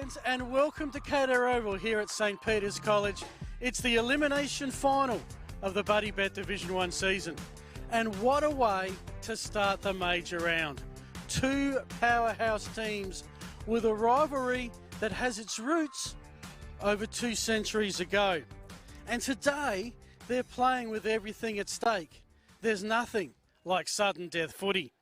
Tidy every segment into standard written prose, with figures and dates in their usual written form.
fans, and welcome to Cato Oval here at St. Peter's College. It's the elimination final of the Buddy Bet Division 1 season. And what a way to start the major round. Two powerhouse teams with a rivalry that has its roots over 2 centuries ago. And today, they're playing with everything at stake. There's nothing like sudden death footy.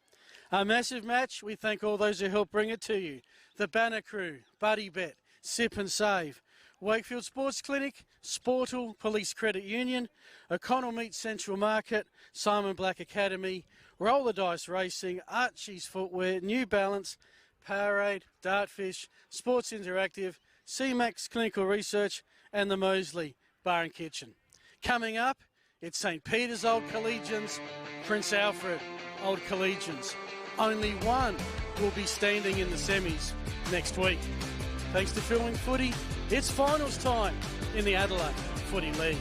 A massive match. We thank all those who helped bring it to you. The Banner Crew, Buddy Bet, Sip and Save, Wakefield Sports Clinic, Sportal, Police Credit Union, O'Connell Meat Central Market, Simon Black Academy, Roller Dice Racing, Archie's Footwear, New Balance, Powerade, Dartfish, Sports Interactive, CMAX Clinical Research, and the Moseley Bar and Kitchen. Coming up, it's St. Peter's Old Collegians, Prince Alfred Old Collegians. Only one will be standing in the semis next week. Thanks to Filming Footy, it's finals time in the Adelaide Footy League.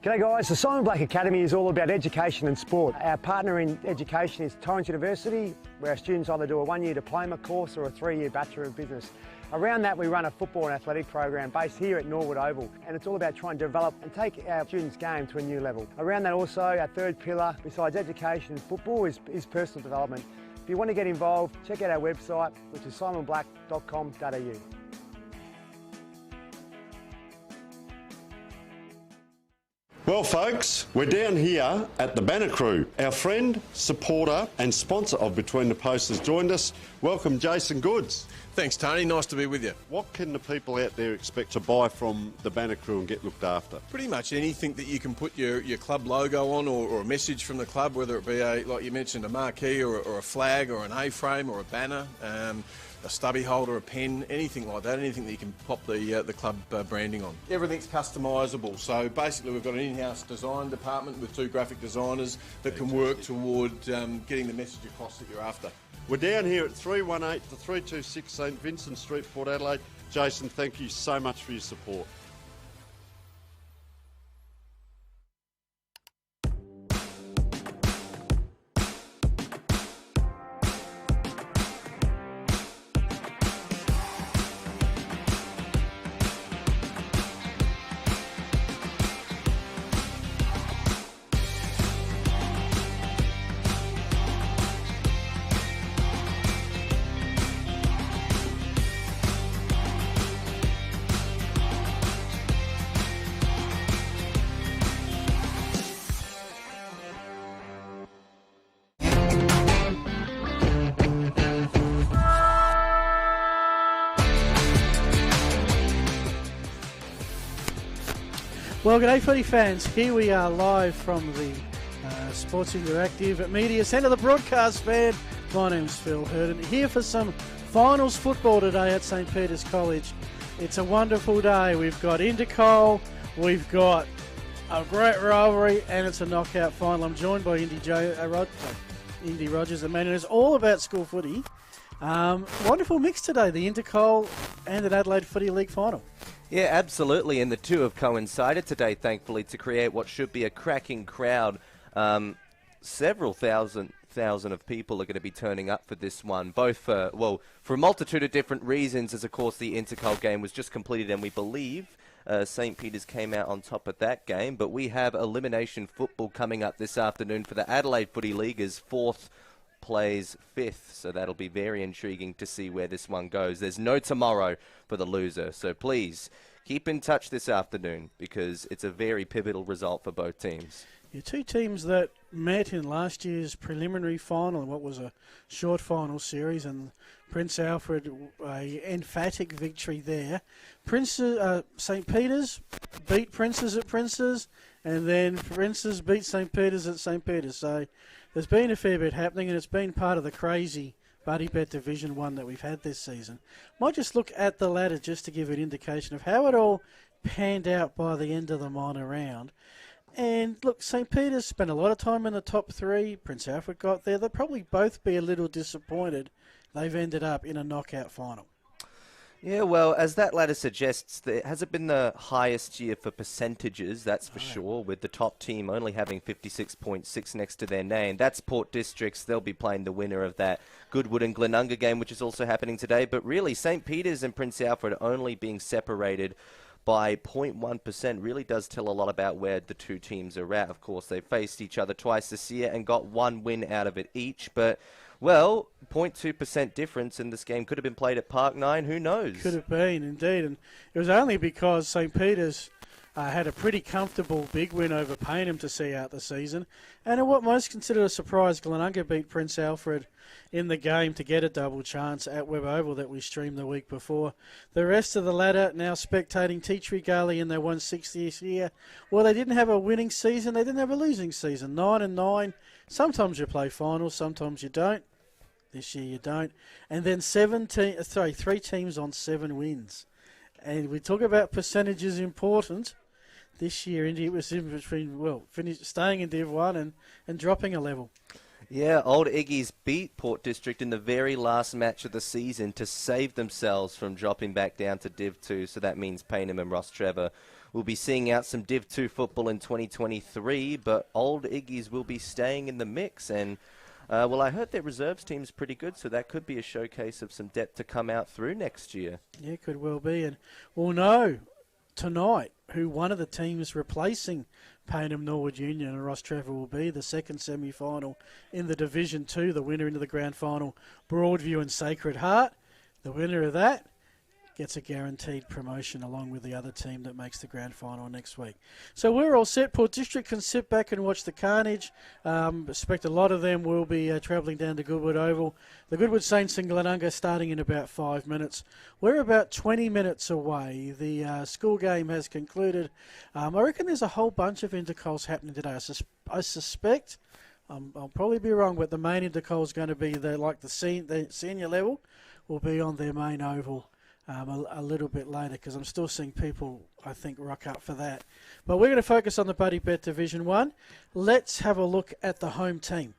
G'day guys, the Simon Black Academy is all about education and sport. Our partner in education is Torrens University, where our students either do a 1-year diploma course or a 3-year Bachelor of Business. Around that we run a football and athletic program based here at Norwood Oval, and it's all about trying to develop and take our students' game to a new level. Around that also, our third pillar, besides education and football, is personal development. If you want to get involved, check out our website, which is simonblack.com.au. Well folks, we're down here at the Banner Crew. Our friend, supporter and sponsor of Between the Posts has joined us. Welcome Jason Goods. Thanks Tony, nice to be with you. What can the people out there expect to buy from the Banner Crew and get looked after? Pretty much anything that you can put your club logo on or a message from the club, whether it be, like you mentioned, a marquee or a flag or an A-frame or a banner, a stubby holder, a pen, anything like that, anything that you can pop the club branding on. Everything's customisable, so basically we've got an in-house design department with 2 graphic designers that can work toward getting the message across that you're after. We're down here at 318 to 326 St Vincent Street, Port Adelaide. Jason, thank you so much for your support. Well, g'day footy fans. Here we are live from the Sports Interactive Media Centre, the broadcast van. My name's Phil Hurden, here for some finals football today at St. Peter's College. It's a wonderful day. We've got Intercol, we've got a great rivalry, and it's a knockout final. I'm joined by Indy Rogers, the man who knows all about school footy. Wonderful mix today, the Intercol and an Adelaide Footy League final. Yeah, absolutely, and the two have coincided today, thankfully, to create what should be a cracking crowd. Several thousand of people are going to be turning up for this one, both for a multitude of different reasons, as of course the Intercol game was just completed and we believe St. Peter's came out on top of that game, but we have elimination football coming up this afternoon for the Adelaide Footy League's 4th plays 5th, so that'll be very intriguing to see where this one goes. There's no tomorrow for the loser, so please keep in touch this afternoon because it's a very pivotal result for both teams. Yeah, two teams that met in last year's preliminary final in what was a short final series, and Prince Alfred, a emphatic victory there. St. Peter's beat Princes at Princes, and then Princes beat St. Peter's at St. Peter's. So there's been a fair bit happening, and it's been part of the crazy Buddy Bet Division 1 that we've had this season. Might just look at the ladder just to give an indication of how it all panned out by the end of the minor round. And look, St. Peter's spent a lot of time in the top 3. Prince Alfred got there. They'll probably both be a little disappointed they've ended up in a knockout final. Yeah, well, as that ladder suggests, it hasn't been the highest year for percentages, that's for sure, with the top team only having 56.6 next to their name. That's Port Districts. They'll be playing the winner of that Goodwood and Glenunga game, which is also happening today. But really, St. Peter's and Prince Alfred only being separated by 0.1% really does tell a lot about where the two teams are at. Of course, they faced each other twice this year and got one win out of it each, but, well, 0.2% difference, and this game could have been played at Park 9, who knows? Could have been, indeed, and it was only because St. Peter's had a pretty comfortable big win over Payneham to see out the season, and in what most considered a surprise, Glenunga beat Prince Alfred in the game to get a double chance at Webb Oval that we streamed the week before. The rest of the ladder now spectating Tea Tree Gully in their 160th year. Well, they didn't have a winning season, they didn't have a losing season. 9-9. Sometimes you play finals, sometimes you don't. This year you don't. And then 3 teams on 7 wins. And we talk about percentages important. This year, Indy was in between, staying in Div 1 and dropping a level. Yeah, Old Iggy's beat Port District in the very last match of the season to save themselves from dropping back down to Div 2. So that means Payneham and Ross Trevor will be seeing out some Div 2 football in 2023. But Old Iggy's will be staying in the mix. And, I heard their reserves team's pretty good. So that could be a showcase of some depth to come out through next year. Yeah, could well be. And we'll know tonight who one of the teams replacing Payneham Norwood Union and Ross Trevor will be. The second semi-final in the Division 2, the winner into the grand final, Broadview and Sacred Heart. The winner of that gets a guaranteed promotion along with the other team that makes the grand final next week. So we're all set. Port District can sit back and watch the carnage. Expect a lot of them will be travelling down to Goodwood Oval. The Goodwood Saints and Glenunga starting in about 5 minutes. We're about 20 minutes away. The school game has concluded. I reckon there's a whole bunch of intercols happening today. I suspect, I'll probably be wrong, but the main intercol is going to be the senior level will be on their main oval a little bit later, because I'm still seeing people, I think, rock up for that. But we're going to focus on the Buddy Bet Division 1. Let's have a look at the home team,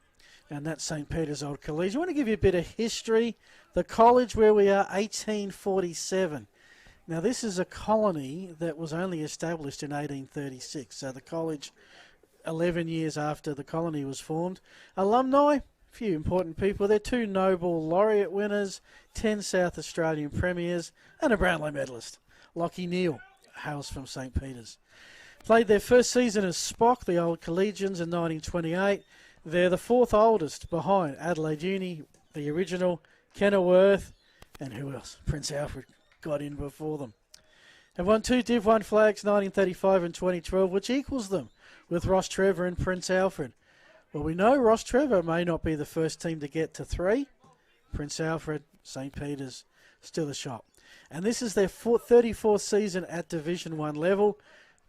and that's St. Peter's Old College. I want to give you a bit of history. The college where we are, 1847. Now, this is a colony that was only established in 1836, so the college, 11 years after the colony was formed. Alumni, few important people. They're 2 Nobel laureate winners, 10 South Australian premiers, and a Brownlow medalist. Lockie Neal hails from St. Peter's. Played their first season as Spock, the Old Collegians, in 1928. They're the 4th oldest behind Adelaide Uni, the original, Kenilworth, and who else? Prince Alfred got in before them. Have won 2 Div 1 flags, 1935 and 2012, which equals them with Ross Trevor and Prince Alfred. Well, we know Ross Trevor may not be the first team to get to 3. Prince Alfred, St. Peter's, still a shot. And this is their 34th season at Division 1 level.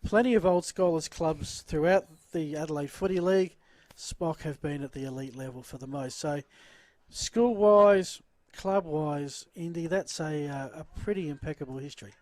Plenty of Old Scholars clubs throughout the Adelaide Footy League. Spock have been at the elite level for the most. So, school-wise, club-wise, Indy, that's a pretty impeccable history.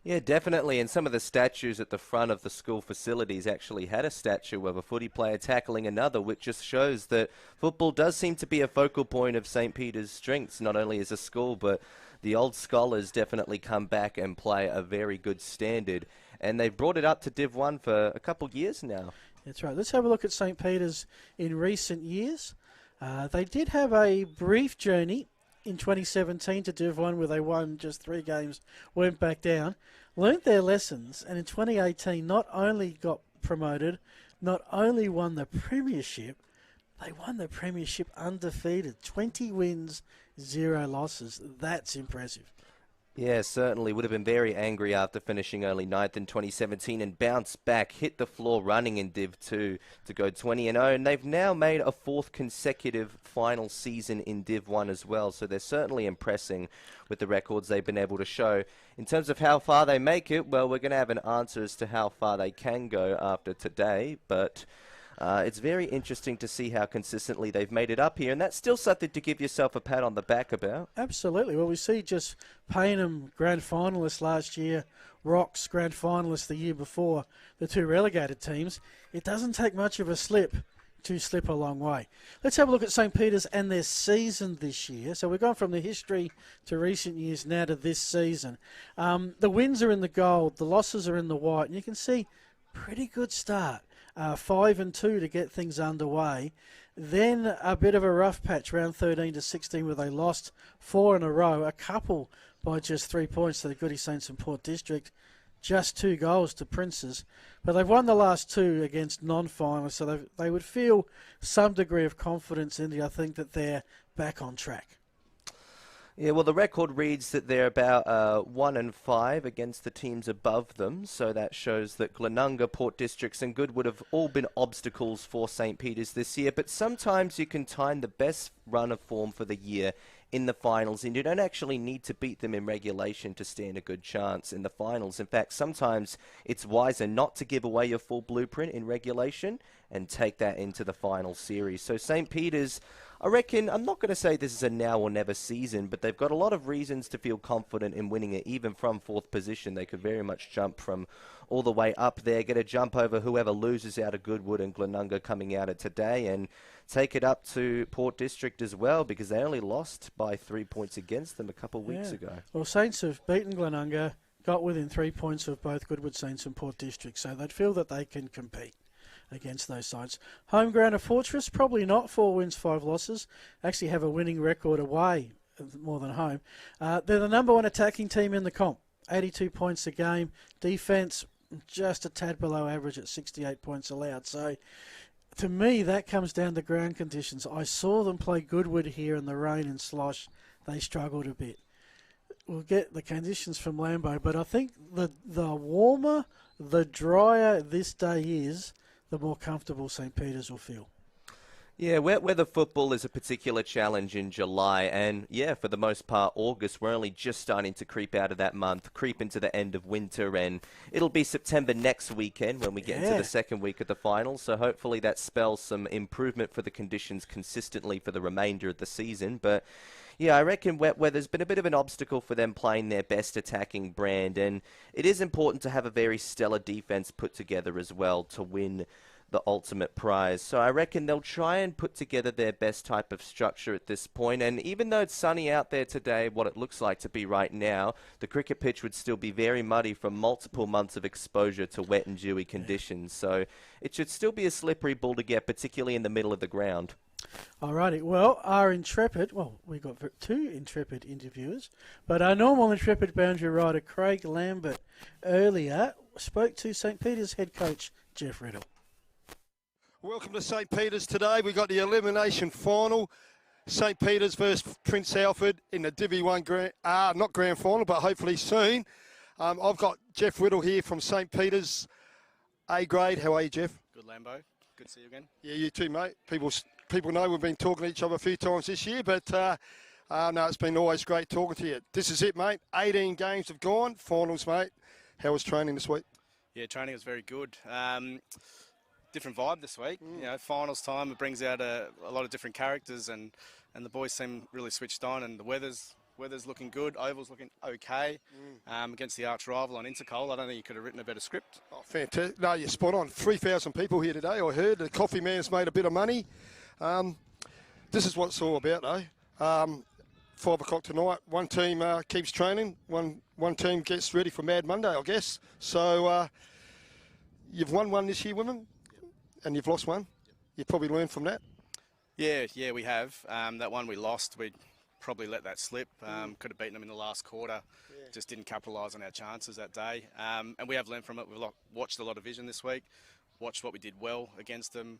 Yeah, definitely. And some of the statues at the front of the school facilities actually had a statue of a footy player tackling another, which just shows that football does seem to be a focal point of St. Peter's strengths, not only as a school, but the Old Scholars definitely come back and play a very good standard. And they've brought it up to Div 1 for a couple of years now. That's right. Let's have a look at St. Peter's in recent years. They did have a brief journey in 2017 to Div 1 where they won just 3 games, went back down, learnt their lessons, and in 2018 not only got promoted, not only won the premiership, They won the premiership undefeated. 20 wins, 0 losses. That's impressive. Yeah, certainly. Would have been very angry after finishing only 9th in 2017 and bounced back, hit the floor running in Div 2 to go 20-0. And they've now made a 4th consecutive final season in Div 1 as well. So they're certainly impressing with the records they've been able to show. In terms of how far they make it, well, we're going to have an answer as to how far they can go after today. But it's very interesting to see how consistently they've made it up here, and that's still something to give yourself a pat on the back about. Absolutely. Well, we see just Paynham grand finalists last year, Rocks grand finalists the year before, the 2 relegated teams. It doesn't take much of a slip to slip a long way. Let's have a look at St. Peter's and their season this year. So we've gone from the history to recent years now to this season. The wins are in the gold, the losses are in the white, and you can see pretty good start. 5-2 to get things underway. Then a bit of a rough patch, round 13 to 16, where they lost 4 in a row, a couple by just 3 points to the Goody Saints and Port District, just 2 goals to Princes. But they've won the last 2 against non-finalists, so they would feel some degree of confidence in it. I think that they're back on track. Yeah, well, the record reads that they're about 1-5 against the teams above them, so that shows that Glenunga, Port Districts and Goodwood have all been obstacles for St. Peter's this year, but sometimes you can time the best run of form for the year in the finals, and you don't actually need to beat them in regulation to stand a good chance in the finals. In fact, sometimes it's wiser not to give away your full blueprint in regulation and take that into the final series. So St. Peter's, I reckon, I'm not going to say this is a now or never season, but they've got a lot of reasons to feel confident in winning it, even from 4th position. They could very much jump from all the way up there, get a jump over whoever loses out of Goodwood and Glenunga coming out of today, and take it up to Port District as well, because they only lost by 3 points against them a couple of weeks ago. Well, Saints have beaten Glenunga, got within 3 points of both Goodwood Saints and Port District, so they'd feel that they can compete against those sides. Home ground of Fortress, probably not. 4 wins, 5 losses. Actually have a winning record away more than home. They're the number 1 attacking team in the comp. 82 points a game. Defence just a tad below average at 68 points allowed. So to me, that comes down to ground conditions. I saw them play Goodwood here in the rain and slosh. They struggled a bit. We'll get the conditions from Lambo, but I think the warmer, the drier this day is, the more comfortable St. Peter's will feel. Yeah, wet weather football is a particular challenge in July, and yeah, for the most part, August, we're only just starting to creep out of that month, creep into the end of winter, and it'll be September next weekend when we get into the second week of the finals, so hopefully that spells some improvement for the conditions consistently for the remainder of the season. But yeah, I reckon wet weather's been a bit of an obstacle for them playing their best attacking brand, and it is important to have a very stellar defense put together as well to win the ultimate prize. So I reckon they'll try and put together their best type of structure at this point, and even though it's sunny out there today, what it looks like to be right now, the cricket pitch would still be very muddy from multiple months of exposure to wet and dewy conditions, so it should still be a slippery ball to get, particularly in the middle of the ground. Alrighty, well, our intrepid, we got 2 intrepid interviewers, but our normal intrepid boundary rider, Craig Lambert, earlier spoke to St. Peter's head coach, Jeff Riddle. Welcome to St. Peter's today. We've got the elimination final. St. Peter's versus Prince Alfred in the Divi 1 not grand final, but hopefully soon. I've got Jeff Riddle here from St. Peter's A grade. How are you, Jeff? Good, Lambo. Good to see you again. Yeah, you too, mate. People know we've been talking to each other a few times this year, but no, it's been always great talking to you. This is it, mate. 18 games have gone. Finals, mate. How was training this week? Yeah, training was very good. Different vibe this week. You know, finals time, it brings out a lot of different characters, and the boys seem really switched on, and the weather's looking good. Oval's looking okay. Against the arch rival on Intercol. I don't think you could have written a better script. Oh, fantastic. No, you're spot on. 3,000 people here today, I heard. The coffee man's made a bit of money. This is what it's all about, though. 5 o'clock tonight, one team keeps training, one team gets ready for Mad Monday, I guess. So you've won one this year, women, and you've lost one. You probably learned from that. Yeah, we have. That one we lost, we probably let that slip. Could have beaten them in the last quarter. Yeah. Just didn't capitalise on our chances that day. And we have learned from it. We've watched a lot of vision this week. watched what we did well against them,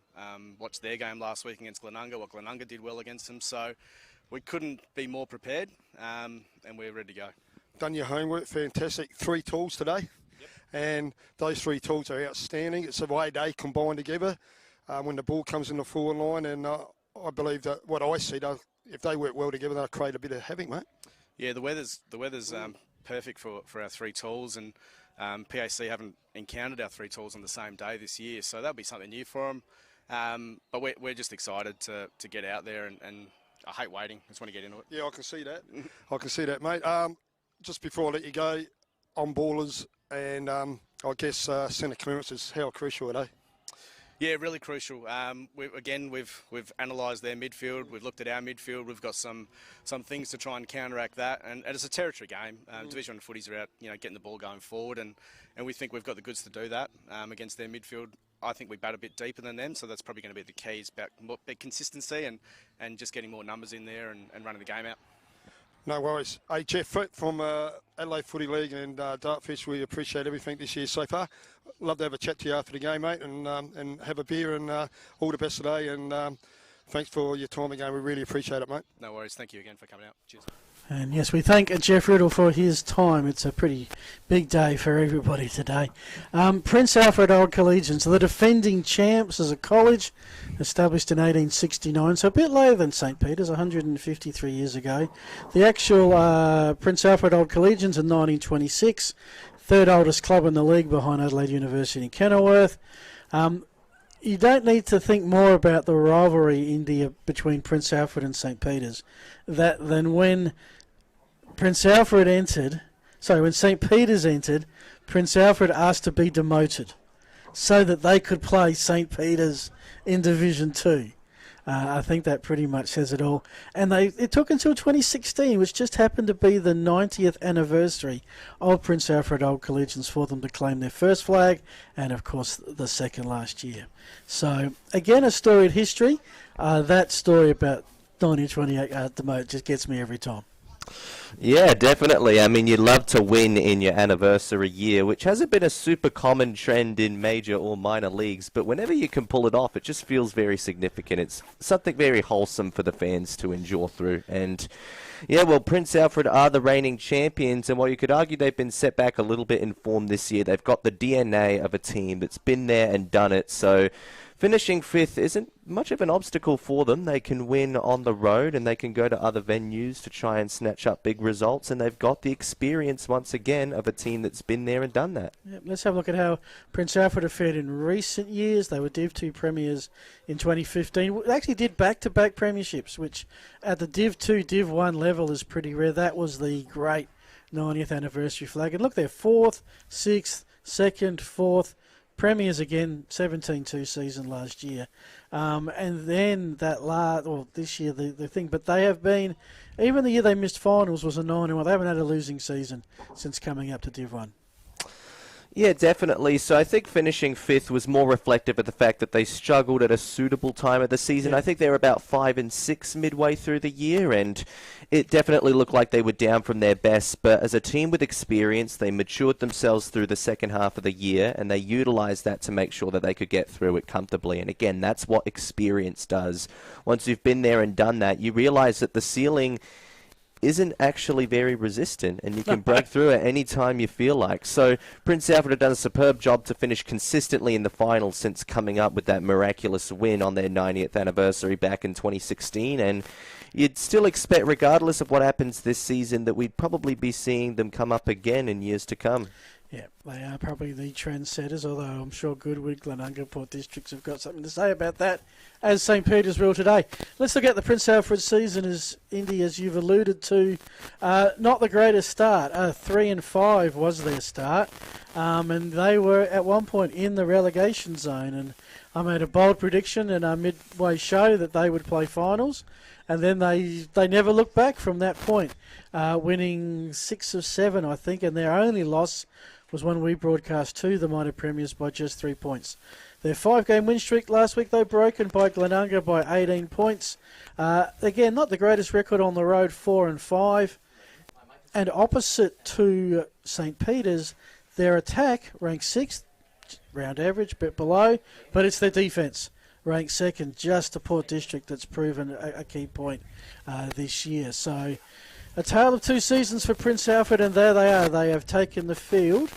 watched their game last week against Glenunga, what Glenunga did well against them. So we couldn't be more prepared, and we're ready to go. Done your homework, fantastic. 3 tools today, and those 3 tools are outstanding. It's the way they combine together when the ball comes in the forward line, and I believe that what I see, if they work well together, they'll create a bit of havoc, mate. Yeah, the weather's perfect for our 3 tools, and PAC haven't encountered our 3 tools on the same day this year, so that'll be something new for them. But we're just excited to get out there, and I hate waiting. I just want to get into it. Yeah, I can see that. I can see that, mate. Just before I let you go, on ballers and I guess centre clearances, how crucial are they? Yeah, really crucial. We've analysed their midfield. We've looked at our midfield. We've got some things to try and counteract that. And it's a territory game. Division 1 footies are out, getting the ball going forward, and we think we've got the goods to do that against their midfield. I think we bat a bit deeper than them, so that's probably going to be the key. Is about consistency and just getting more numbers in there and running the game out. No worries. Hey, Jeff from Adelaide Footy League and Dartfish, we appreciate everything this year so far. Love to have a chat to you after the game, mate, and have a beer, and all the best today. And thanks for your time again. We really appreciate it, mate. No worries. Thank you again for coming out. Cheers. And yes, we thank Jeff Riddle for his time. It's a pretty big day for everybody today. Prince Alfred Old Collegians, the defending champs as a college, established in 1869, so a bit later than St. Peter's, 153 years ago. The actual Prince Alfred Old Collegians in 1926, third oldest club in the league behind Adelaide University and Kenilworth. You don't need to think more about the rivalry between Prince Alfred and St. Peter's than when when St. Peter's entered, Prince Alfred asked to be demoted so that they could play St. Peter's in Division 2. I think that pretty much says it all. And it took until 2016, which just happened to be the 90th anniversary of Prince Alfred Old Collegians, for them to claim their first flag and, of course, the second last year. So, again, a storied history. That story about 1928 demote just gets me every time. Yeah, definitely. I mean, you'd love to win in your anniversary year, which hasn't been a super common trend in major or minor leagues, but whenever you can pull it off, it just feels very significant. It's something very wholesome for the fans to endure through. And yeah, well, Prince Alfred are the reigning champions, and while you could argue they've been set back a little bit in form this year, they've got the DNA of a team that's been there and done it. So finishing 5th isn't much of an obstacle for them. They can win on the road, and they can go to other venues to try and snatch up big results, and they've got the experience once again of a team that's been there and done that. Yep, let's have a look at how Prince Alfred have fared in recent years. They were Div 2 premiers in 2015. They actually did back-to-back premierships, which at the Div 2, Div 1 level is pretty rare. That was the great 90th anniversary flag. And look, they're 4th, 6th, 2nd, 4th. Premiers again, 17-2 season last year. And then this year the thing. But they have been, even the year they missed finals was a 9-1. They haven't had a losing season since coming up to Div 1. Yeah, definitely. So I think finishing 5th was more reflective of the fact that they struggled at a suitable time of the season. Yeah. I think they were about 5 and 6 midway through the year, and it definitely looked like they were down from their best. But as a team with experience, they matured themselves through the second half of the year, and they utilised that to make sure that they could get through it comfortably. And again, that's what experience does. Once you've been there and done that, you realise that the ceiling isn't actually very resistant, and you can break through it any time you feel like. So Prince Alfred have done a superb job to finish consistently in the finals since coming up with that miraculous win on their 90th anniversary back in 2016, and you'd still expect, regardless of what happens this season, that we'd probably be seeing them come up again in years to come. Yeah, they are probably the trendsetters, although I'm sure Goodwood, Glenunga, Port Districts have got something to say about that, as St. Peter's will today. Let's look at the Prince Alfred season, as Indy, as you've alluded to. Not the greatest start. 3-5 was their start, and they were at one point in the relegation zone, and I made a bold prediction in our midway show that they would play finals, and then they never looked back from that point, winning 6 of 7, I think, and their only loss was when we broadcast to the minor premiers by just 3 points. Their 5-game win streak last week, though, broken by Glenunga by 18 points. Again, not the greatest record on the road, 4-5. And opposite to St. Peter's, their attack ranked 6th, round average, bit below, but it's their defence, ranked second, just to Port District, that's proven a key point this year. So a tale of two seasons for Prince Alfred, and there they are. They have taken the field.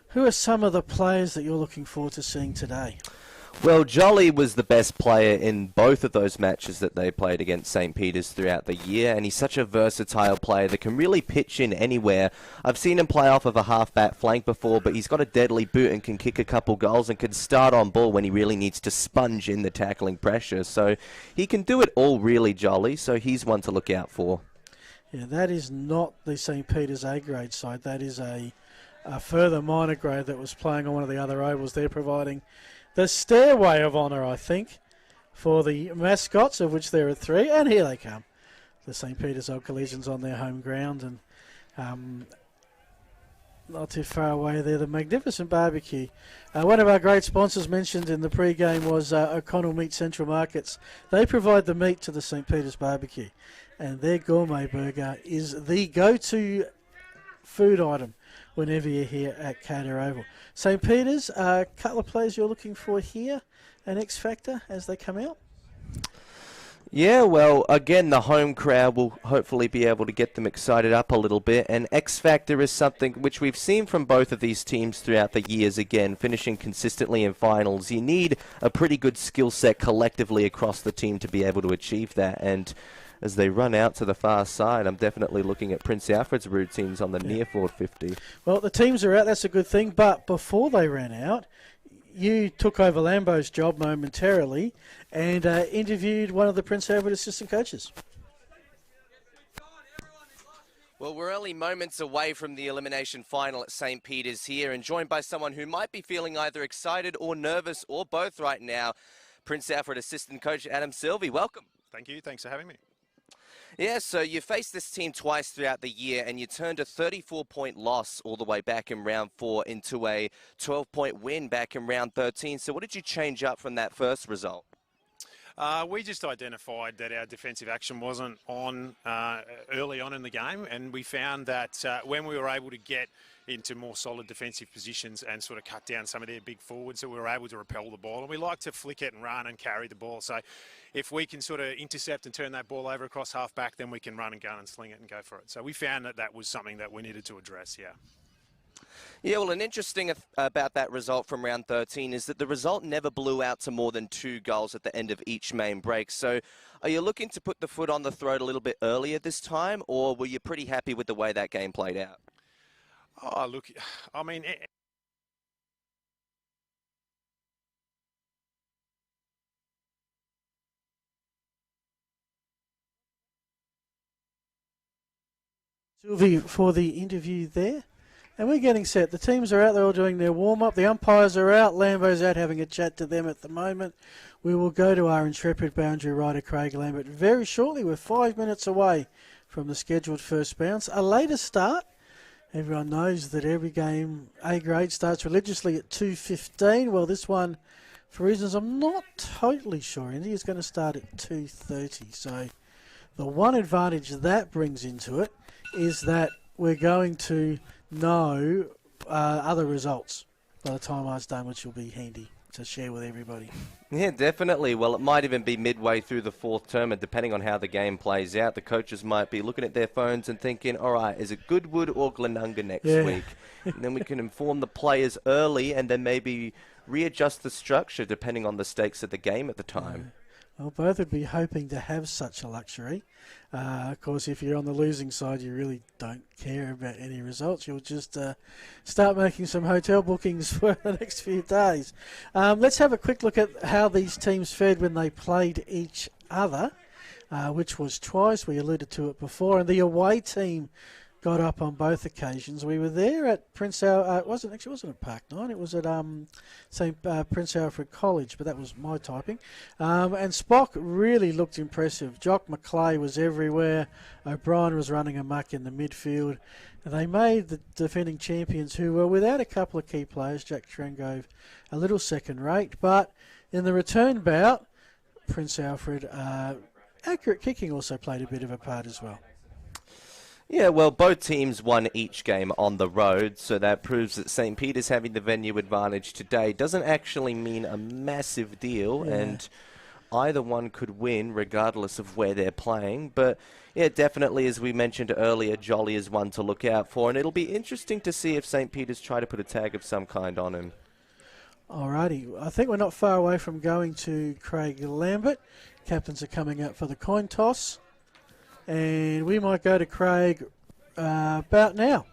Who are some of the players that you're looking forward to seeing today? Well, Jolly was the best player in both of those matches that they played against St. Peter's throughout the year, and he's such a versatile player that can really pitch in anywhere. I've seen him play off of a half-back flank before, but he's got a deadly boot and can kick a couple goals and can start on ball when he really needs to sponge in the tackling pressure. So he can do it all really, Jolly, so he's one to look out for. Yeah, that is not the St. Peter's A-grade side. That is a further minor grade that was playing on one of the other ovals. They're providing the stairway of honour, I think, for the mascots, of which there are three. And here they come. The St. Peter's Old Collisions on their home ground. And not too far away there, the magnificent barbecue. One of our great sponsors mentioned in the pre-game was O'Connell Meat Central Markets. They provide the meat to the St. Peter's barbecue. And their gourmet burger is the go-to food item whenever you're here at Cater Oval. St. Peter's, a couple of players you're looking for here, an X factor as they come out? Yeah, well, again, the home crowd will hopefully be able to get them excited up a little bit, and X factor is something which we've seen from both of these teams throughout the years, again, finishing consistently in finals. You need a pretty good skill set collectively across the team to be able to achieve that, and as they run out to the far side, I'm definitely looking at Prince Alfred's routines on the near forward 50. Well, the teams are out, that's a good thing, but before they ran out, you took over Lambo's job momentarily and interviewed one of the Prince Alfred assistant coaches. Well, we're only moments away from the elimination final at St. Peter's here, and joined by someone who might be feeling either excited or nervous or both right now, Prince Alfred assistant coach Adam Silvey. Welcome. Thank you. Thanks for having me. Yeah, so you faced this team twice throughout the year, and you turned a 34-point loss all the way back in round 4 into a 12-point win back in round 13. So what did you change up from that first result? We just identified that our defensive action wasn't on early on in the game, and we found that when we were able to get into more solid defensive positions and sort of cut down some of their big forwards, that we were able to repel the ball. And we like to flick it and run and carry the ball. So if we can sort of intercept and turn that ball over across half back, then we can run and gun and sling it and go for it. So we found that that was something that we needed to address, yeah. Yeah, well, an interesting about that result from round 13 is that the result never blew out to more than 2 goals at the end of each main break. So are you looking to put the foot on the throat a little bit earlier this time, or were you pretty happy with the way that game played out? Oh, look, I mean... Sylvie for the interview there. And we're getting set. The teams are out. They're all doing their warm-up. The umpires are out. Lambo's out having a chat to them at the moment. We will go to our intrepid boundary rider, Craig Lambert, very shortly. We're 5 minutes away from the scheduled first bounce. A later start. Everyone knows that every game, A grade, starts religiously at 2:15. Well, this one, for reasons I'm not totally sure, Indy, is going to start at 2:30. So the one advantage that brings into it is that we're going to know other results by the time it's done, which will be handy to share with everybody. Yeah, definitely. Well, it might even be midway through the 4th term, and depending on how the game plays out, the coaches might be looking at their phones and thinking, all right, is it Goodwood or Glenunga next week? And then we can inform the players early and then maybe readjust the structure depending on the stakes of the game at the time. Well, both would be hoping to have such a luxury. Of course, if you're on the losing side, you really don't care about any results. You'll just start making some hotel bookings for the next few days. Let's have a quick look at how these teams fared when they played each other, which was twice. We alluded to it before. And the away team got up on both occasions. We were there at Prince Alfred. It wasn't at Park 9. It was at Prince Alfred College, but that was my typing. And Spock really looked impressive. Jock McClay was everywhere. O'Brien was running amok in the midfield. And they made the defending champions, who were without a couple of key players, Jack Trengove, a little second rate. But in the return bout, Prince Alfred, accurate kicking also played a bit of a part as well. Yeah, well, both teams won each game on the road, so that proves that St. Peter's having the venue advantage today doesn't actually mean a massive deal, and either one could win regardless of where they're playing. But yeah, definitely, as we mentioned earlier, Jolly is one to look out for, and it'll be interesting to see if St. Peter's try to put a tag of some kind on him. Alrighty, I think we're not far away from going to Craig Lambert. Captains are coming out for the coin toss. And we might go to Craig about now.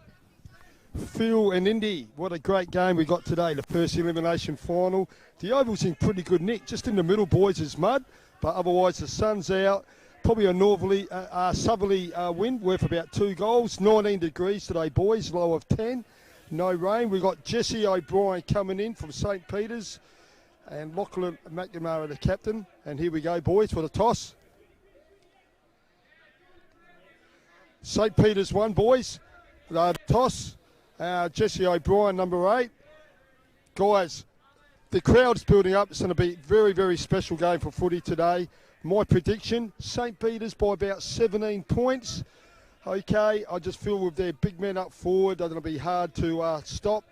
Phil and Indy, what a great game we got today, the first elimination final. The Oval's in pretty good nick, just in the middle, boys, is mud, but otherwise the sun's out. Probably a southerly wind worth about 2 goals. 19 degrees today, boys, low of 10. No rain. We've got Jesse O'Brien coming in from St. Peter's and Lachlan McNamara, the captain. And here we go, boys, for the toss. St. Peter's won, boys. The toss. Jesse O'Brien, number 8. Guys, the crowd's building up. It's going to be a very, very special game for footy today. My prediction, St. Peter's by about 17 points. Okay, I just feel with their big men up forward, they're going to be hard to stop.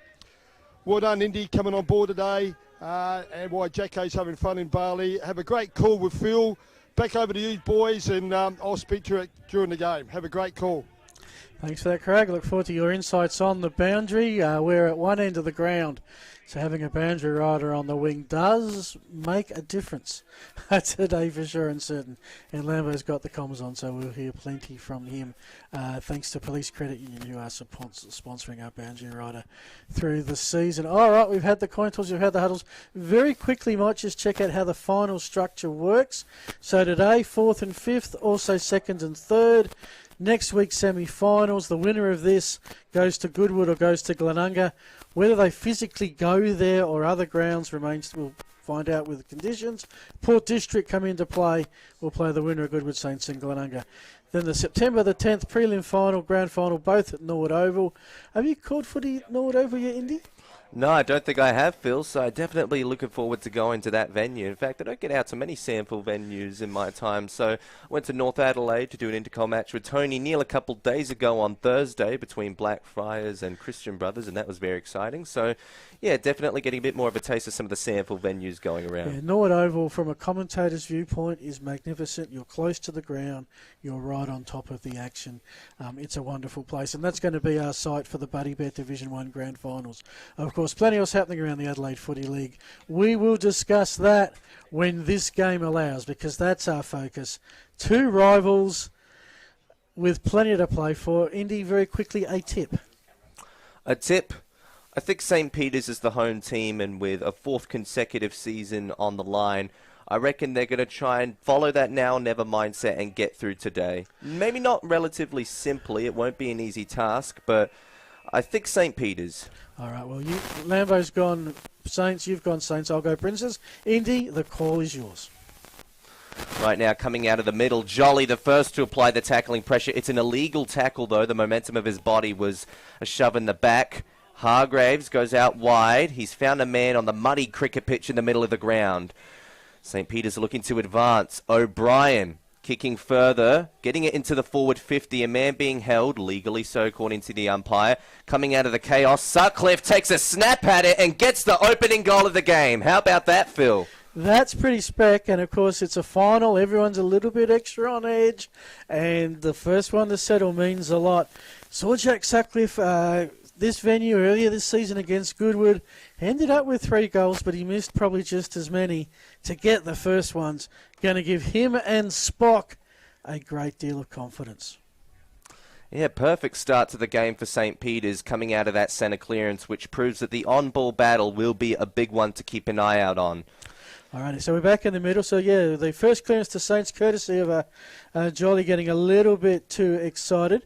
Well done, Indy, coming on board today. And why Jacko's having fun in Bali. Have a great call with Phil. Back over to you, boys, and I'll speak to you during the game. Have a great call. Thanks for that, Craig. Look forward to your insights on the boundary. We're at one end of the ground, so having a boundary rider on the wing does make a difference today for sure and certain. And Lambo's got the comms on, so we'll hear plenty from him. Thanks to Police Credit Union, who are sponsoring our boundary rider through the season. All right, we've had the coin toss, we've had the huddles. Very quickly, might just check out how the final structure works. So today, 4th and 5th, also 2nd and 3rd. Next week's semi-finals, the winner of this goes to Goodwood or goes to Glenunga. Whether they physically go there or other grounds remains, we'll find out with the conditions. Port District come into play. We'll play the winner of Goodwood Saints and Glenunga. Then the September the 10th prelim final, grand final, both at Norwood Oval. Have you called footy at Norwood Oval yet, Indy? No, I don't think I have, Phil, so I'm definitely looking forward to going to that venue. In fact, I don't get out to many sample venues in my time, so I went to North Adelaide to do an intercom match with Tony Neal a couple of days ago on Thursday between Blackfriars and Christian Brothers, and that was very exciting. So, yeah, definitely getting a bit more of a taste of some of the sample venues going around. Yeah, Norwood Oval, from a commentator's viewpoint, is magnificent. You're close to the ground. You're right on top of the action. It's a wonderful place, and that's going to be our site for the Buddy Bet Division 1 Grand Finals. Of course, plenty else happening around the Adelaide Footy League. We will discuss that when this game allows, because that's our focus. 2 rivals with plenty to play for. Indy, very quickly, a tip. A tip? I think St. Peter's is the home team, and with a 4th consecutive season on the line, I reckon they're going to try and follow that now-never mindset and get through today. Maybe not relatively simply. It won't be an easy task, but I think St. Peter's. All right, well, Lambo's gone Saints, you've gone Saints, I'll go Princes. Indy, the call is yours. Right now, coming out of the middle, Jolly, the first to apply the tackling pressure. It's an illegal tackle, though. The momentum of his body was a shove in the back. Hargraves goes out wide. He's found a man on the muddy cricket pitch in the middle of the ground. St. Peter's looking to advance. O'Brien kicking further, getting it into the forward 50. A man being held, legally so according to the umpire. Coming out of the chaos, Sutcliffe takes a snap at it and gets the opening goal of the game. How about that, Phil? That's pretty spec, and of course it's a final. Everyone's a little bit extra on edge, and the first one to settle means a lot. Saw Jack Sutcliffe this venue earlier this season against Goodwood. Ended up with 3 goals, but he missed probably just as many to get the first ones. Going to give him and Spock a great deal of confidence. Yeah, perfect start to the game for St. Peter's coming out of that centre clearance, which proves that the on-ball battle will be a big one to keep an eye out on. Alrighty, so we're back in the middle. So, yeah, the first clearance to Saints, courtesy of Jolly getting a little bit too excited.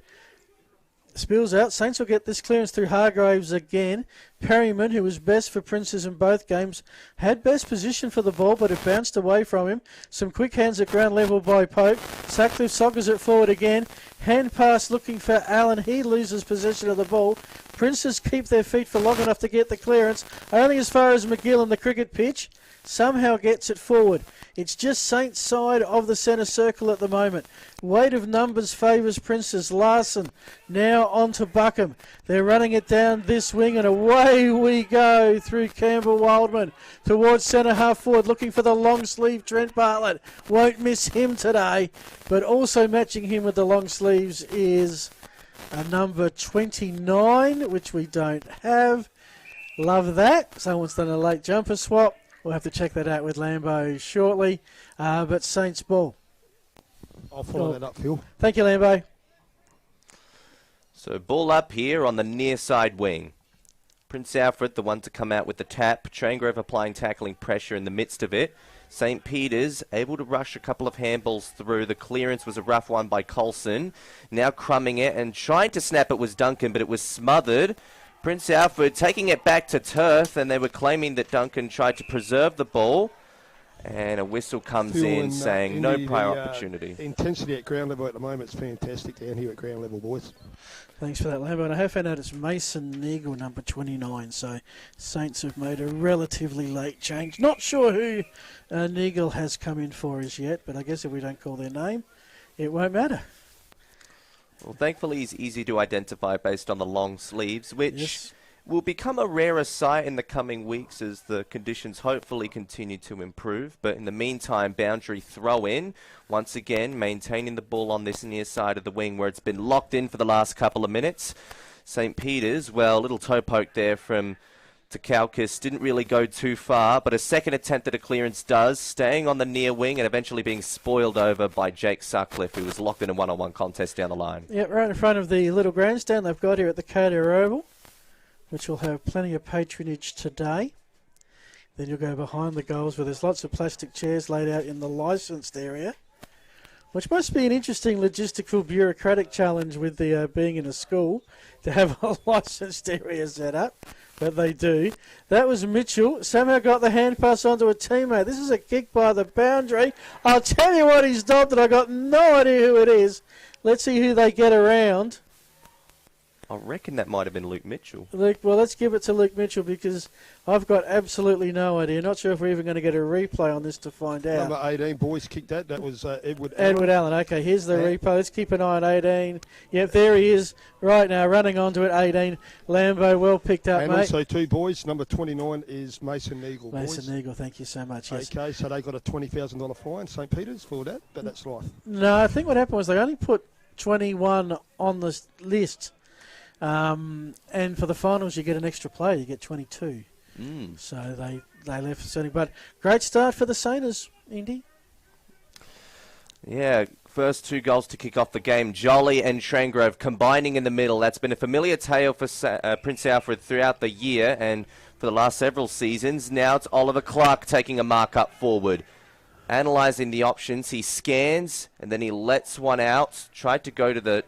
Spills out. Saints will get this clearance through Hargraves again. Perryman, who was best for Princes in both games, had best position for the ball, but it bounced away from him. Some quick hands at ground level by Pope. Sutcliffe soggers it forward again. Hand pass looking for Allen. He loses possession of the ball. Princes keep their feet for long enough to get the clearance, only as far as McGill on the cricket pitch. Somehow gets it forward. It's just Saints' side of the centre circle at the moment. Weight of numbers favours Princes. Larson now on to Buckham. They're running it down this wing, and away we go through Campbell Wildman towards centre half forward, looking for the long sleeve Trent Bartlett. Won't miss him today, but also matching him with the long sleeves is a number 29, which we don't have. Love that. Someone's done a late jumper swap. We'll have to check that out with Lambo shortly. But Saints ball. I'll follow that up, Phil. Thank you, Lambo. So ball up here on the near side wing. Prince Alfred, the one to come out with the tap. Trangrove applying tackling pressure in the midst of it. St. Peter's able to rush a couple of handballs through. The clearance was a rough one by Colson. Now crumbing it and trying to snap it was Duncan, but it was smothered. Prince Alfred taking it back to turf, and they were claiming that Duncan tried to preserve the ball. And a whistle comes in saying no prior opportunity. Intensity at ground level at the moment is fantastic down here at ground level, boys. Thanks for that, Lambo. And I have found out it's Mason Neagle, number 29. So Saints have made a relatively late change. Not sure who Neagle has come in for as yet, but I guess if we don't call their name, it won't matter. Well, thankfully he's easy to identify based on the long sleeves, which will become a rarer sight in the coming weeks as the conditions hopefully continue to improve. But in the meantime, boundary throw in. Once again, maintaining the ball on this near side of the wing where it's been locked in for the last couple of minutes. St. Peter's, well, a little toe poke there from Takaukis. Didn't really go too far, but a second attempt at a clearance does, staying on the near wing and eventually being spoiled over by Jake Sutcliffe, who was locked in a one-on-one contest down the line. Yeah, right in front of the little grandstand they've got here at the Coda Oval, which will have plenty of patronage today. Then you'll go behind the goals where there's lots of plastic chairs laid out in the licensed area, which must be an interesting logistical bureaucratic challenge with the being in a school to have a licensed area set up. But they do. That was Mitchell. Somehow got the hand pass onto a teammate. This is a kick by the boundary. I'll tell you what, he's stopped it. I got no idea who it is. Let's see who they get around. I reckon that might have been Luke Mitchell. Well, let's give it to Luke Mitchell because I've got absolutely no idea. Not sure if we're even going to get a replay on this to find out. Number 18, boys kicked that. That was Edward Allen. Edward Allen. Okay, here's the replay. Let's keep an eye on 18. Yep, there he is right now, running onto it, 18. Lambo, well picked up, and mate. Also two boys. Number 29 is Mason Neagle, Mason Neagle, thank you so much. Yes. Okay, so they got a $20,000 fine, St. Peter's, for that, but that's life. No, I think what happened was they only put 21 on the list. And for the finals, you get an extra player. You get 22. So they left certainly. But great start for the Saints, Indy. Yeah, first two goals to kick off the game. Jolly and Trangrove combining in the middle. That's been a familiar tale for Prince Alfred throughout the year and for the last several seasons. Now it's Oliver Clark taking a mark up forward. Analysing the options, he scans and then he lets one out. Tried to go to the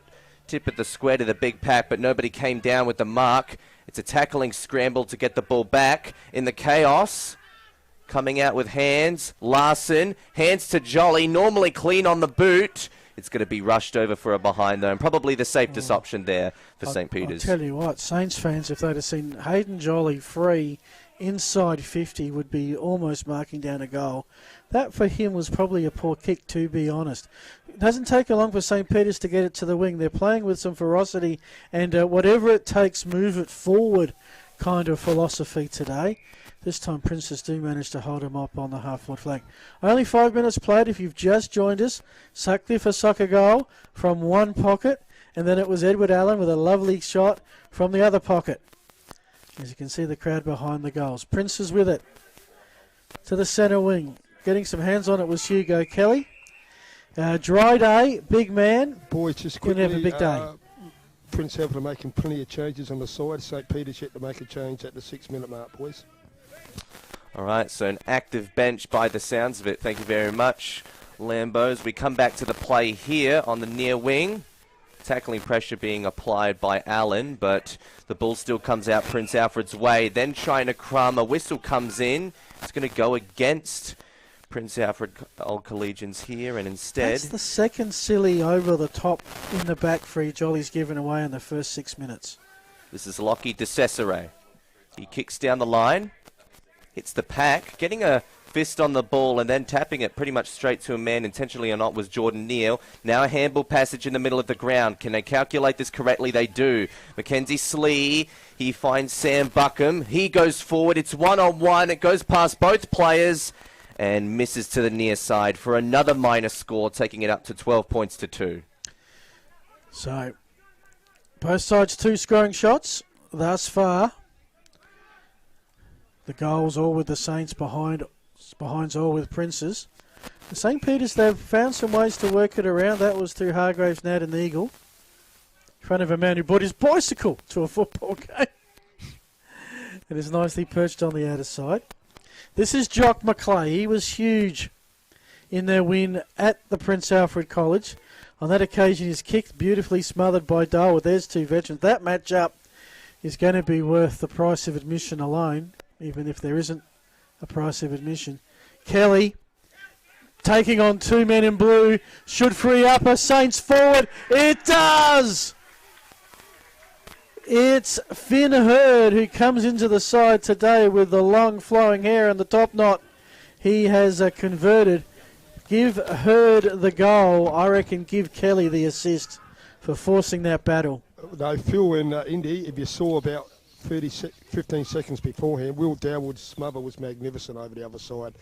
tip of the square to the big pack, but nobody came down with the mark. It's a tackling scramble to get the ball back in the chaos. Coming out with hands, Larson, hands to Jolly, normally clean on the boot. It's going to be rushed over for a behind though, and probably the safest option there for St. Peter's. I'll tell you what, Saints fans, if they'd have seen Hayden Jolly free inside 50, would be almost marking down a goal. That for him was probably a poor kick, to be honest. It doesn't take long for St. Peter's to get it to the wing. They're playing with some ferocity and whatever it takes, move it forward kind of philosophy today. This time Princes do manage to hold him up on the half-forward flank. Only 5 minutes played if you've just joined us. Sutcliffe a soccer goal from one pocket, and then it was Edward Allen with a lovely shot from the other pocket. As you can see the crowd behind the goals. Princes with it to the centre wing. Getting some hands on it was Hugo Kelly. Dry day, big man. Boys, just quickly, have a big day. Prince Alfred are making plenty of changes on the side. St. Peter's yet to make a change at the 6-minute mark, boys. All right, so an active bench by the sounds of it. Thank you very much, Lambos. We come back to the play here on the near wing. Tackling pressure being applied by Allen, but the ball still comes out Prince Alfred's way. Then trying to crumb. A whistle comes in. It's going to go against Prince Alfred Old Collegians here, and instead... That's the second silly over the top in the back free Jolly's given away in the first 6 minutes. This is Lockie de Cesare. He kicks down the line, hits the pack, getting a fist on the ball and then tapping it pretty much straight to a man, intentionally or not, was Jordan Neal. Now a handball passage in the middle of the ground. Can they calculate this correctly? They do. Mackenzie Slee, he finds Sam Buckham. He goes forward. It's one-on-one. It goes past both players and misses to the near side for another minus score, taking it up to 12 points to 2. So, both sides 2 scoring shots thus far. The goals all with the Saints behind all with Princes. The St. Peter's, they've found some ways to work it around. That was through Hargraves, Nat and Eagle. In front of a man who brought his bicycle to a football game. It is nicely perched on the outer side. This is Jock McClay. He was huge in their win at the Prince Alfred College. On that occasion, his kick beautifully smothered by Darwood. There's 2 veterans. That match-up is going to be worth the price of admission alone, even if there isn't a price of admission. Kelly taking on 2 men in blue. Should free up a Saints forward. It does! It's Finn Hurd who comes into the side today with the long flowing hair and the top knot. He has converted. Give Hurd the goal. I reckon give Kelly the assist for forcing that battle. No, Phil and Indy, if you saw about 15 seconds beforehand, Will Darwood's smother was magnificent over the other side.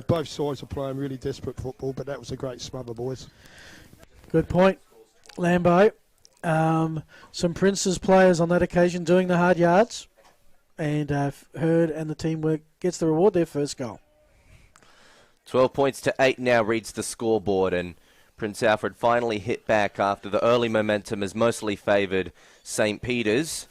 Both sides are playing really desperate football, but that was a great smother, boys. Good point, Lambo. Some Princes players on that occasion doing the hard yards, and Hurd and the teamwork gets the reward, their first goal. 12 points to 8 now reads the scoreboard, and Prince Alfred finally hit back after the early momentum has mostly favoured St. Peter's.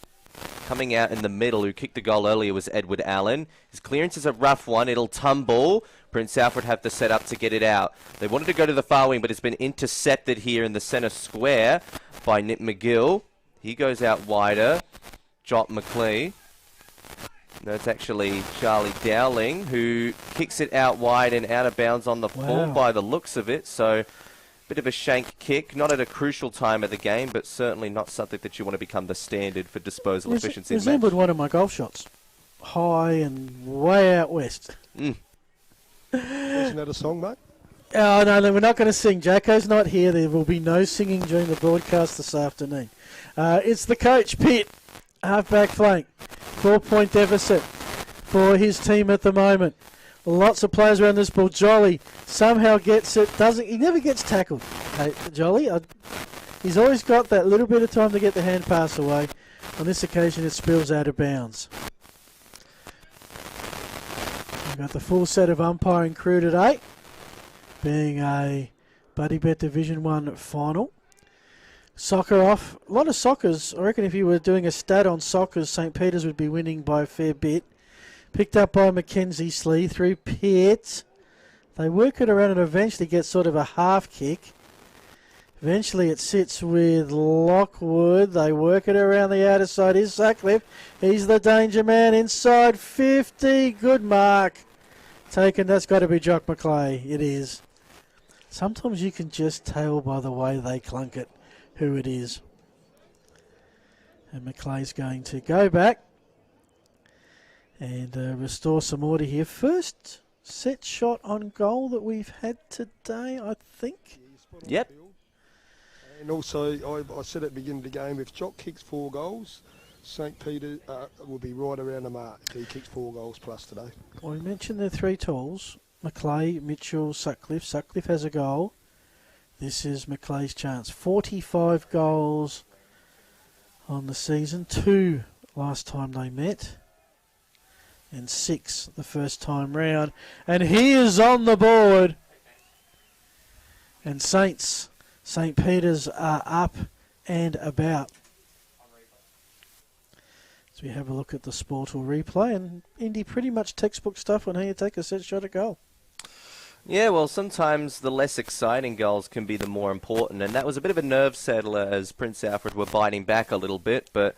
Coming out in the middle, who kicked the goal earlier, was Edward Allen. His clearance is a rough one. It'll tumble. Prince Alfred have to set up to get it out. They wanted to go to the far wing, but it's been intercepted here in the centre square by Nick McGill. He goes out wider. Jot McLean. No, it's actually Charlie Dowling who kicks it out wide and out of bounds on the full by the looks of it. So, bit of a shank kick, not at a crucial time of the game, but certainly not something that you want to become the standard for disposal efficiency. It resembled one of my golf shots. High and way out west. Isn't that a song, mate? Oh, no, we're not going to sing. Jacko's not here. There will be no singing during the broadcast this afternoon. It's the coach, Pitt, half-back flank. 4-point deficit for his team at the moment. Lots of players around this ball. Jolly somehow gets it. He never gets tackled. Hey, Jolly, he's always got that little bit of time to get the hand pass away. On this occasion, it spills out of bounds. We've got the full set of umpiring crew today, being a Buddy Bet Division 1 final. Soccer off. A lot of soccers. I reckon if you were doing a stat on soccers, St. Peter's would be winning by a fair bit. Picked up by Mackenzie Slee through Pitt. They work it around and eventually get sort of a half kick. Eventually it sits with Lockwood. They work it around the outer side. Here's Sutcliffe. He's the danger man inside 50. Good mark. Taken. That's got to be Jock McClay. It is. Sometimes you can just tell by the way they clunk it who it is. And McClay's going to go back and restore some order here. First set shot on goal that we've had today, I think. Yep. And also, I said at the beginning of the game, if Jock kicks 4 goals, St. Peter will be right around the mark. He kicks 4 goals plus today. Well, we mentioned the 3 tools. McClay, Mitchell, Sutcliffe. Sutcliffe has a goal. This is McClay's chance. 45 goals on the season. 2 last time they met. And 6 the first time round. And he is on the board. And St. Peter's are up and about. As we have a look at the Sportal replay. And Indy, pretty much textbook stuff on how you take a set shot at goal. Yeah, well, sometimes the less exciting goals can be the more important, and that was a bit of a nerve settler as Prince Alfred were biting back a little bit, but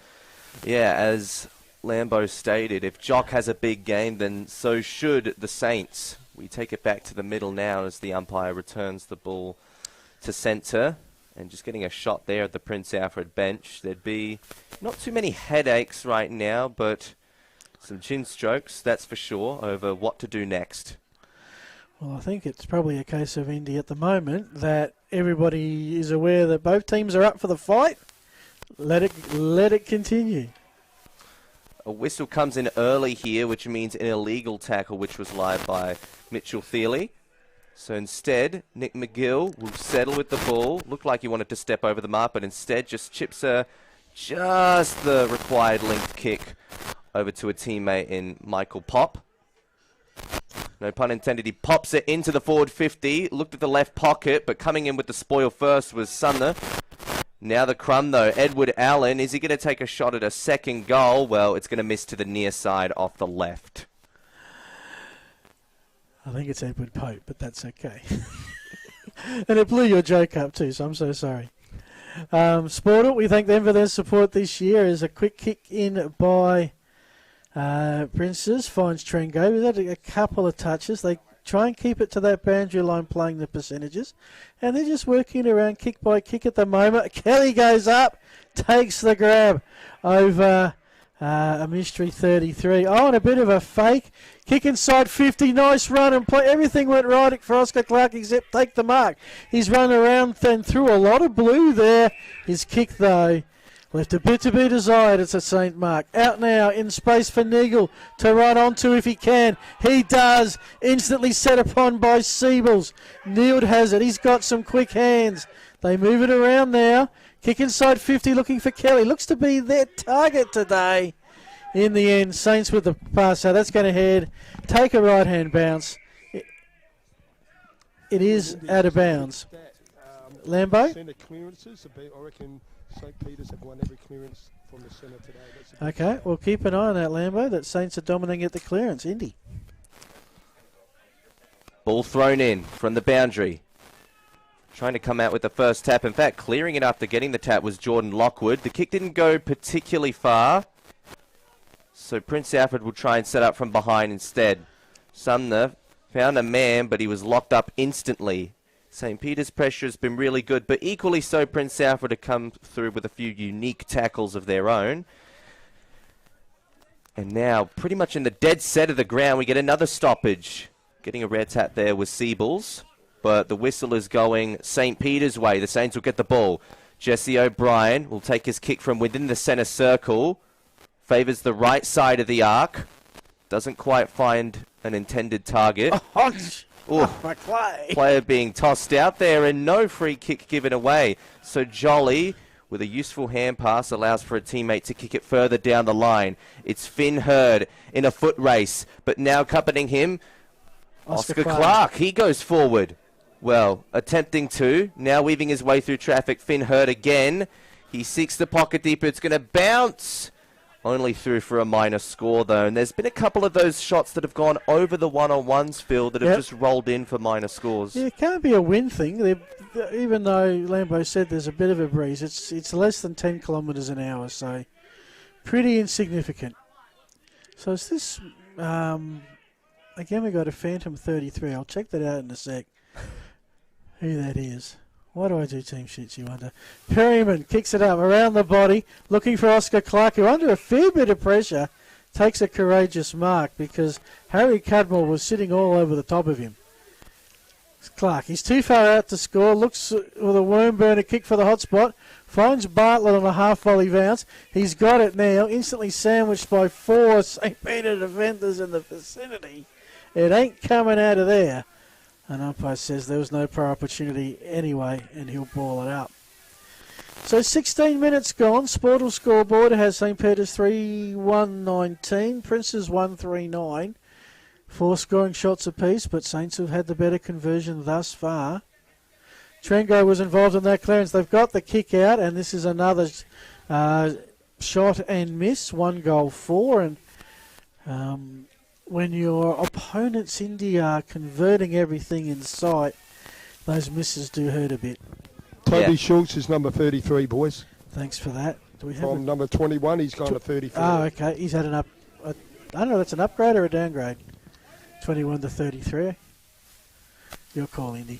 yeah, as Lambo stated, if Jock has a big game, then so should the Saints. We take it back to the middle now as the umpire returns the ball to centre, And just getting a shot there at the Prince Alfred bench. There'd be not too many headaches right now, but some chin strokes, that's for sure, over what to do next. Well, I think it's probably a case of Indy at the moment that everybody is aware that both teams are up for the fight. Let it continue. A whistle comes in early here, which means an illegal tackle, which was live by Mitchell Thiele. So instead, Nick McGill will settle with the ball. Looked like he wanted to step over the mark, but instead just chips just the required length kick over to a teammate in Michael Pop. No pun intended, he pops it into the forward 50. Looked at the left pocket, but coming in with the spoil first was Sumner. Now the crumb, though. Edward Allen, is he going to take a shot at a second goal? Well, it's going to miss to the near side off the left. I think it's Edward Pope, but that's okay. And it blew your joke up too, so I'm so sorry. Sportal, we thank them for their support this year. Is a quick kick in by Princes, finds Trengo. We've had a couple of touches. They try and keep it to that boundary line playing the percentages. And they're just working around kick by kick at the moment. Kelly goes up, takes the grab over a mystery 33. Oh, and a bit of a fake. Kick inside 50. Nice run and play. Everything went right for Oscar Clark except take the mark. He's run around and through a lot of blue there. His kick, though, left a bit to be desired. It's a St. Mark. Out now in space for Nigel to run onto if he can. He does. Instantly set upon by Siebels. Neild has it. He's got some quick hands. They move it around now. Kick inside 50 looking for Kelly. Looks to be their target today. In the end, Saints with the pass. So that's going to head. Take a right-hand bounce. It is out of bounds. Lambo? Centre clearances. I reckon St. Peter's have won every clearance from the centre today. Okay, we'll keep an eye on that, Lambo, that Saints are dominating at the clearance. Indy. Ball thrown in from the boundary. Trying to come out with the first tap. In fact, clearing it after getting the tap was Jordan Lockwood. The kick didn't go particularly far. So Prince Alfred will try and set up from behind instead. Sumner found a man, but he was locked up instantly. St. Peter's pressure has been really good, but equally so Prince Alfred to come through with a few unique tackles of their own. And now, pretty much in the dead set of the ground, we get another stoppage. Getting a red tap there was Siebels, but the whistle is going St. Peter's way. The Saints will get the ball. Jesse O'Brien will take his kick from within the centre circle. Favours the right side of the arc. Doesn't quite find an intended target. Player being tossed out there and no free kick given away. So Jolly, with a useful hand pass, allows for a teammate to kick it further down the line. It's Finn Hurd in a foot race, but now accompanying him, Oscar Clark. He goes forward. Well, attempting to, now weaving his way through traffic. Finn Hurd again. He seeks the pocket deeper. It's going to bounce. Only through for a minor score, though. And there's been a couple of those shots that have gone over the one-on-ones, Phil, that have just rolled in for minor scores. Yeah, it can't be a win thing. Even though Lambo said there's a bit of a breeze, it's less than 10 kilometres an hour, so pretty insignificant. So is this... again, we got a Phantom 33. I'll check that out in a sec. Who that is. Why do I do team sheets, you wonder? Perryman kicks it up around the body, looking for Oscar Clark, who under a fair bit of pressure takes a courageous mark because Harry Cudmore was sitting all over the top of him. It's Clark, he's too far out to score, looks with a worm burner kick for the hot spot, finds Bartlett on a half volley bounce. He's got it now, instantly sandwiched by 4 St. Peter defenders in the vicinity. It ain't coming out of there. And umpire says there was no prior opportunity anyway, and he'll ball it up. So 16 minutes gone. Sportal scoreboard has St. Peter's 3-1-19, Princes 1-3-9. 4 scoring shots apiece, but Saints have had the better conversion thus far. Trengo was involved in that clearance. They've got the kick out, and this is another shot and miss. 1 goal 4, and when your opponents, Indy, are converting everything in sight, those misses do hurt a bit. Toby Schultz is number 33, boys. Thanks for that. Do we have From number 21, he's gone to 33. Oh, okay. He's had I don't know, that's an upgrade or a downgrade? 21 to 33. Your call, Indy.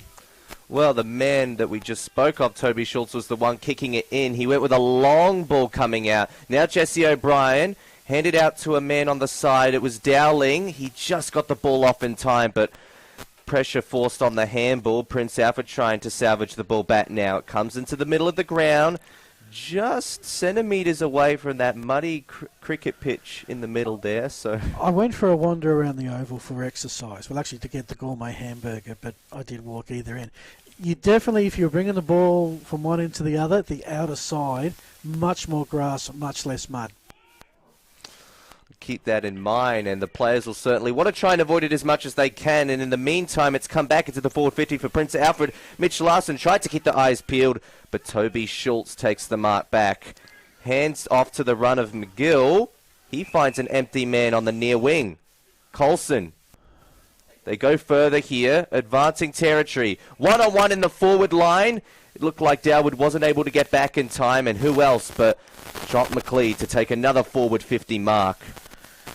Well, the man that we just spoke of, Toby Schultz, was the one kicking it in. He went with a long ball coming out. Now Jesse O'Brien handed out to a man on the side. It was Dowling. He just got the ball off in time, but pressure forced on the handball. Prince Alfred trying to salvage the ball back now. It comes into the middle of the ground, just centimetres away from that muddy cricket pitch in the middle there. So I went for a wander around the oval for exercise. Well, actually to get the gourmet hamburger, but I did walk either end. You definitely, if you're bringing the ball from one end to the other, the outer side, much more grass, much less mud. Keep that in mind, and the players will certainly want to try and avoid it as much as they can. And in the meantime, it's come back into the forward 50 for Prince Alfred. Mitch Larson tried to keep the eyes peeled, but Toby Schultz takes the mark back. Hands off to the run of McGill. He finds an empty man on the near wing. Coulson. They go further here, advancing territory. One-on-one in the forward line. It looked like Dowwood wasn't able to get back in time, and who else but Jock McLeod to take another forward 50 mark.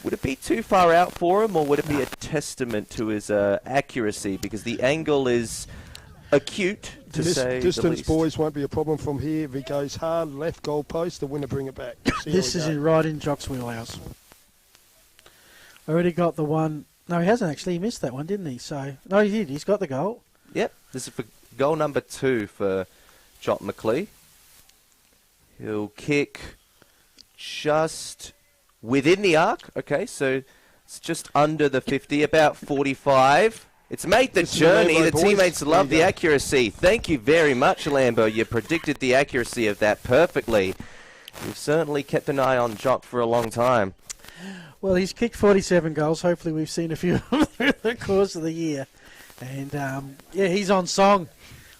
Would it be too far out for him, or would it be a testament to his accuracy? Because the angle is acute, to say the Distance, least. boys, won't be a problem from here. If he goes hard, left goal post, the winner bring it back. This is right in Jock's wheelhouse. Already got the one. No, he hasn't actually. He missed that one, didn't he? So no, he did. He's got the goal. Yep, this is for goal number 2 for Jock McLeod. He'll kick just within the arc. Okay, so it's just under the 50, about 45. It's made the journey. The teammates love the accuracy. Thank you very much, Lambo. You predicted the accuracy of that perfectly. You've certainly kept an eye on Jock for a long time. Well, he's kicked 47 goals. Hopefully we've seen a few through the course of the year. And, yeah, he's on song.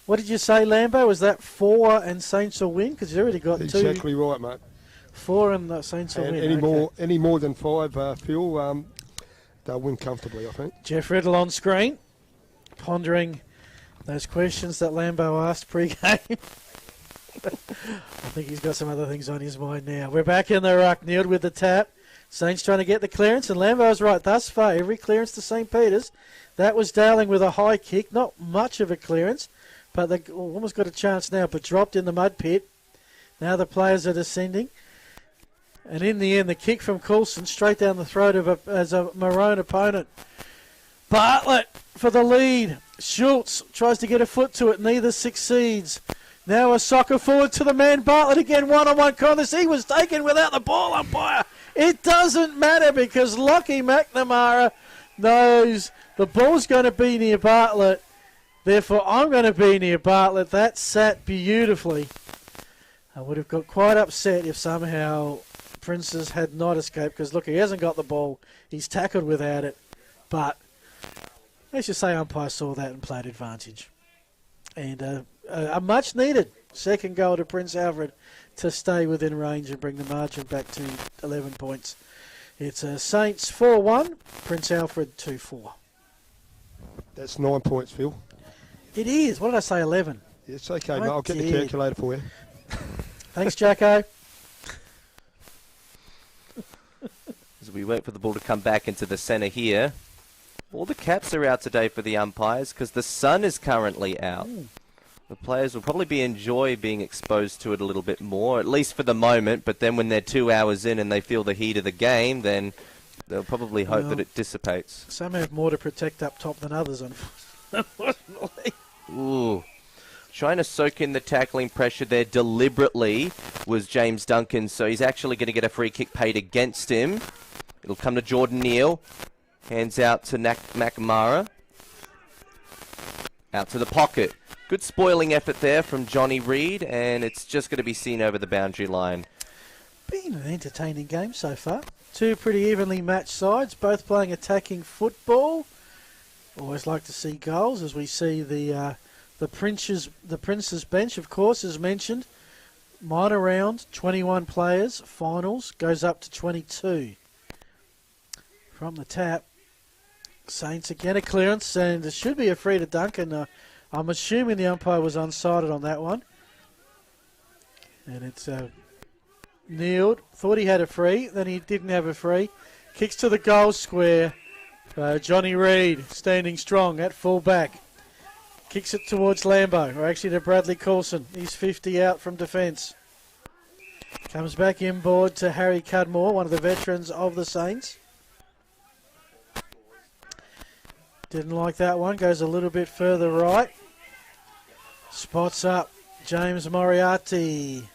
What did you say, Lambo? Was that 4 and Saints will win? Because he's already got 2. Exactly right, mate. 4 and the Saints will win. Any more than 5, Phil, they'll win comfortably, I think. Jeff Riddle on screen, pondering those questions that Lambo asked pre-game. I think he's got some other things on his mind now. We're back in the ruck, Neiled with the tap. Saints trying to get the clearance, and Lambo's right. Thus far, every clearance to St. Peter's. That was Dowling with a high kick. Not much of a clearance, but they almost got a chance now, but dropped in the mud pit. Now the players are descending. And in the end, the kick from Coulson straight down the throat of a Maroon opponent. Bartlett for the lead. Schultz tries to get a foot to it. Neither succeeds. Now a soccer forward to the man. Bartlett again, one-on-one contest. He was taken without the ball umpire. It doesn't matter because Lockie McNamara knows the ball's going to be near Bartlett. Therefore, I'm going to be near Bartlett. That sat beautifully. I would have got quite upset if somehow Princes had not escaped because, look, he hasn't got the ball. He's tackled without it. But let's just say umpire saw that and played advantage. And a much-needed second goal to Prince Alfred to stay within range and bring the margin back to 11 points. It's Saints 4-1, Prince Alfred 2-4. That's 9 points, Phil. It is. What did I say, 11? It's okay, mate. I'll get the calculator for you. Thanks, Jacko. As we wait for the ball to come back into the centre here, all the caps are out today for the umpires because the sun is currently out. The players will probably enjoy being exposed to it a little bit more, at least for the moment, but then when they're 2 hours in and they feel the heat of the game, then they'll probably hope that it dissipates. Some have more to protect up top than others, unfortunately. Ooh. Trying to soak in the tackling pressure there deliberately was James Duncan, so he's actually going to get a free kick paid against him. It'll come to Jordan Neal. Hands out to McNamara. Out to the pocket. Good spoiling effort there from Johnny Reid, and it's just going to be seen over the boundary line. Been an entertaining game so far. 2 pretty evenly matched sides, both playing attacking football. Always like to see goals, as we see the Prince's bench, of course, as mentioned. Minor round, 21 players. Finals goes up to 22. From the tap, Saints again a clearance, and it should be a free to Duncan. I'm assuming the umpire was unsighted on that one. And it's Neiled. Thought he had a free, then he didn't have a free. Kicks to the goal square. Johnny Reid standing strong at full back. Kicks it towards Lambo, or actually to Bradley Coulson. He's 50 out from defence. Comes back inboard to Harry Cudmore, one of the veterans of the Saints. Didn't like that one. Goes a little bit further right. Spots up James Moriarty.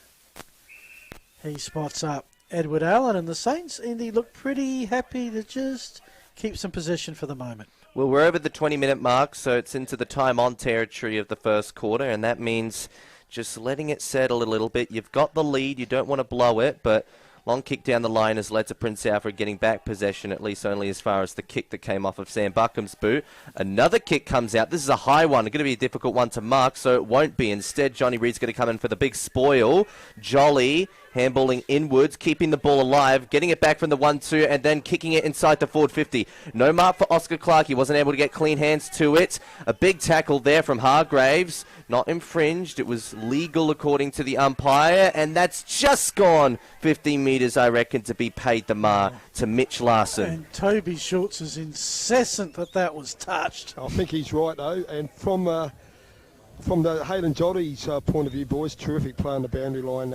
He spots up Edward Allen, and the Saints, Indy, look pretty happy to just keep some possession for the moment. Well, we're over the 20-minute mark, so it's into the time-on territory of the first quarter, and that means just letting it settle a little bit. You've got the lead. You don't want to blow it, but long kick down the line has led to Prince Alfred getting back possession, at least only as far as the kick that came off of Sam Buckham's boot. Another kick comes out. This is a high one. It's going to be a difficult one to mark, so it won't be. Instead, Johnny Reid's going to come in for the big spoil. Jolly handballing inwards, keeping the ball alive, getting it back from the 1-2, and then kicking it inside the forward 50. No mark for Oscar Clark. He wasn't able to get clean hands to it. A big tackle there from Hargraves. Not infringed. It was legal according to the umpire, and that's just gone 15 metres, I reckon, to be paid the mark to Mitch Larson. And Toby Schultz is incessant that was touched. I think he's right, though, and from the Hayden Jolly's point of view, boys, terrific play on the boundary line.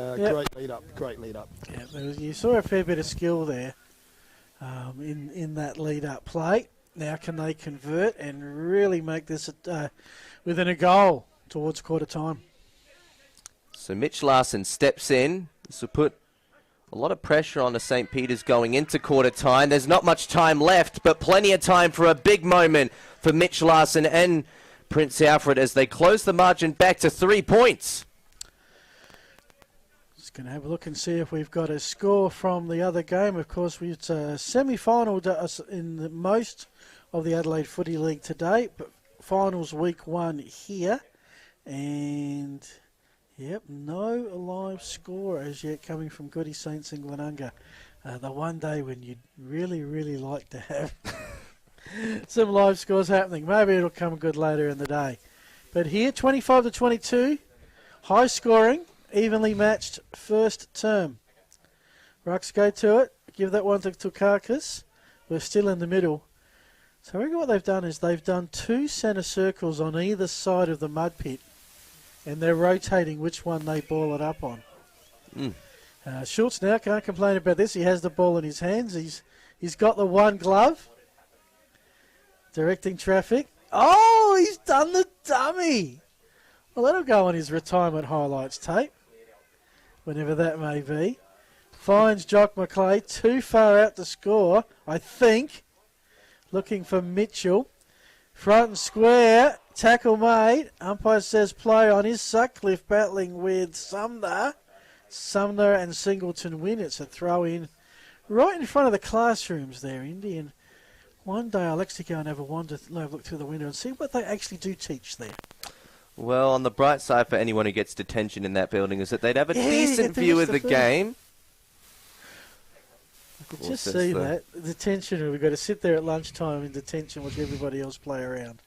Great lead up. Yeah, you saw a fair bit of skill there in that lead up play. Now can they convert and really make this within a goal towards quarter time? So Mitch Larson steps in. This will put a lot of pressure on the St. Peter's going into quarter time. There's not much time left, but plenty of time for a big moment for Mitch Larson and Prince Alfred as they close the margin back to 3 points. Just going to have a look and see if we've got a score from the other game. Of course, it's a semi-final in most of the Adelaide Footy League today, but finals week 1 here. And, yep, no live score as yet coming from Goody Saints in Glenunga. The one day when you'd really, really like to have some live scores happening. Maybe it'll come good later in the day. But here, 25-22, high scoring, evenly matched first term. Rucks go to it, give that one to Tukakis. We're still in the middle. So I reckon what they've done is they've done 2 centre circles on either side of the mud pit, and they're rotating which one they ball it up on. Schultz now can't complain about this. He has the ball in his hands. He's got the one glove. Directing traffic. Oh, he's done the dummy. Well, that'll go on his retirement highlights tape, whenever that may be. Finds Jock McClay too far out to score, I think. Looking for Mitchell. Front and square. Tackle made. Umpire says play on. Is Sutcliffe battling with Sumner? Sumner and Singleton win. It's a throw in right in front of the classrooms there, Indian. One day I'll actually go and have a look through the window and see what they actually do teach there. Well, on the bright side for anyone who gets detention in that building is that they'd have a decent view of the game. I could just see that. Detention, we've got to sit there at lunchtime in detention with everybody else play around.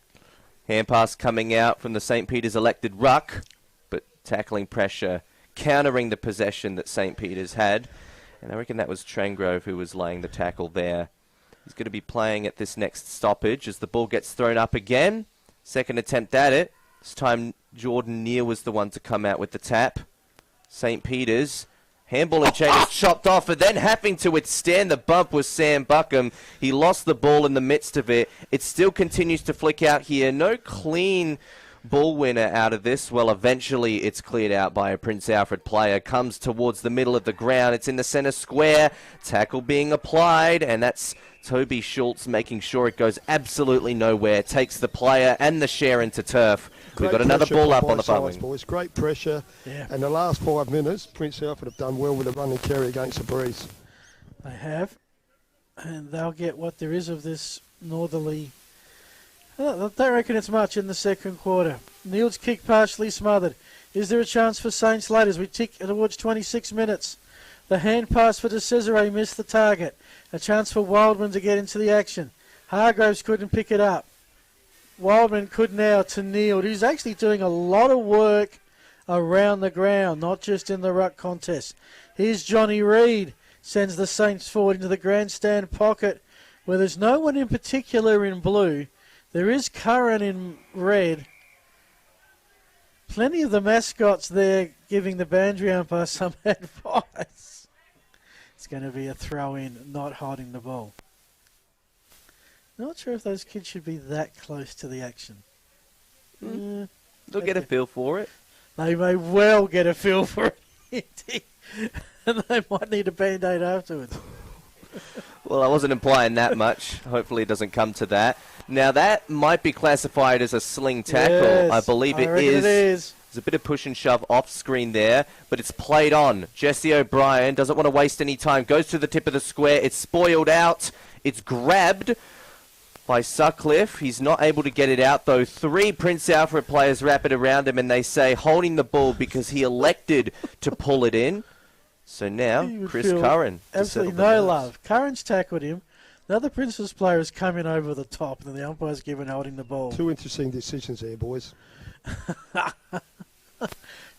Hand pass coming out from the St. Peter's elected ruck, but tackling pressure, countering the possession that St. Peter's had. And I reckon that was Trangrove who was laying the tackle there. He's going to be playing at this next stoppage as the ball gets thrown up again. Second attempt at it. This time Jordan Neal was the one to come out with the tap. St. Peter's handball and chain is chopped off, and then having to withstand the bump was Sam Buckham. He lost the ball in the midst of it. It still continues to flick out here. No clean ball winner out of this. Well, eventually it's cleared out by a Prince Alfred player. Comes towards the middle of the ground. It's in the centre square. Tackle being applied, and that's Toby Schultz making sure it goes absolutely nowhere. Takes the player and the share into turf. We've got another ball up on the far wing. Boys. Great pressure. Yeah. And the last 5 minutes, Prince Alfred have done well with a run and carry against the breeze. They have. And they'll get what there is of this northerly. I don't reckon it's much in the second quarter. Neal's kick partially smothered. Is there a chance for Saints later as we tick towards 26 minutes? The hand pass for De Cesare missed the target. A chance for Wildman to get into the action. Hargraves couldn't pick it up. Wildman could now to Neal, who's actually doing a lot of work around the ground, not just in the ruck contest. Here's Johnny Reid, sends the Saints forward into the grandstand pocket where there's no one in particular in blue. There is Curran in red, Plenty of the mascots there giving the boundary umpire some advice. It's going to be a throw-in, not holding the ball. Not sure if those kids should be that close to the action. They'll get a feel for it. They may well get a feel for it. And they might need a Band-Aid afterwards. Well, I wasn't implying that much. Hopefully it doesn't come to that. Now, that might be classified as a sling tackle. Yes, I believe it is. There's a bit of push and shove off screen there, but it's played on. Jesse O'Brien doesn't want to waste any time. Goes to the tip of the square. It's spoiled out. It's grabbed by Sutcliffe. He's not able to get it out, though. 3 Prince Alfred players wrap it around him, and they say holding the ball because he elected to pull it in. So now, Chris Curran. Absolutely no love. Curran's tackled him. The other Princess player has come in over the top, and the umpire's given holding the ball. 2 interesting decisions there, boys.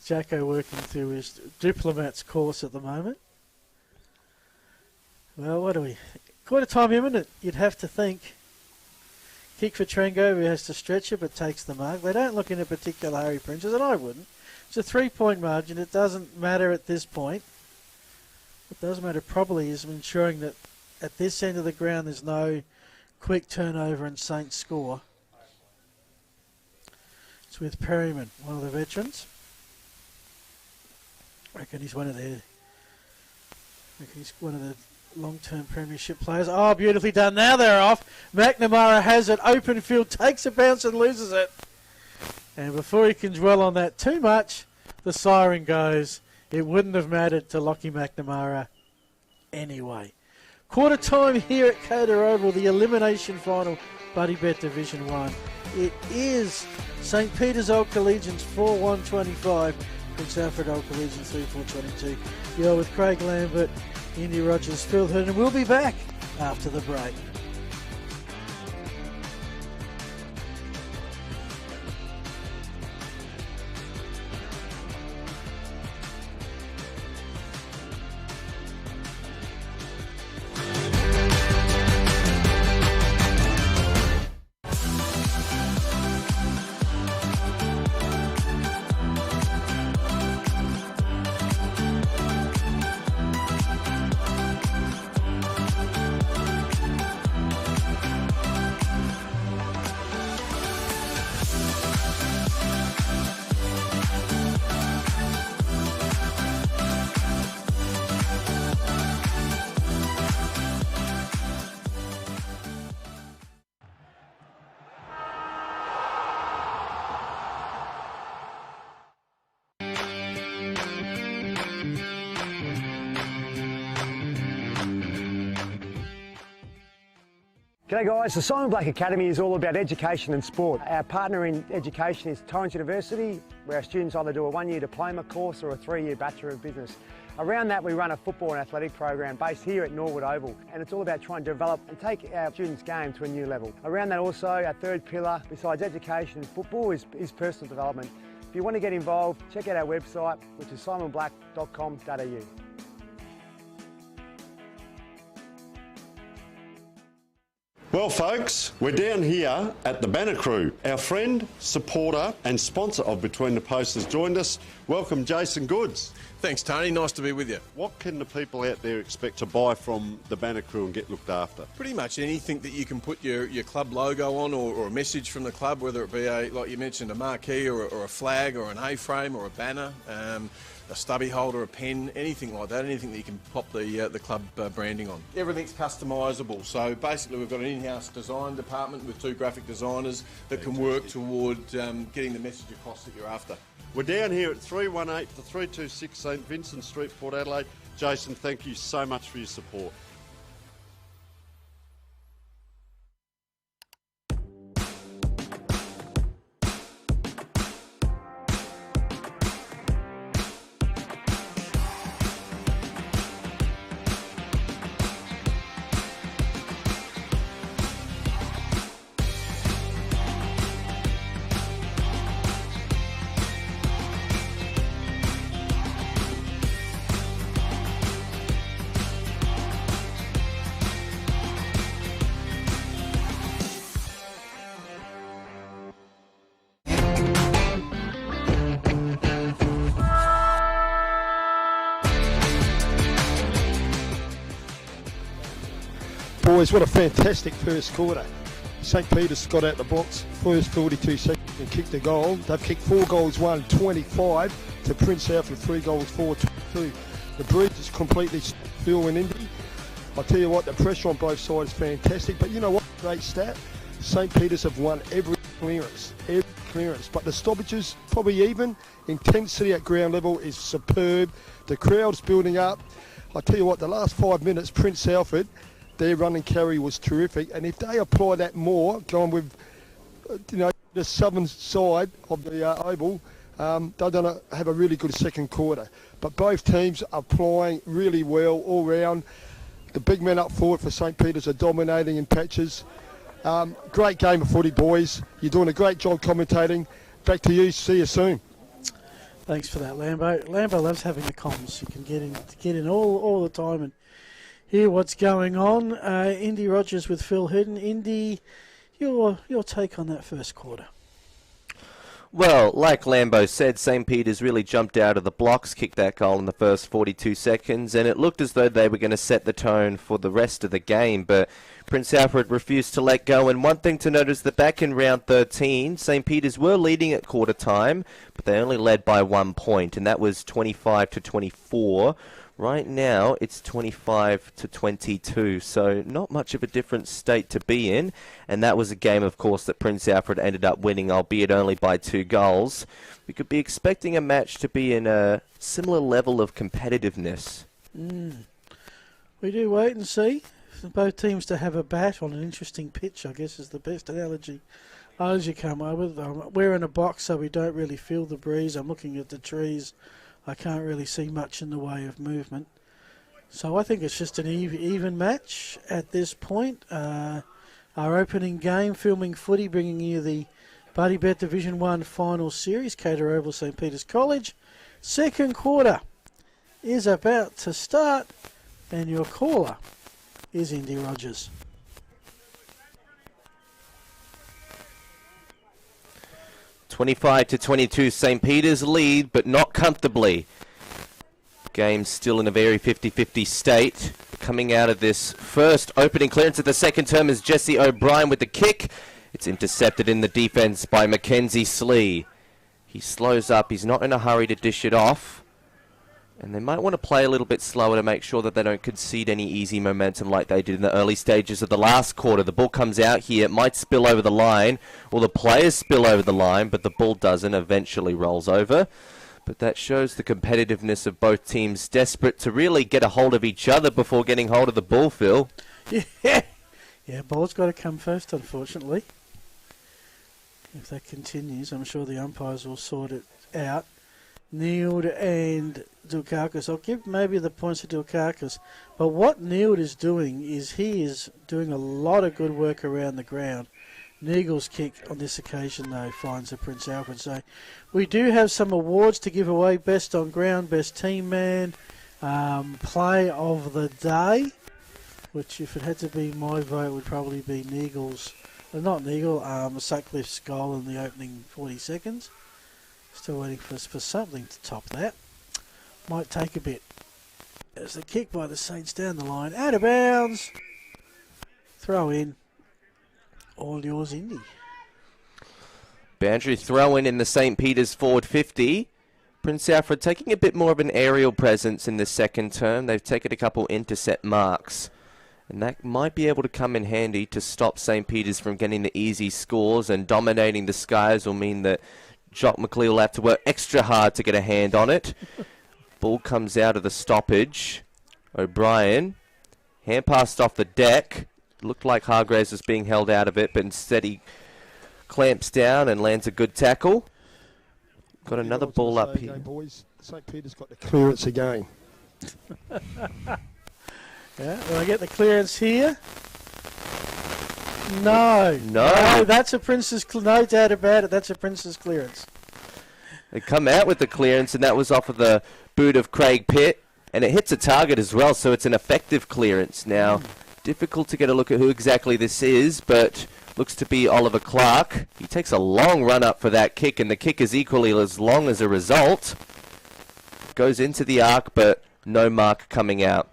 Jacko working through his diplomat's course at the moment. Well, what do we... Quarter time imminent, you'd have to think. Kick for Trango, who has to stretch it, but takes the mark. They don't look in a particular hurry, Princess, and I wouldn't. It's a 3-point margin. It doesn't matter at this point. What does matter probably is ensuring that at this end of the ground there's no quick turnover and Saints score. It's with Perryman, one of the veterans. I reckon he's one of the long-term premiership players. Oh, beautifully done. Now they're off. McNamara has it. Open field, takes a bounce and loses it. And before he can dwell on that too much, the siren goes. It wouldn't have mattered to Lockie McNamara anyway. Quarter time here at Coda Oval, the elimination final, Buddy Bet Division 1. It is St. Peter's Old Collegians 4-1-25, Prince Alfred Old Collegians 3-4-22. You're with Craig Lambert, Indy Rogers, Phil Hearn, and we'll be back after the break. G'day guys, the Simon Black Academy is all about education and sport. Our partner in education is Torrens University, where our students either do a 1-year diploma course or a 3-year Bachelor of Business. Around that we run a football and athletic program based here at Norwood Oval, and it's all about trying to develop and take our students' game to a new level. Around that also, our third pillar, besides education and football, is personal development. If you want to get involved, check out our website, which is simonblack.com.au. Well, folks, we're down here at the Banner Crew. Our friend, supporter and sponsor of Between the Posts has joined us. Welcome, Jason Goods. Thanks, Tony. Nice to be with you. What can the people out there expect to buy from the Banner Crew and get looked after? Pretty much anything that you can put your club logo on or a message from the club, whether it be, like you mentioned, a marquee or a flag or an A-frame or a banner, a stubby holder, a pen, anything like that, anything that you can pop the club branding on. Everything's customisable. So basically we've got an in-house design department with 2 graphic designers that can work toward getting the message across that you're after. We're down here at 318 to 326 St Vincent Street, Port Adelaide. Jason, thank you so much for your support. boys, what a fantastic first quarter. St. Peter's got out the box, first 42 seconds and kicked a goal. They've kicked 4 goals, 1-25 to Prince Alfred, 3 goals, 4-22. The breeze is completely still in Indy. I tell you what, the pressure on both sides is fantastic. But you know what? Great stat. St. Peter's have won every clearance. But the stoppages, probably even. Intensity at ground level is superb. The crowd's building up. I tell you what, the last 5 minutes, Prince Alfred, their run and carry was terrific. And if they apply that more, going with, the southern side of the oval, they're going to have a really good second quarter. But both teams are playing really well all round. The big men up forward for St. Peter's are dominating in patches. Great game of footy, boys. You're doing a great job commentating. Back to you. See you soon. Thanks for that, Lambo. Lambo loves having the comms. You can get in all the time and hear what's going on. Indy Rogers with Phil Hidden. Indy, your take on that first quarter? Well, like Lambo said, St. Peter's really jumped out of the blocks, kicked that goal in the first 42 seconds, and it looked as though they were going to set the tone for the rest of the game, but Prince Alfred refused to let go. And one thing to note is that back in round 13, St. Peter's were leading at quarter time, but they only led by 1 point, and that was 25-24. Right now, it's 25-22, so not much of a different state to be in. And that was a game, of course, that Prince Alfred ended up winning, albeit only by 2 goals. We could be expecting a match to be in a similar level of competitiveness. We do wait and see. For both teams to have a bat on an interesting pitch, I guess, is the best analogy you come up with. We're in a box, so we don't really feel the breeze. I'm looking at the trees. I can't really see much in the way of movement. So I think it's just an even match at this point. Our opening game, Filming Footy, bringing you the Buddy Bet Division 1 final series, Cater Oval, St. Peter's College. Second quarter is about to start, and your caller is Indy Rogers. (25-22) St. Peter's lead, but not comfortably. Game's still in a very 50-50 state. Coming out of this first opening clearance of the second term is Jesse O'Brien with the kick. It's intercepted in the defence by Mackenzie Slee. He slows up. He's not in a hurry to dish it off. And they might want to play a little bit slower to make sure that they don't concede any easy momentum like they did in the early stages of the last quarter. The ball comes out here. It might spill over the line, or the players spill over the line, but the ball doesn't. Eventually rolls over. But that shows the competitiveness of both teams, desperate to really get a hold of each other before getting hold of the ball, Phil. Yeah, ball's got to come first, unfortunately. If that continues, I'm sure the umpires will sort it out. Neild and Dukakis. I'll give maybe the points to Dukakis. But what Neild is doing is he is doing a lot of good work around the ground. Neagle's kick on this occasion, though, finds the Prince Alfred. So we do have some awards to give away. Best on ground, best team man, play of the day, which if it had to be my vote would probably be Neagle's, not Neagle, Sutcliffe's goal in the opening 40 seconds. Still waiting for something to top that. Might take a bit. There's the kick by the Saints down the line. Out of bounds. Throw in. All yours, Indy. Boundary throw in the St. Peter's forward 50. Prince Alfred taking a bit more of an aerial presence in the second term. They've taken a couple intercept marks. And that might be able to come in handy to stop St. Peter's from getting the easy scores, and dominating the skies will mean that Jock McLeod will have to work extra hard to get a hand on it. Ball comes out of the stoppage. O'Brien, hand passed off the deck. Looked like Hargraves was being held out of it, but instead he clamps down and lands a good tackle. Got another ball up here. Boys, St. Peter's got the clearance again. Yeah, will I get the clearance here? No, that's a Prince's. No doubt about it. That's a Prince's clearance. They come out with the clearance, and that was off of the boot of Craig Pitt, and it hits a target as well. So it's an effective clearance. Now, difficult to get a look at who exactly this is, but looks to be Oliver Clark. He takes a long run up for that kick, and the kick is equally as long as a result. Goes into the arc, but no mark coming out.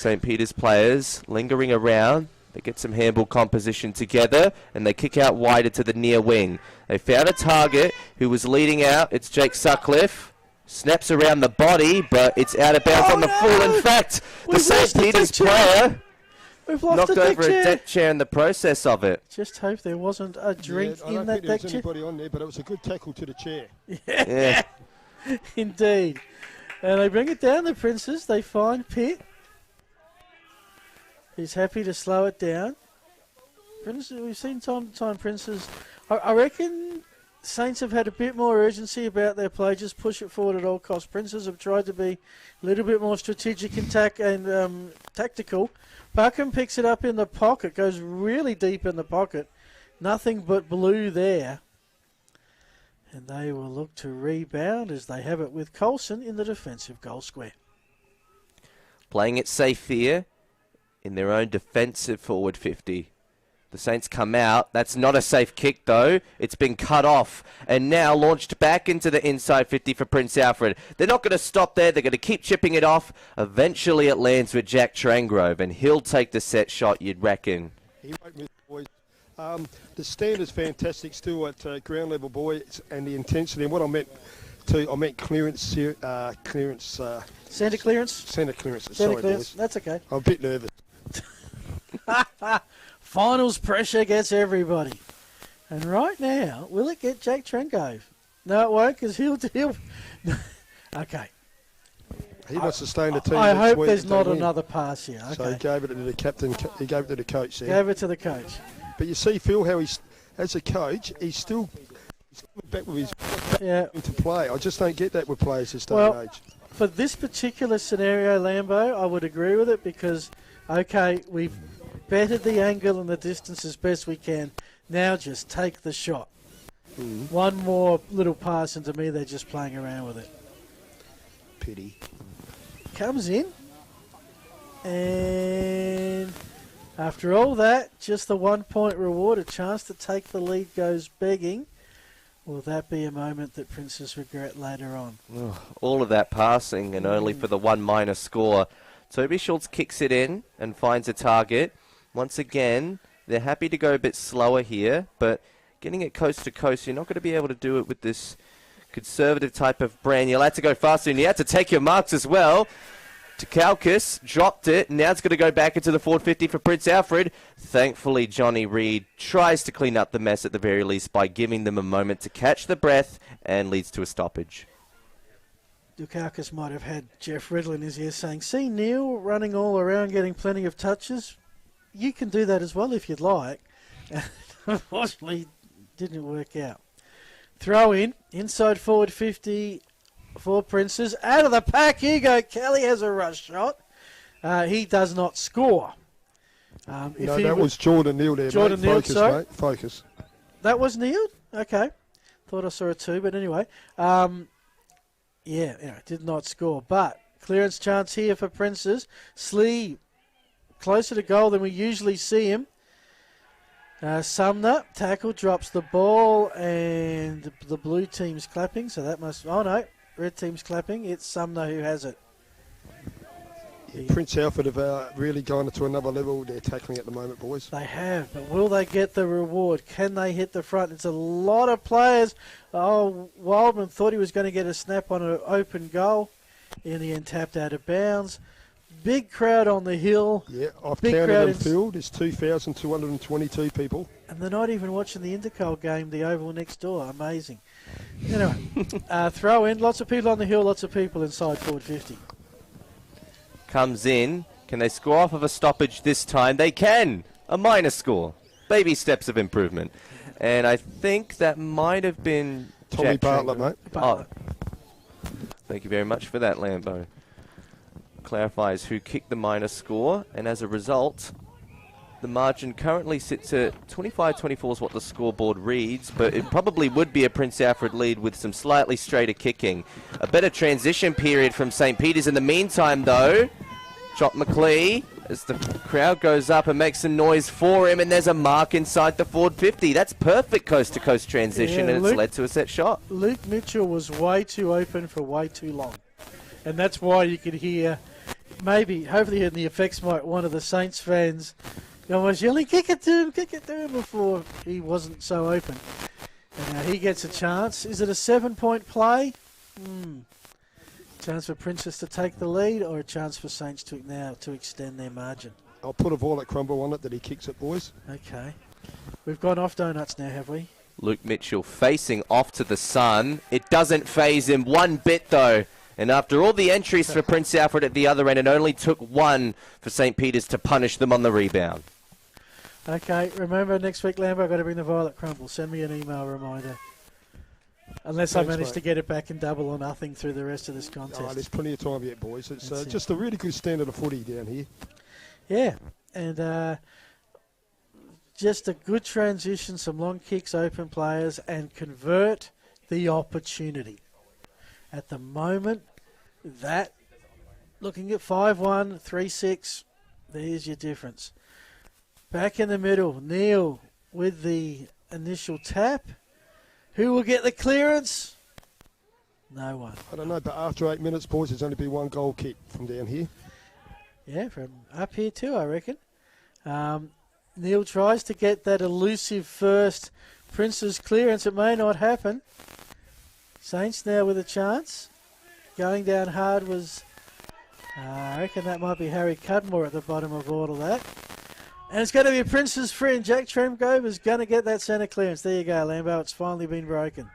St. Peter's players lingering around. They get some handball composition together, and they kick out wider to the near wing. They found a target who was leading out. It's Jake Sutcliffe. Snaps around the body, but it's out of bounds on the full. In fact, the St. Peter's player knocked over a deck chair in the process of it. Just hope there wasn't a drink in that deck chair. I don't think there was anybody on there, but it was a good tackle to the chair. Yeah. Indeed. And they bring it down, the Princes. They find Pitt. He's happy to slow it down. Princes, we've seen time to time Princes. I reckon Saints have had a bit more urgency about their play, just push it forward at all costs. Princes have tried to be a little bit more strategic and tactical. Buckham picks it up in the pocket, goes really deep in the pocket. Nothing but blue there. And they will look to rebound as they have it with Coulson in the defensive goal square. Playing it safe here in their own defensive forward 50. The Saints come out. That's not a safe kick, though. It's been cut off and now launched back into the inside 50 for Prince Alfred. They're not going to stop there. They're going to keep chipping it off. Eventually it lands with Jack Trangrove, and he'll take the set shot, you'd reckon. He won't miss, boys. The stand is fantastic still at ground level, boys, and the intensity. And what I meant clearance. Centre clearance. Centre clearance. Sorry, boys. That's okay. I'm a bit nervous. Finals pressure gets everybody. And right now, will it get Jake Trangrove? No, it won't, because he'll okay. He wants to stay in the team. I hope there's not another pass here. Okay. So he gave it to the captain. He gave it to the coach there. Gave it to the coach. But you see, Phil, how he's, as a coach, he's coming back with his into play. I just don't get that with players this day and age. For this particular scenario, Lambo, I would agree with it because, okay, we've bettered the angle and the distance as best we can. Now just take the shot. One more little pass, and to me, they're just playing around with it. Pity. Comes in, and after all that, just the 1 point reward, a chance to take the lead goes begging. Will that be a moment that Princes regret later on? All of that passing and only for the 1- score. Toby Schultz kicks it in and finds a target. Once again, they're happy to go a bit slower here, but getting it coast to coast, you're not going to be able to do it with this conservative type of brand. You'll have to go faster, and you have to take your marks as well. Takaukis dropped it. Now it's going to go back into the forward 50 for Prince Alfred. Thankfully, Johnny Reid tries to clean up the mess at the very least by giving them a moment to catch the breath and leads to a stoppage. Dukakis might have had Jeff Riddle in his ear saying, see Neil running all around getting plenty of touches? You can do that as well if you'd like. Unfortunately, didn't work out. Throw in, inside forward 50 for Princes. Out of the pack, here you go. Kelly has a rush shot. He does not score. No, that was Jordan Neal there, Jordan mate. Neal, Focus, sorry. mate. Focus. That was Neal? Okay. Thought I saw it too, but anyway. Did not score. But clearance chance here for Princes. Slee closer to goal than we usually see him. Sumner, tackle, drops the ball, and the blue team's clapping, so that must... Oh, no, red team's clapping. It's Sumner who has it. Prince Alfred have really gone to another level. They're tackling at the moment, boys. They have, but will they get the reward? Can they hit the front? It's a lot of players. Oh, Wildman thought he was going to get a snap on an open goal. In the end, tapped out of bounds. Big crowd on the hill. Yeah, I've counted them field. It's 2,222 people. And they're not even watching the Intercol game, the Oval next door. Amazing. Anyway, throw in. Lots of people on the hill, lots of people inside forward 50. Comes in. Can they score off of a stoppage this time? They can. A minor score. Baby steps of improvement. And I think that might have been Tommy Bartlett, mate. Bartlett. Thank you very much for that, Lambo. Clarifies who kicked the minor score, and as a result, the margin currently sits at 25-24 is what the scoreboard reads, but it probably would be a Prince Alfred lead with some slightly straighter kicking. A better transition period from St. Peter's in the meantime, though. Chop McLeay, as the crowd goes up and makes some noise for him, and there's a mark inside the forward 50. That's perfect coast-to-coast transition, and it's led to a set shot. Luke Mitchell was way too open for way too long, and that's why you could hear hopefully in the effects mic, one of the Saints fans was yelling, kick it to him before he wasn't so open. And now he gets a chance. Is it a 7-point play? Chance for Princess to take the lead, or a chance for Saints to extend their margin? I'll put a violet crumble on it that he kicks it, boys. Okay. We've gone off donuts now, have we? Luke Mitchell facing off to the sun. It doesn't faze him one bit, though. And after all the entries for Prince Alfred at the other end, it only took one for St. Peter's to punish them on the rebound. Okay, remember next week, Lambo, I've got to bring the violet crumble. Send me an email reminder. Unless I manage to get it back in double or nothing through the rest of this contest. Oh, there's plenty of time yet, boys. It's just a really good standard of footy down here. Yeah, and just a good transition, some long kicks, open players, and convert the opportunity. At the moment, that, looking at 5-1, 3-6, there's your difference. Back in the middle, Neil with the initial tap. Who will get the clearance? No one. I don't know, but after 8 minutes, boys, there's only been one goal kick from down here. Yeah, from up here too, I reckon. Neil tries to get that elusive first Prince's clearance. It may not happen. Saints now with a chance. Going down hard was, I reckon that might be Harry Cudmore at the bottom of all of that. And it's going to be Prince's friend. Jack Tremgrove is going to get that centre clearance. There you go, Lambo. It's finally been broken.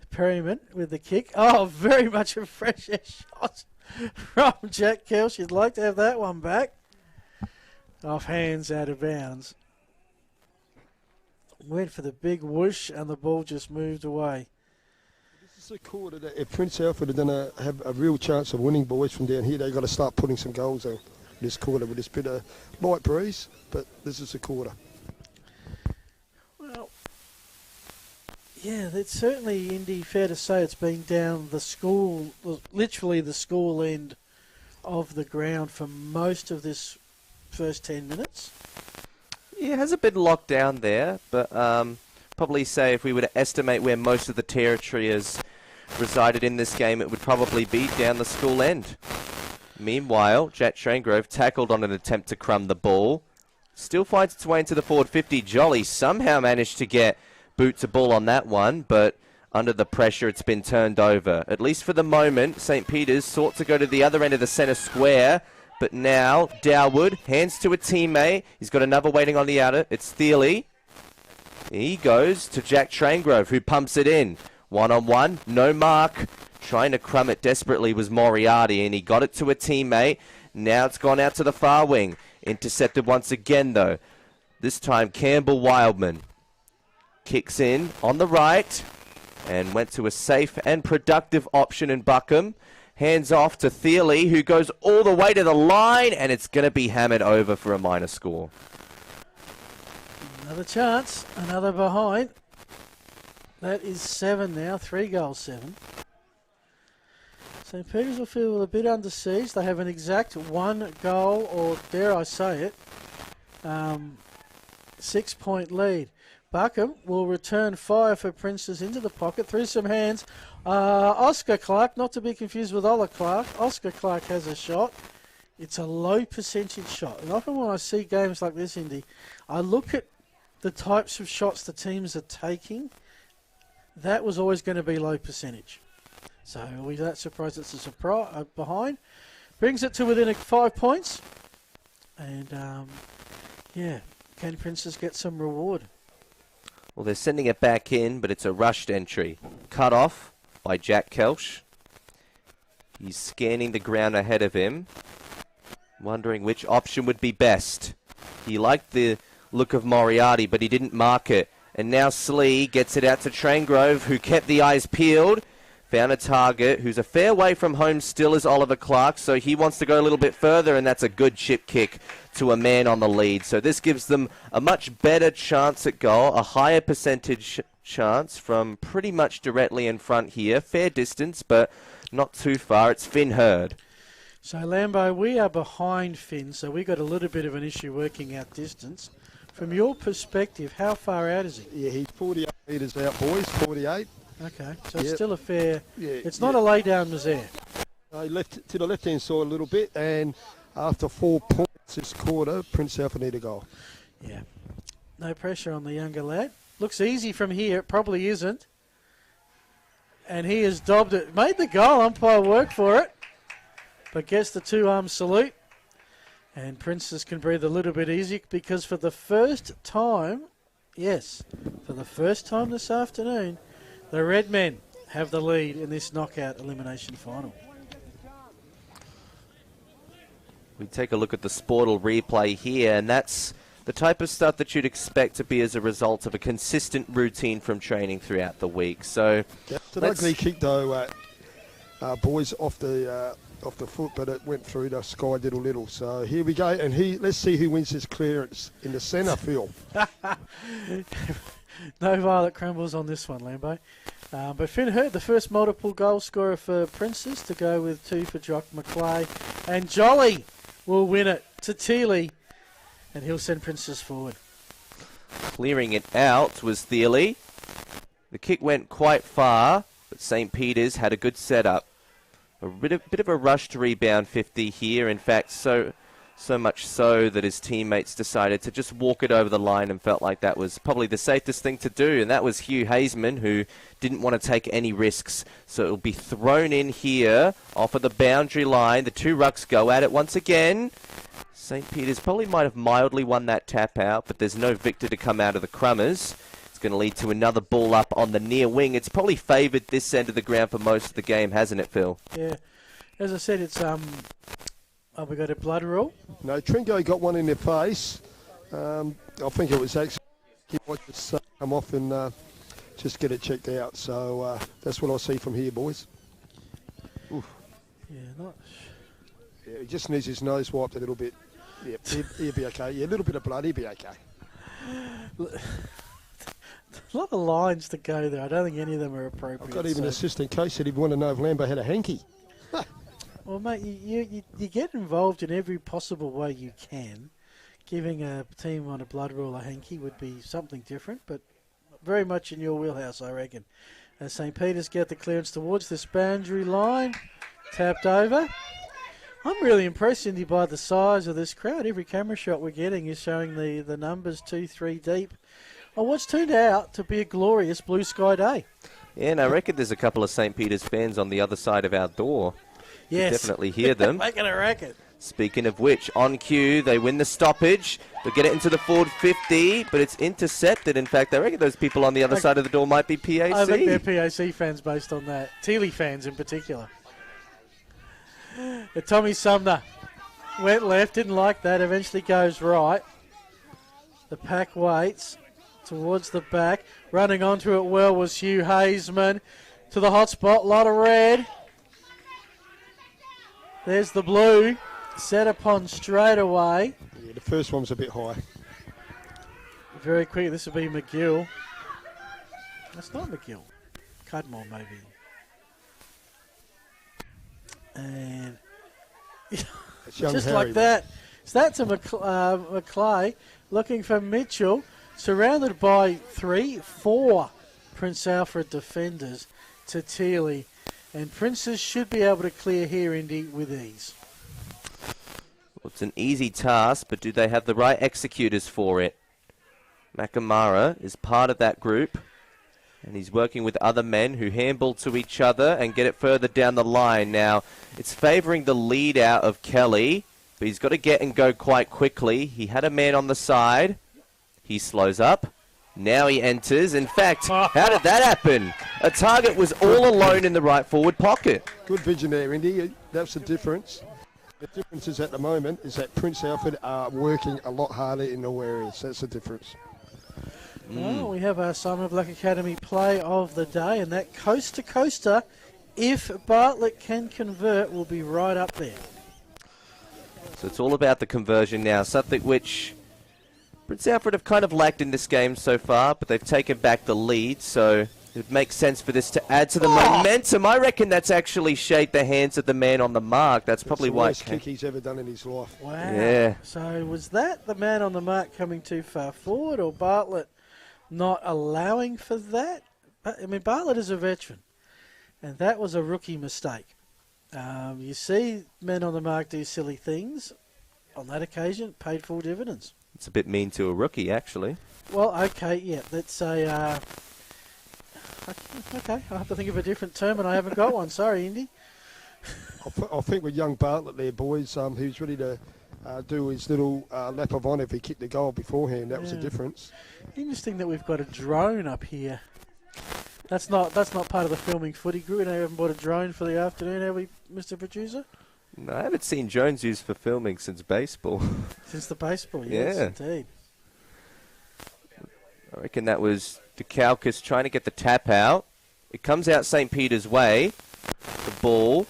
Perryman with the kick. Oh, very much a fresh shot from Jack Kelch. You'd like to have that one back. Off hands, out of bounds. Went for the big whoosh and the ball just moved away. This is a quarter that if Prince Alfred are going to have a real chance of winning, boys, from down here, they've got to start putting some goals in this quarter with this bit of light breeze, but this is a quarter. Well, yeah, it's certainly, Indy, fair to say it's been down the school, literally the school end of the ground for most of this first 10 minutes. Yeah, it hasn't been locked down there, but probably say if we were to estimate where most of the territory has resided in this game, it would probably be down the school end. Meanwhile, Jack Traingrove tackled on an attempt to crumb the ball. Still finds its way into the forward 50. Jolly somehow managed to get boot to ball on that one, but under the pressure it's been turned over. At least for the moment, St. Peter's sought to go to the other end of the centre square, but now Dowwood hands to a teammate. He's got another waiting on the outer. It's Thiele. He goes to Jack Traingrove, who pumps it in. One-on-one, no mark. Trying to crumb it desperately was Moriarty, and he got it to a teammate. Now it's gone out to the far wing. Intercepted once again, though. This time, Campbell Wildman kicks in on the right and went to a safe and productive option in Buckham. Hands off to Thiele, who goes all the way to the line, and it's going to be hammered over for a minor score. Another chance, another behind. That is 7 now, 3 goals, 7. St. Peter's will feel a bit under siege. They have an exact 1 goal, or dare I say it, 6-point lead. Buckham will return fire for Princes into the pocket through some hands. Oscar Clark, not to be confused with Ola Clark. Oscar Clark has a shot. It's a low percentage shot. And often when I see games like this, Indy, I look at the types of shots the teams are taking. That was always going to be low percentage. So are we that surprised it's a surprise behind? Brings it to within 5 points. And, yeah, can Princes get some reward? Well, they're sending it back in, but it's a rushed entry. Cut off by Jack Kelch. He's scanning the ground ahead of him, wondering which option would be best. He liked the look of Moriarty, but he didn't mark it. And now Slee gets it out to Traingrove, who kept the eyes peeled. Found a target who's a fair way from home still is Oliver Clark, so he wants to go a little bit further, and that's a good chip kick to a man on the lead. So this gives them a much better chance at goal, a higher percentage chance from pretty much directly in front here. Fair distance, but not too far. It's Finn Hurd. So, Lambo, we are behind Finn, so we got a little bit of an issue working out distance. From your perspective, how far out is he? Yeah, he's 48 metres out, boys, 48. Okay, so it's still a fair... Yeah, it's not a lay-down misère. Left to the left-hand side a little bit, and after 4 points this quarter, Prince Alfred need a goal. Yeah. No pressure on the younger lad. Looks easy from here. It probably isn't. And he has dobbed it. Made the goal. Umpire worked for it. But gets the two-arm salute. And Princess can breathe a little bit easier because for the first time, yes, for the first time this afternoon, the Red Men have the lead in this knockout elimination final. We take a look at the Sportal replay here, and that's the type of stuff that you'd expect to be as a result of a consistent routine from training throughout the week. So, it's an ugly kick though, boys, off the foot, but it went through the sky little. So here we go, and let's see who wins this clearance in the centre, Phil. No violet crumbles on this one, Lambo. But Finn Hurd, the first multiple goal scorer for Princess, to go with 2 for Jock McClay. And Jolly will win it to Teely, and he'll send Princess forward. Clearing it out was Thiele. The kick went quite far, but St. Peter's had a good setup. A bit of a rushed rebound 50 here. In fact, so much so that his teammates decided to just walk it over the line and felt like that was probably the safest thing to do. And that was Hugh Hazeman, who didn't want to take any risks. So it'll be thrown in here off of the boundary line. The two rucks go at it once again. St. Peter's probably might have mildly won that tap out, but there's no victor to come out of the Crummers. It's going to lead to another ball up on the near wing. It's probably favoured this end of the ground for most of the game, hasn't it, Phil? Yeah. As I said, it's we got a blood rule. No, Tringo got one in their face. I think it was actually he might just come off and just get it checked out. So that's what I see from here, boys. Oof. Yeah, not. Yeah, he just needs his nose wiped a little bit. Yeah, he'll be okay. Yeah, a little bit of blood, he'll be okay. A lot of lines to go there. I don't think any of them are appropriate. I've got even an assistant coach said he'd want to know if Lambo had a hanky. Well, mate, you get involved in every possible way you can. Giving a team on a blood rule a hanky would be something different, but very much in your wheelhouse, I reckon. As St. Peter's get the clearance towards this boundary line, tapped over. I'm really impressed, Indy, by the size of this crowd. Every camera shot we're getting is showing the numbers 2-3 deep on what's turned out to be a glorious blue sky day. Yeah, and I reckon there's a couple of St. Peter's fans on the other side of our door. Yes. You definitely hear them. Making a racket. Speaking of which, on cue, they win the stoppage. They get it into the forward 50, but it's intercepted. In fact, I reckon those people on the other side of the door might be PAC. I think they're PAC fans based on that. Teely fans in particular. Tommy Sumner went left, didn't like that, eventually goes right. The pack waits towards the back. Running onto it well was Hugh Hazeman. To the hot spot, lot of red. There's the blue, set upon straight away. Yeah, the first one was a bit high. Very quick, this will be McGill. That's not McGill. Cudmore, maybe. And just Harry, like that. So that's a McClay looking for Mitchell, surrounded by 3-4 Prince Alfred defenders to Teely. And Princess should be able to clear here, Indy, with ease. Well, it's an easy task, but do they have the right executors for it? Makamara is part of that group, and he's working with other men who handball to each other and get it further down the line. Now, it's favouring the lead out of Kelly, but he's got to get and go quite quickly. He had a man on the side. He slows up. Now he enters. In fact, how did that happen? A target was all alone in the right forward pocket. Good vision there, Indy. That's the difference. The difference is at the moment is that Prince Alfred are working a lot harder in all areas. That's the difference. Well, we have our Simon Black Academy play of the day, and that coast-to-coaster, if Bartlett can convert, will be right up there. So it's all about the conversion now, something which Prince Alfred have kind of lacked in this game so far, but they've taken back the lead, so it would make sense for this to add to the momentum. I reckon that's actually shaked the hands of the man on the mark. That's probably the why. worst kick he's ever done in his life. Wow. Yeah. So was that the man on the mark coming too far forward, or Bartlett not allowing for that? I mean, Bartlett is a veteran, and that was a rookie mistake. You see men on the mark do silly things. On that occasion, paid full dividends. It's a bit mean to a rookie, actually. Well, okay, yeah, let's say... okay, I'll have to think of a different term, and I haven't got one. Sorry, Indy. I think with young Bartlett there, boys, he was ready to do his little lap of honour if he kicked the goal beforehand. That was the difference. Interesting that we've got a drone up here. That's not part of the filming footy group. We haven't bought a drone for the afternoon, have we, Mr. Producer? No, I haven't seen drones used for filming since baseball. Since the baseball, yes, indeed. I reckon that was Dukakis trying to get the tap out. It comes out St. Peter's way. The ball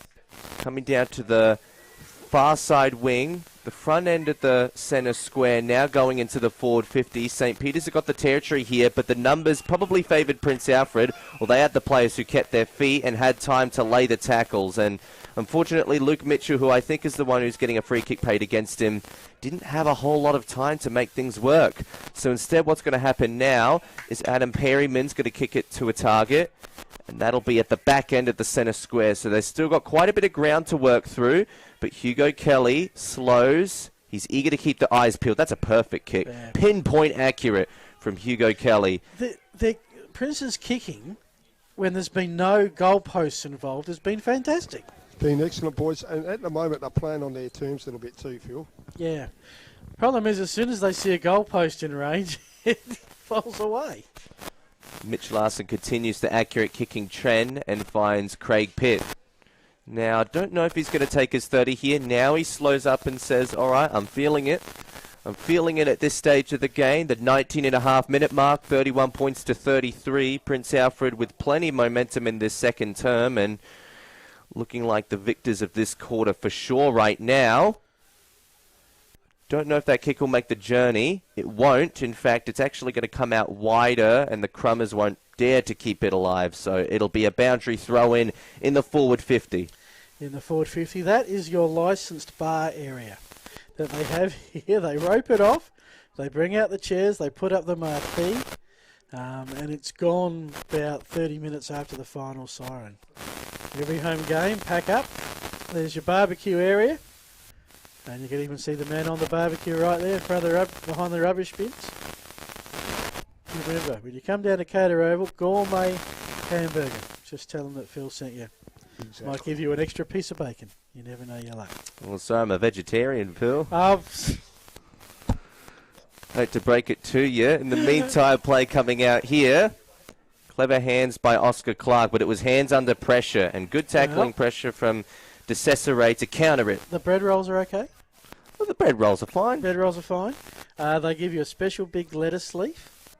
coming down to the far side wing. The front end of the centre square now going into the forward 50. St. Peter's have got the territory here, but the numbers probably favoured Prince Alfred. Well, they had the players who kept their feet and had time to lay the tackles. And unfortunately, Luke Mitchell, who I think is the one who's getting a free kick paid against him, didn't have a whole lot of time to make things work. So instead, what's going to happen now is Adam Perryman's going to kick it to a target. And that'll be at the back end of the centre square. So they've still got quite a bit of ground to work through. But Hugo Kelly slows. He's eager to keep the eyes peeled. That's a perfect kick. Bam. Pinpoint accurate from Hugo Kelly. The Prince's kicking, when there's been no goalposts involved, has been fantastic. Been excellent, boys. And at the moment, they're playing on their terms a little bit too, Phil. Yeah. Problem is, as soon as they see a goalpost in range, it falls away. Mitch Larson continues the accurate kicking trend and finds Craig Pitt. Now, I don't know if he's going to take his 30 here. Now he slows up and says, all right, I'm feeling it. I'm feeling it at this stage of the game. The 19.5-minute mark, 31 points to 33. Prince Alfred with plenty of momentum in this second term and looking like the victors of this quarter for sure right now. Don't know if that kick will make the journey. It won't. In fact, it's actually going to come out wider and the Crummers won't dare to keep it alive. So it'll be a boundary throw in the forward 50. In the forward 50. That is your licensed bar area that they have here. They rope it off. They bring out the chairs. They put up the marquee. And it's gone about 30 minutes after the final siren. Every home game, pack up. There's your barbecue area. And you can even see the man on the barbecue right there in front of behind the rubbish bins. Remember, when you come down to Cater Oval, gourmet hamburger. Just tell them that Phil sent you. Exactly. Might give you an extra piece of bacon. You never know your luck. Well, so I'm a vegetarian, Phil. Hate to break it to you. In the meantime, play coming out here. Clever hands by Oscar Clark, but it was hands under pressure and good tackling pressure from De Cesare to counter it. The bread rolls are okay? Well, the bread rolls are fine. Bread rolls are fine. They give you a special big lettuce leaf,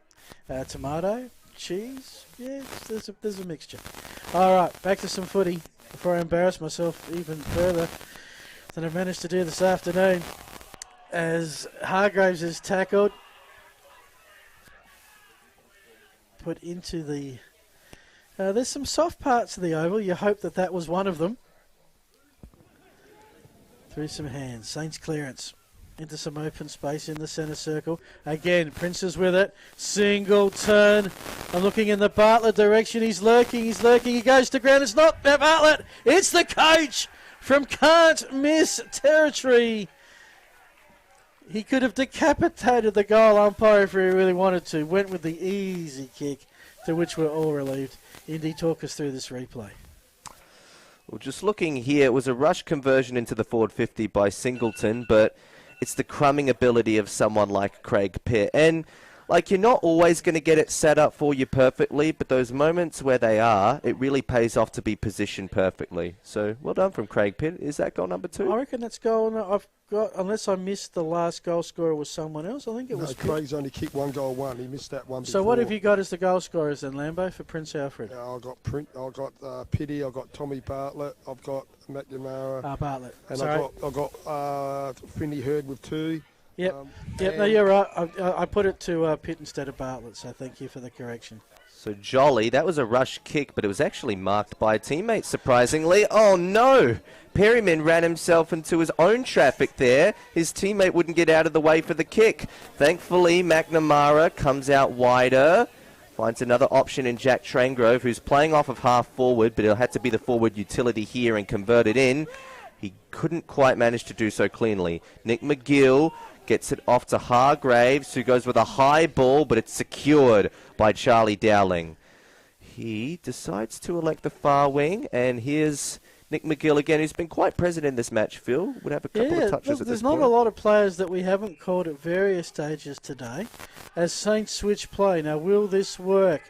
tomato, cheese. Yeah, there's a mixture. All right, back to some footy before I embarrass myself even further than I've managed to do this afternoon. As Hargraves is tackled, put into the... there's some soft parts of the oval. You hope that was one of them. Through some hands. Saints clearance. Into some open space in the centre circle. Again, Prince is with it. Single turn. I'm looking in the Bartlett direction. He's lurking. He goes to ground. It's not Bartlett. It's the coach from Can't Miss Territory. He could have decapitated the goal umpire if he really wanted to. Went with the easy kick, to which we're all relieved. Indy, talk us through this replay. Well, just looking here, it was a rush conversion into the forward 50 by Singleton, but it's the crumbing ability of someone like Craig Pitt. And, you're not always going to get it set up for you perfectly, but those moments where they are, it really pays off to be positioned perfectly. So, well done from Craig Pitt. Is that goal number 2? I reckon that's goal I've got, unless I missed the last goal scorer was someone else. I think it was Craig's only kicked one goal. He missed that one before. So what have you got as the goal scorers then, Lambo, for Prince Alfred? I've got Pitty, I've got Tommy Bartlett, I've got McNamara. Bartlett. And sorry. I've got Finney Hurd with 2. Yep. No, you're right. I put it to Pitt instead of Bartlett, so thank you for the correction. So Jolly, that was a rush kick, but it was actually marked by a teammate, surprisingly. Oh, no! Perryman ran himself into his own traffic there. His teammate wouldn't get out of the way for the kick. Thankfully, McNamara comes out wider, Finds another option in Jack Trangrove, who's playing off of half forward, but he'll have to be the forward utility here and convert it in. He couldn't quite manage to do so cleanly. Nick McGill gets it off to Hargraves, who goes with a high ball, but it's secured by Charlie Dowling. He decides to elect the far wing, and here's Nick McGill again, who's been quite present in this match, Phil. Would have a couple of touches at this point. There's not a lot of players that we haven't called at various stages today as Saints switch play. Now, will this work?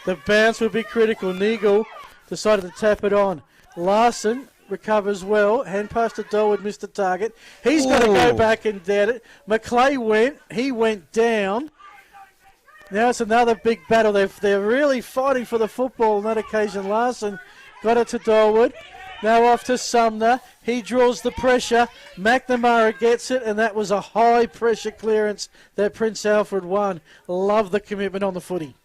The bounce will be critical. Neagle decided to tap it on. Larson recovers well. Hand pass to Dolwood, missed the target. He's got to go back and down it. McClay went. He went down. Now it's another big battle. They're really fighting for the football on that occasion. Larson got it to Dolwood. Now off to Sumner. He draws the pressure. McNamara gets it, and that was a high-pressure clearance that Prince Alfred won. Love the commitment on the footy.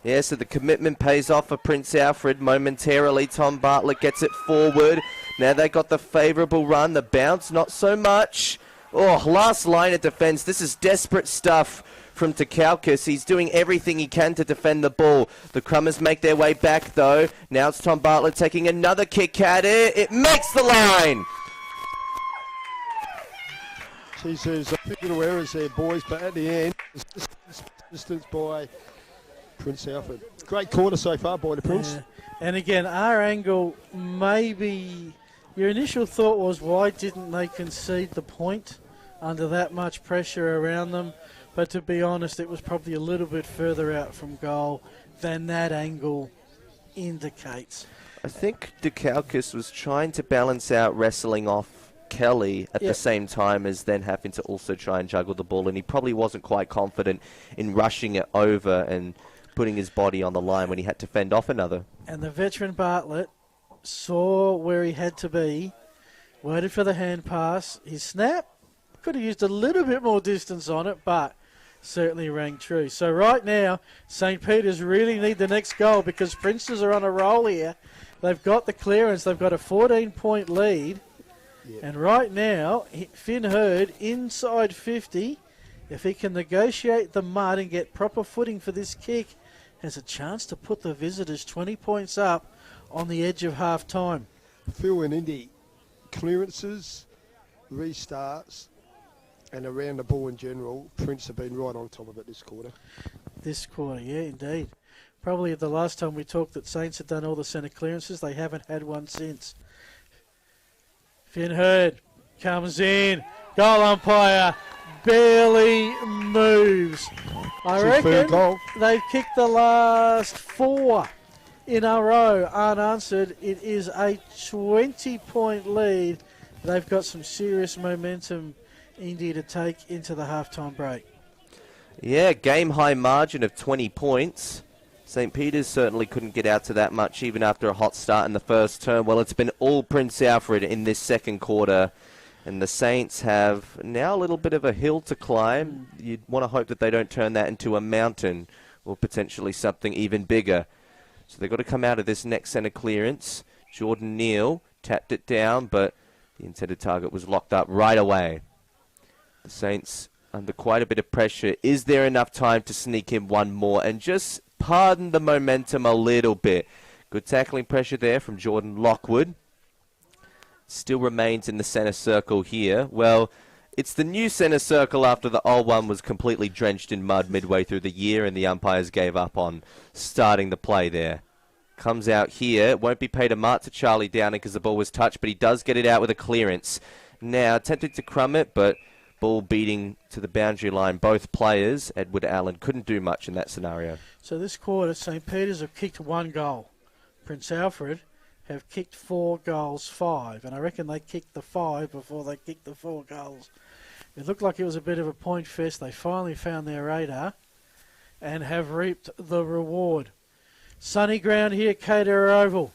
Yeah, so the commitment pays off for Prince Alfred momentarily. Tom Bartlett gets it forward. Now they got the favourable run. The bounce, not so much. Oh, last line of defence. This is desperate stuff from Takaukis. He's doing everything he can to defend the ball. The Crummers make their way back, though. Now it's Tom Bartlett taking another kick at it. It makes the line. Geez, there's a few little errors there, boys, but at the end, distance by Prince Alfred. Great quarter so far by the Prince. Yeah. And again, our angle, maybe your initial thought was, why didn't they concede the point under that much pressure around them? But to be honest, it was probably a little bit further out from goal than that angle indicates. I think Dukakis was trying to balance out wrestling off Kelly at the same time as then having to also try and juggle the ball, and he probably wasn't quite confident in rushing it over and putting his body on the line when he had to fend off another. And the veteran Bartlett saw where he had to be, waited for the hand pass. His snap could have used a little bit more distance on it, but certainly rang true. So right now, St. Peter's really need the next goal because Princes are on a roll here. They've got the clearance. They've got a 14-point lead. Yep. And right now, Finn Hurd inside 50. If he can negotiate the mud and get proper footing for this kick, has a chance to put the visitors 20 points up on the edge of half-time. Phil and Indy, clearances, restarts, and around the ball in general, Prince have been right on top of it this quarter. This quarter, yeah, indeed. Probably the last time we talked that Saints had done all the centre clearances, they haven't had one since. Finn Hurd comes in. Goal umpire barely moves. I reckon they've kicked the last 4 in a row unanswered. It is a 20-point lead. They've got some serious momentum, Indy, to take into the halftime break. Yeah, game-high margin of 20 points. St. Peter's certainly couldn't get out to that much even after a hot start in the first term. Well, it's been all Prince Alfred in this second quarter, and the Saints have now a little bit of a hill to climb. You'd want to hope that they don't turn that into a mountain or potentially something even bigger. So they've got to come out of this next centre clearance. Jordan Neal tapped it down, but the intended target was locked up right away. The Saints under quite a bit of pressure. Is there enough time to sneak in one more and just pardon the momentum a little bit? Good tackling pressure there from Jordan Lockwood. Still remains in the centre circle here. Well, it's the new centre circle after the old one was completely drenched in mud midway through the year and the umpires gave up on starting the play there. Comes out here. Won't be paid a mark to Charlie Downing because the ball was touched, but he does get it out with a clearance. Now, attempted to crumb it, but ball beating to the boundary line. Both players, Edward Allen, couldn't do much in that scenario. So this quarter, St. Peter's have kicked 1 goal. Prince Alfred have kicked 4 goals, 5. And I reckon they kicked the 5 before they kicked the 4 goals. It looked like it was a bit of a point fest. They finally found their radar and have reaped the reward. Sunny ground here, Cater Oval.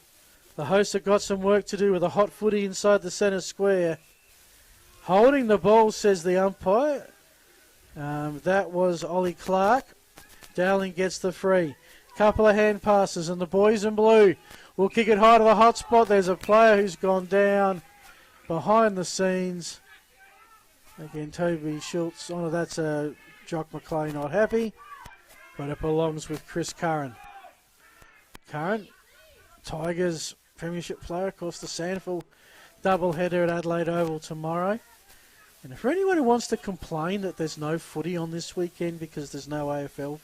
The hosts have got some work to do with a hot footy inside the centre square. Holding the ball, says the umpire. That was Ollie Clark. Dowling gets the free. Couple of hand passes, and the boys in blue will kick it high to the hot spot. There's a player who's gone down behind the scenes. Again, Toby Schultz. Oh, no, that's Jock McClay not happy. but it belongs with Chris Curran. Curran, Tigers premiership player, of course, the Sandford doubleheader at Adelaide Oval tomorrow. And for anyone who wants to complain that there's no footy on this weekend because there's no AFL,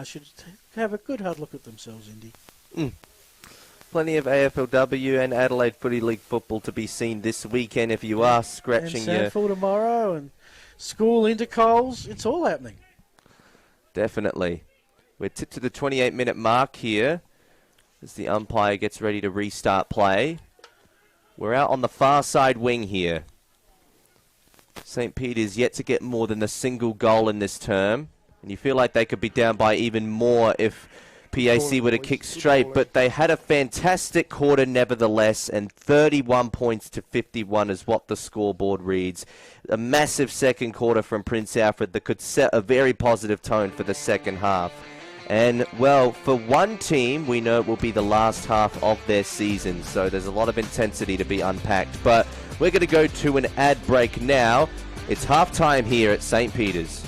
should have a good hard look at themselves, Indy. Plenty of AFLW and Adelaide Footy League football to be seen this weekend if you are scratching and Sandford tomorrow and school intercols. It's all happening. Definitely. We're tipped to the 28-minute mark here as the umpire gets ready to restart play. We're out on the far side wing here. St. Peter's yet to get more than a single goal in this term. And you feel like they could be down by even more if PAC were to kick straight. But they had a fantastic quarter nevertheless, and 31 points to 51 is what the scoreboard reads. A massive second quarter from Prince Alfred that could set a very positive tone for the second half. And, well, for one team, we know it will be the last half of their season, so there's a lot of intensity to be unpacked. But we're going to go to an ad break now. It's halftime here at St. Peter's.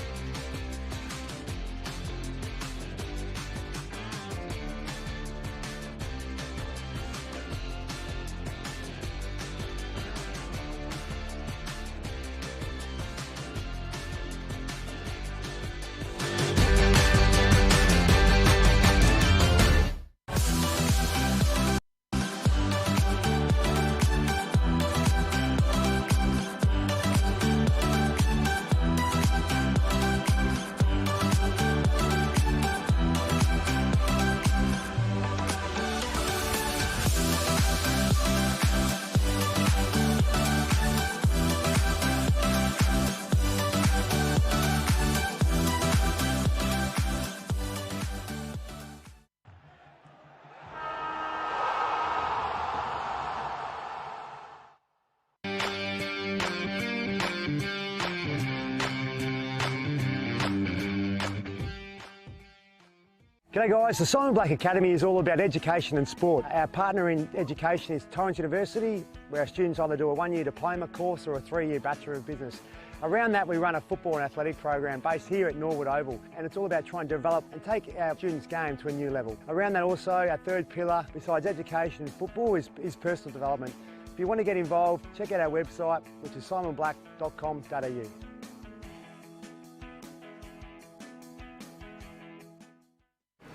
G'day guys, the Simon Black Academy is all about education and sport. Our partner in education is Torrens University, where our students either do a one-year diploma course or a three-year Bachelor of Business. Around that we run a football and athletic program based here at Norwood Oval, and it's all about trying to develop and take our students' game to a new level. Around that also, our third pillar, besides education and football, is personal development. If you want to get involved, check out our website, which is simonblack.com.au.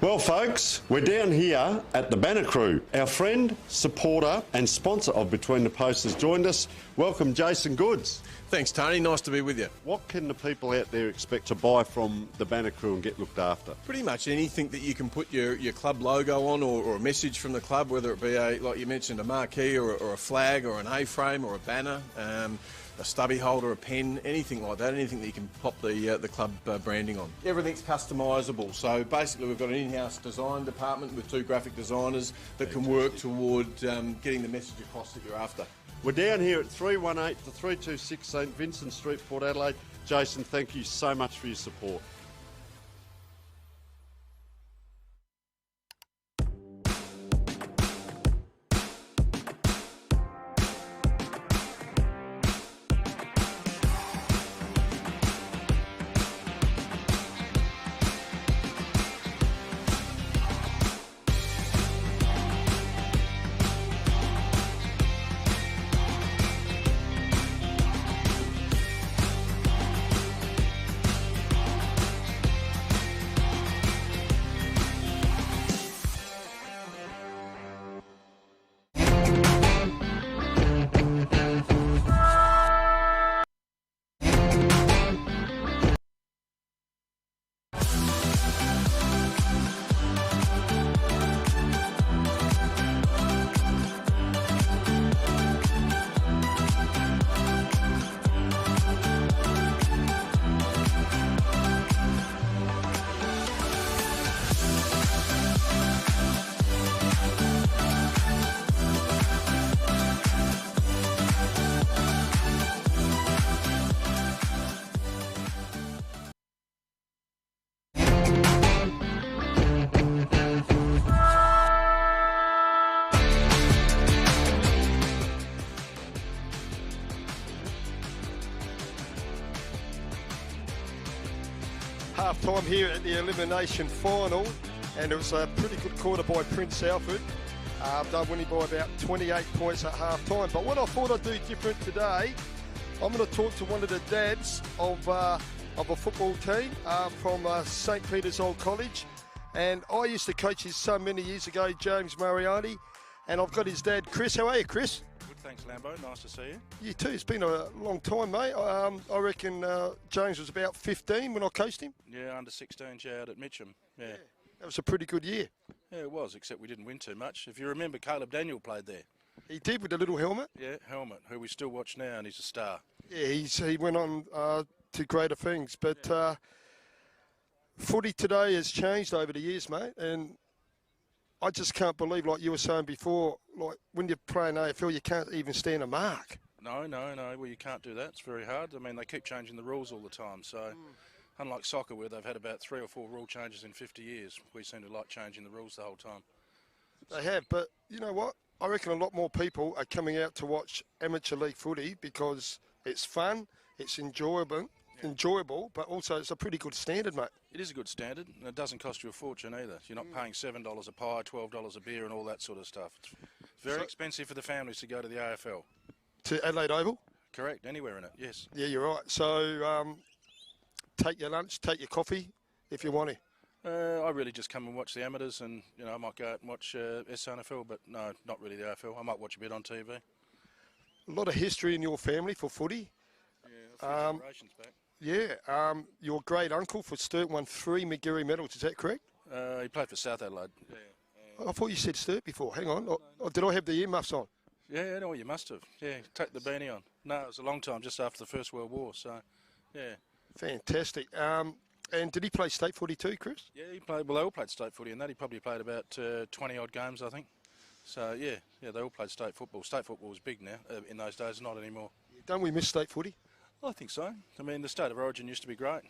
Well, folks, we're down here at the Banner Crew. Our friend, supporter and sponsor of Between the Posts has joined us. Welcome, Jason Goods. Thanks, Tony. Nice to be with you. What can the people out there expect to buy from the Banner Crew and get looked after? Pretty much anything that you can put your club logo on or a message from the club, whether it be, like you mentioned, a marquee or a flag or an A-frame or a banner, a stubby holder, a pen, anything like that, anything that you can pop the club branding on. Everything's customisable, so basically we've got an in-house design department with 2 graphic designers that can work toward getting the message across that you're after. We're down here at 318 to 326 St Vincent Street, Port Adelaide. Jason, thank you so much for your support. time here at the elimination final, and it was a pretty good quarter by Prince Alfred. They're winning by about 28 points at half-time. But what I thought I'd do different today, I'm going to talk to one of the dads of a football team from St. Peter's Old College. And I used to coach his son many years ago, James Mariani. And I've got his dad, Chris. How are you, Chris? Good, thanks, Lambo. Nice to see you. You too. It's been a long time, mate. I reckon James was about 15 when I coached him. Yeah, under 16s out at Mitcham. Yeah. That was a pretty good year. Yeah, it was, except we didn't win too much. If you remember, Caleb Daniel played there. He did, with the little helmet. Yeah, helmet, who we still watch now, and he's a star. Yeah, he went on to greater things. But footy today has changed over the years, mate. And I just can't believe, like you were saying before, like when you're playing AFL, you can't even stand a mark. No. Well, you can't do that. It's very hard. I mean, they keep changing the rules all the time. So, unlike soccer, where they've had about 3 or 4 rule changes in 50 years, we seem to like changing the rules the whole time. They have, but you know what? I reckon a lot more people are coming out to watch amateur league footy because it's fun, it's enjoyable, but also it's a pretty good standard, mate. It is a good standard, and it doesn't cost you a fortune either. You're not paying $7 a pie, $12 a beer, and all that sort of stuff. It's very expensive for the families to go to the AFL. To Adelaide Oval? Correct, anywhere in it, yes. Yeah, you're right. So take your lunch, take your coffee if you want to. I really just come and watch the amateurs, and I might go out and watch SNFL, but no, not really the AFL. I might watch a bit on TV. A lot of history in your family for footy. Yeah, a few generations back. Yeah, your great uncle for Sturt won 3 McGarry medals. Is that correct? He played for South Adelaide. Yeah. I thought you said Sturt before. Hang on. Did I have the earmuffs on? Yeah, no, you must have. Yeah, take the beanie on. No, it was a long time, just after the First World War. So, yeah. Fantastic. And did he play state footy too, Chris? Yeah, he played. Well, they all played state footy, and that he probably played about 20 odd games, I think. So yeah, they all played state football. State football was big now in those days, not anymore. Don't we miss state footy? I think so. I mean, the state of origin used to be great,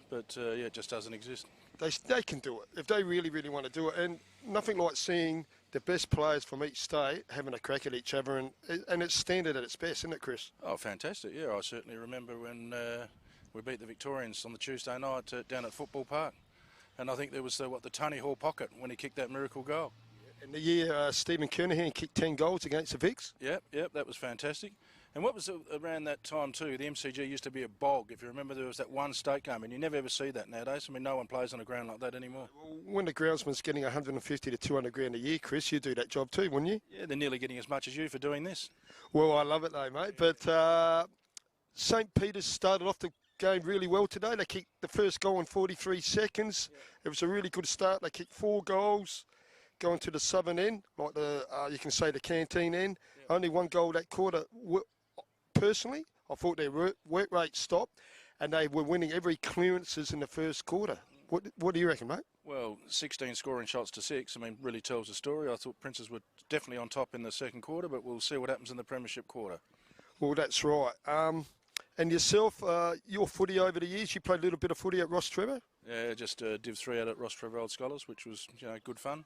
but yeah, it just doesn't exist. They can do it if they really want to do it, and nothing like seeing the best players from each state having a crack at each other, and it's standard at its best, isn't it, Chris? Oh, fantastic! Yeah, I certainly remember when we beat the Victorians on the Tuesday night down at Football Park, and I think there was the Tony Hall pocket when he kicked that miracle goal. In the year Stephen Kernahan kicked 10 goals against the Vics. Yep, that was fantastic. And what was around that time too, the MCG used to be a bog. If you remember, there was that one state game, and you never ever see that nowadays. I mean, no one plays on a ground like that anymore. Well, when the groundsman's getting 150 to 200 grand a year, Chris, you do that job too, wouldn't you? Yeah, they're nearly getting as much as you for doing this. Well, I love it though, mate. But St. Peter's started off the game really well today. They kicked the first goal in 43 seconds. Yeah. It was a really good start. They kicked 4 goals. Going to the southern end, like you can say the canteen end. Yeah. Only 1 goal that quarter. Personally, I thought their work rate stopped, and they were winning every clearances in the first quarter. What do you reckon, mate? Well, 16 scoring shots to 6, I mean, really tells the story. I thought Princes were definitely on top in the second quarter, but we'll see what happens in the premiership quarter. Well, that's right. And yourself, your footy over the years, you played a little bit of footy at Ross Trevor? Yeah, just Div 3 out at Ross Trevor Old Scholars, which was good fun.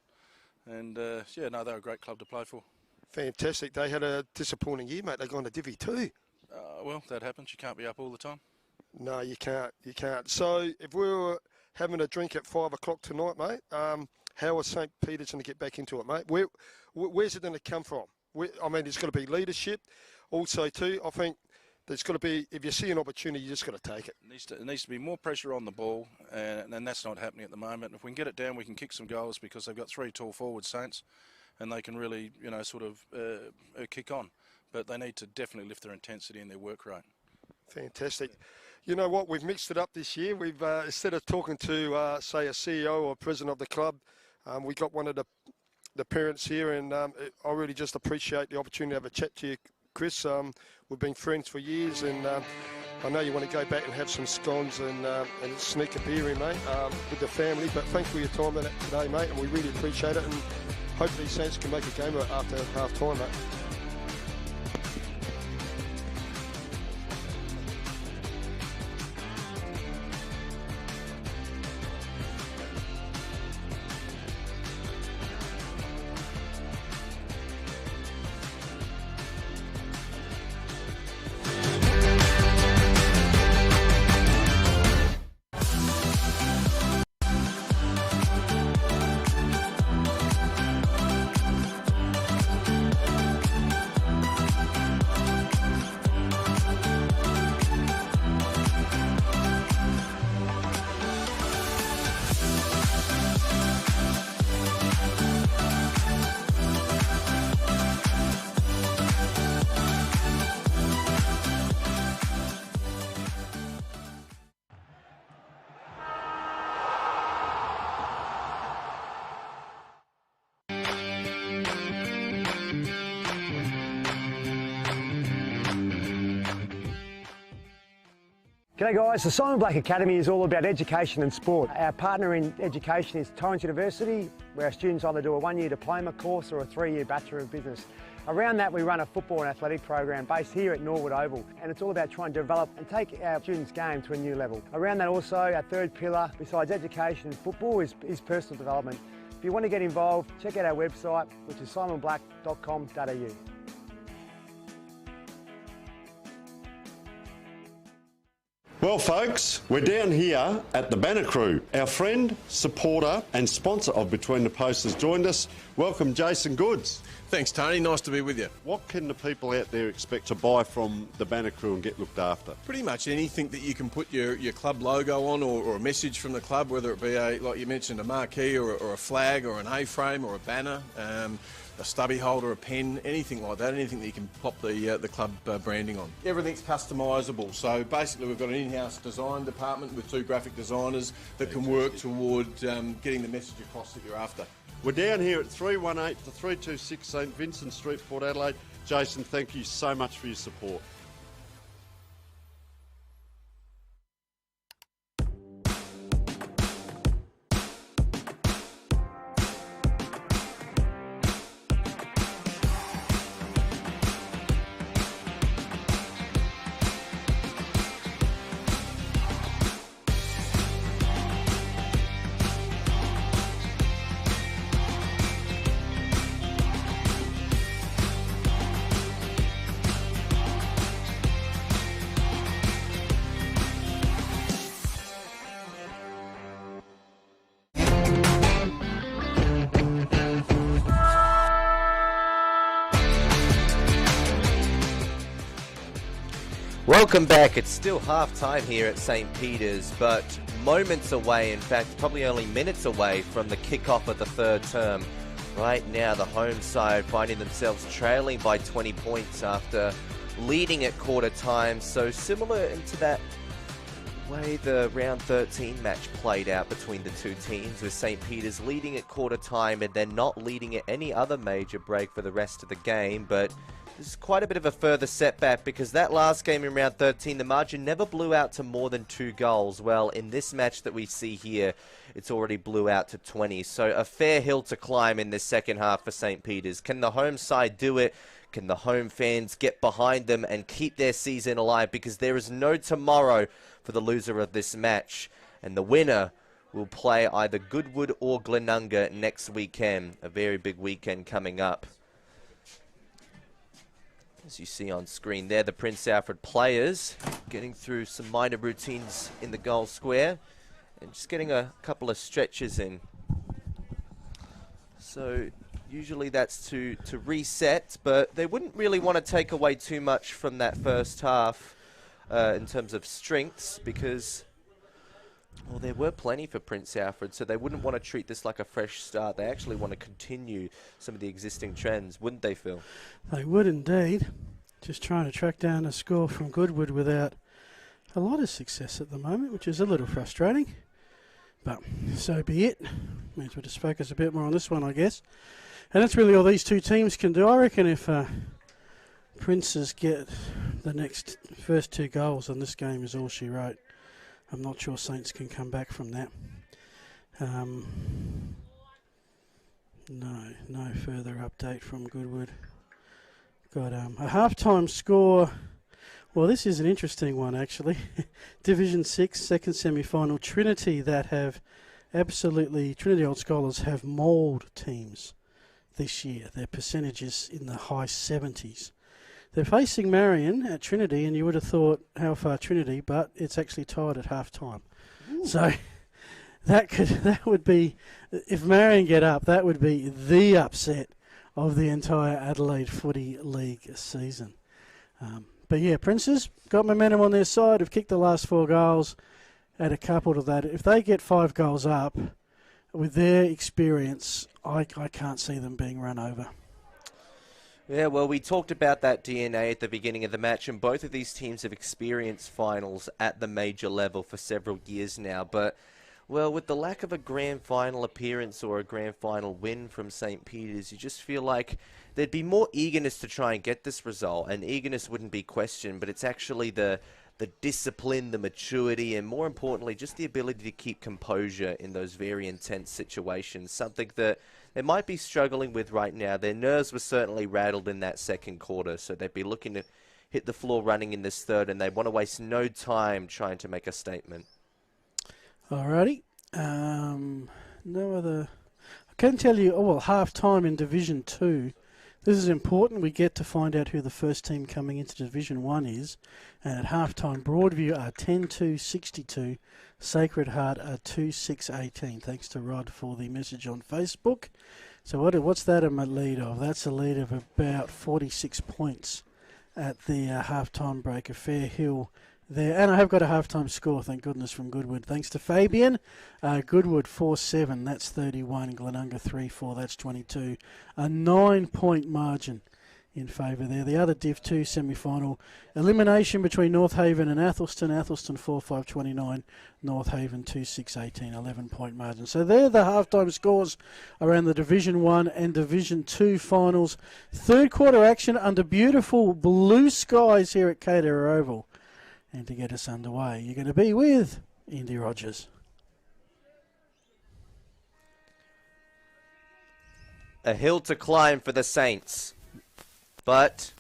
And, yeah, no, they're a great club to play for. Fantastic. They had a disappointing year, mate. They got into Divi 2. Well, that happens. You can't be up all the time. No, you can't. You can't. So if we were having a drink at 5 o'clock tonight, mate, how is St. Peter's going to get back into it, mate? Where's it going to come from? I mean, there's got to be leadership. Also, too, I think there's got to be, if you see an opportunity, you just got to take it. It needs to be more pressure on the ball, and that's not happening at the moment. If we can get it down, we can kick some goals because they've got 3 tall forward Saints, and they can really, sort of kick on. But they need to definitely lift their intensity and their work rate. Fantastic. You know what? We've mixed it up this year. We've instead of talking to, say, a CEO or president of the club, we got one of the parents here, and I really just appreciate the opportunity to have a chat to you, Chris. We've been friends for years, and I know you want to go back and have some scones and sneak a beer in, mate, with the family. But thanks for your time today, mate, and we really appreciate it. And hopefully Saints can make a game of it after half-time, mate. G'day guys, the Simon Black Academy is all about education and sport. Our partner in education is Torrens University, where our students either do a one-year diploma course or a three-year Bachelor of Business. Around that we run a football and athletic program based here at Norwood Oval, and it's all about trying to develop and take our students' game to a new level. Around that also, our third pillar, besides education and football, is personal development. If you want to get involved, check out our website, which is simonblack.com.au. Well folks, we're down here at the Banner Crew. Our friend, supporter and sponsor of Between the Posts has joined us. Welcome Jason Goods. Thanks, Tony. Nice to be with you. What can the people out there expect to buy from the Banner Crew and get looked after? Pretty much anything that you can put your club logo on, or a message from the club, whether it be, like you mentioned, a marquee or a flag or an A-frame or a banner, a stubby holder, a pen, anything like that, anything that you can pop the club branding on. Everything's customisable, so basically we've got an in-house design department with 2 graphic designers that can work toward getting the message across that you're after. We're down here at 318 to 326 St Vincent Street, Port Adelaide. Jason, thank you so much for your support. Welcome back. It's still half-time here at St. Peter's, but moments away, in fact, probably only minutes away from the kickoff of the third term. Right now, the home side finding themselves trailing by 20 points after leading at quarter time. So similar to that way the round 13 match played out between the two teams, with St. Peter's leading at quarter time and then not leading at any other major break for the rest of the game. But this is quite a bit of a further setback, because that last game in round 13, the margin never blew out to more than 2 goals. Well, in this match that we see here, it's already blew out to 20. So a fair hill to climb in this second half for St. Peter's. Can the home side do it? Can the home fans get behind them and keep their season alive? Because there is no tomorrow for the loser of this match. And the winner will play either Goodwood or Glenunga next weekend. A very big weekend coming up. As you see on screen there, the Prince Alfred players getting through some minor routines in the goal square and just getting a couple of stretches in. So usually that's to reset, but they wouldn't really want to take away too much from that first half in terms of strengths, because, well, there were plenty for Prince Alfred, so they wouldn't want to treat this like a fresh start. They actually want to continue some of the existing trends, wouldn't they, Phil? They would indeed. Just trying to track down a score from Goodwood without a lot of success at the moment, which is a little frustrating. But so be it. Means we'll just focus a bit more on this one, I guess. And that's really all these two teams can do. I reckon if Princes get the first 2 goals, then this game is all she wrote. I'm not sure Saints can come back from that. No further update from Goodwood. Got a half-time score. Well, this is an interesting one, actually. Division 6, second semi-final. Trinity Trinity Old Scholars have mauled teams this year. Their percentage is in the high 70s. They're facing Marion at Trinity, and you would have thought, how far Trinity, but it's actually tied at half-time. So that would be, if Marion get up, that would be the upset of the entire Adelaide Footy League season. But yeah, Princes got momentum on their side, have kicked the last 4 goals, add a couple to that. If they get 5 goals up, with their experience, I can't see them being run over. Yeah, well, we talked about that DNA at the beginning of the match, and both of these teams have experienced finals at the major level for several years now. But, well, with the lack of a grand final appearance or a grand final win from St. Peter's, you just feel like there'd be more eagerness to try and get this result, and eagerness wouldn't be questioned, but it's actually the the discipline, the maturity, and more importantly, just the ability to keep composure in those very intense situations, something that they might be struggling with right now. Their nerves were certainly rattled in that second quarter, so they'd be looking to hit the floor running in this third, and they want to waste no time trying to make a statement. Alrighty. No other... I can tell you, half-time in Division 2. This is important. We get to find out who the first team coming into Division 1 is. And at half-time, Broadview are 10-2-62. Sacred Heart are 2-6-18. Thanks to Rod for the message on Facebook. So what's that a lead of? That's a lead of about 46 points at the half-time break. A fair hill there. And I have got a half-time score, thank goodness, from Goodwood. Thanks to Fabian. Goodwood 4-7, that's 31. Glenunga 3-4, that's 22. A 9-point margin in favour there. The other Div 2 semi-final, elimination between North Haven and Athelston. Athelston 4-5-29, North Haven 2-6-18, 11-point margin. So they're the half-time scores around the Division 1 and Division 2 finals. Third quarter action under beautiful blue skies here at Cater Oval. And to get us underway, you're going to be with Indy Rogers. A hill to climb for the Saints, but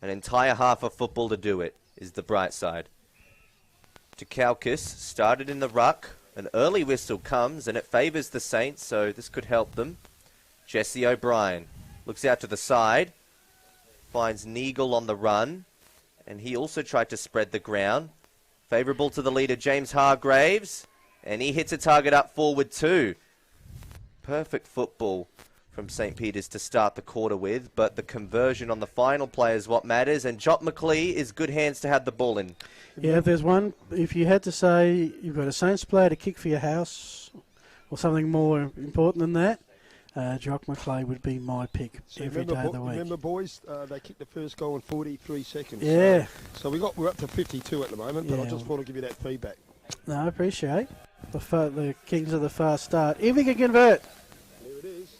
an entire half of football to do it is the bright side. Takaukis started in the ruck. An early whistle comes and it favours the Saints, so this could help them. Jesse O'Brien looks out to the side, finds Neagle on the run, and he also tried to spread the ground. Favourable to the leader, James Hargraves, and he hits a target up forward too. Perfect football from St. Peter's to start the quarter with, but the conversion on the final play is what matters, and Jock McLeay is good hands to have the ball in. Yeah, if there's one, if you had to say you've got a Saints player to kick for your house, or something more important than that, Jock McLeay would be my pick every day of the week. Remember, boys, they kicked the first goal in 43 seconds. Yeah. So we're up to 52 at the moment, but I just want to give you that feedback. No, I appreciate the Kings of the fast start. If he can convert. There it is.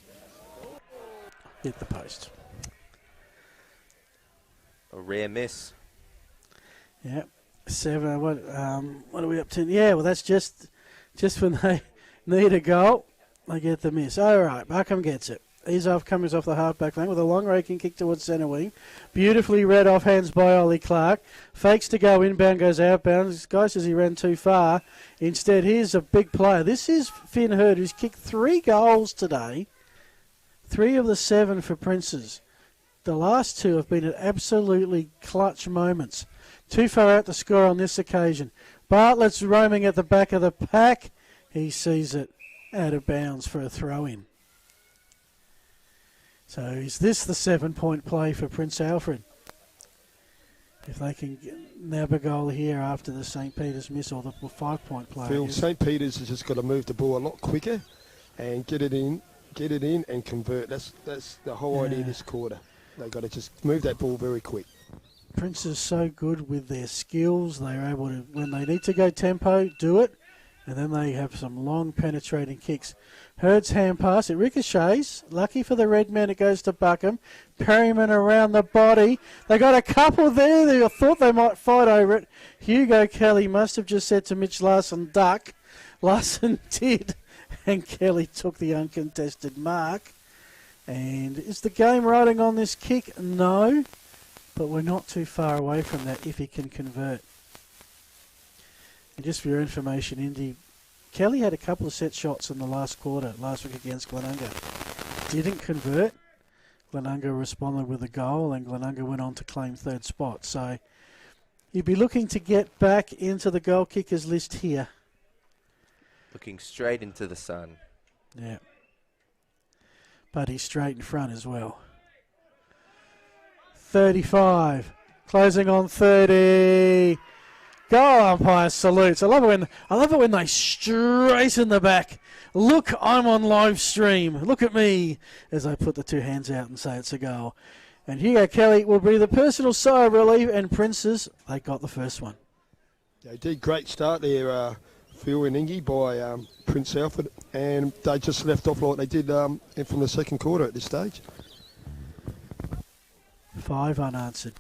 Hit the post. A rare miss. Yep. 7. What are we up to? Yeah, well, that's just when they need a goal. They get the miss. All right, Buckham gets it. He's comes off the half-back flank with a long raking kick towards centre wing. Beautifully read off hands by Ollie Clark. Fakes to go inbound, goes outbound. This guy says he ran too far. Instead, here's a big player. This is Finn Hurd, who's kicked 3 goals today. 3 of the 7 for Princes. The last 2 have been at absolutely clutch moments. Too far out to score on this occasion. Bartlett's roaming at the back of the pack. He sees it out of bounds for a throw-in. So is this the 7-point play for Prince Alfred? If they can nab a goal here after the St. Peter's miss, or the 5-point play. Phil, St. Peter's has just got to move the ball a lot quicker and get it in and convert. That's the whole idea of this quarter. They've got to just move that ball very quick. Prince is so good with their skills. They're able to, when they need to go tempo, do it. And then they have some long penetrating kicks. Hurd's hand pass, it ricochets. Lucky for the red man, it goes to Buckham. Perryman around the body. They got a couple there. They thought they might fight over it. Hugo Kelly must have just said to Mitch Larson, duck. Larson did. And Kelly took the uncontested mark. And is the game riding on this kick? No. But we're not too far away from that if he can convert. And just for your information, Indy, Kelly had a couple of set shots in the last quarter, last week against Glenunga. Didn't convert. Glenunga responded with a goal, and Glenunga went on to claim 3rd spot. So you'd be looking to get back into the goal kickers list here. Looking straight into the sun. Yeah. But he's straight in front as well. 35. Closing on 30. Goal umpire salutes. I love it when they straighten the back. Look, I'm on live stream. Look at me as I put the 2 hands out and say it's a goal. And Hugo Kelly will breathe a personal sigh of relief, and Princes, they got the first one. They did great start there, Phil and Ingy, by Prince Alfred, and they just left off like they did from the second quarter at this stage. 5 unanswered.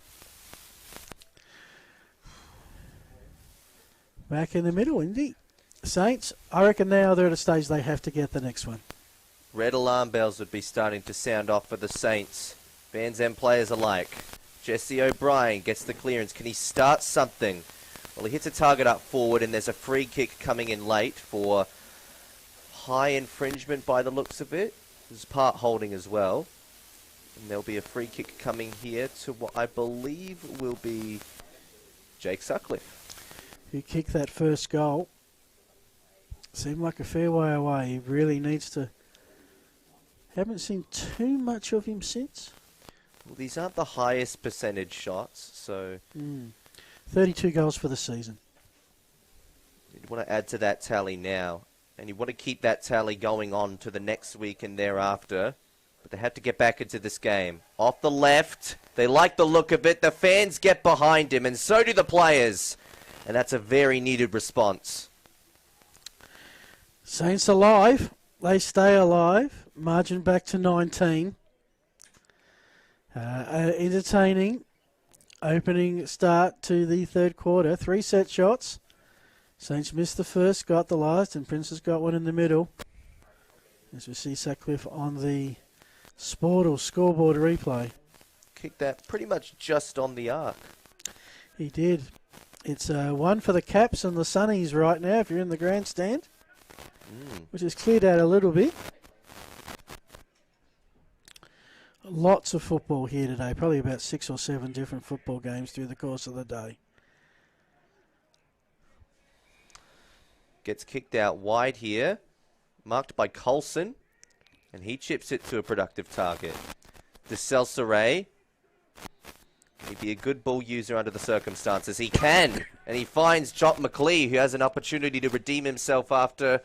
Back in the middle, Indy. Saints, I reckon now they're at a stage they have to get the next one. Red alarm bells would be starting to sound off for the Saints. Fans and players alike. Jesse O'Brien gets the clearance. Can he start something? Well, he hits a target up forward, and there's a free kick coming in late for high infringement by the looks of it. There's part holding as well. And there'll be a free kick coming here to what I believe will be Jake Sutcliffe. Who kicked that first goal. Seemed like a fair way away. He really needs to... Haven't seen too much of him since. Well, these aren't the highest percentage shots, so... 32 goals for the season. You want to add to that tally now. And you want to keep that tally going on to the next week and thereafter. But they have to get back into this game. Off the left. They like the look of it. The fans get behind him, and so do the players. And that's a very needed response. Saints alive. They stay alive. Margin back to 19. Entertaining. Opening start to the third quarter. 3 set shots. Saints missed the first, got the last, and Prince has got one in the middle. As we see Sutcliffe on the scoreboard replay. Kicked that pretty much just on the arc. He did. It's one for the Caps and the Sunnies right now if you're in the grandstand, which has cleared out a little bit. Lots of football here today, probably about 6 or 7 different football games through the course of the day. Gets kicked out wide here, marked by Coulson, and he chips it to a productive target. DeCelceray, can he be a good ball user under the circumstances? He can, and he finds Jock McLeay, who has an opportunity to redeem himself after,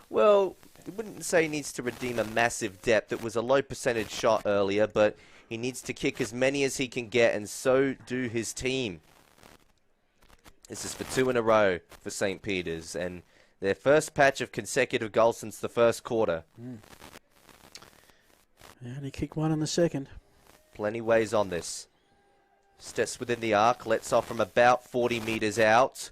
well, I wouldn't say he needs to redeem a massive depth. It was a low percentage shot earlier, but he needs to kick as many as he can get, and so do his team. This is for 2 in a row for St. Peter's, and their first patch of consecutive goals since the first quarter. And he kicked one in the second. Plenty ways on this. Steps within the arc, lets off from about 40 metres out.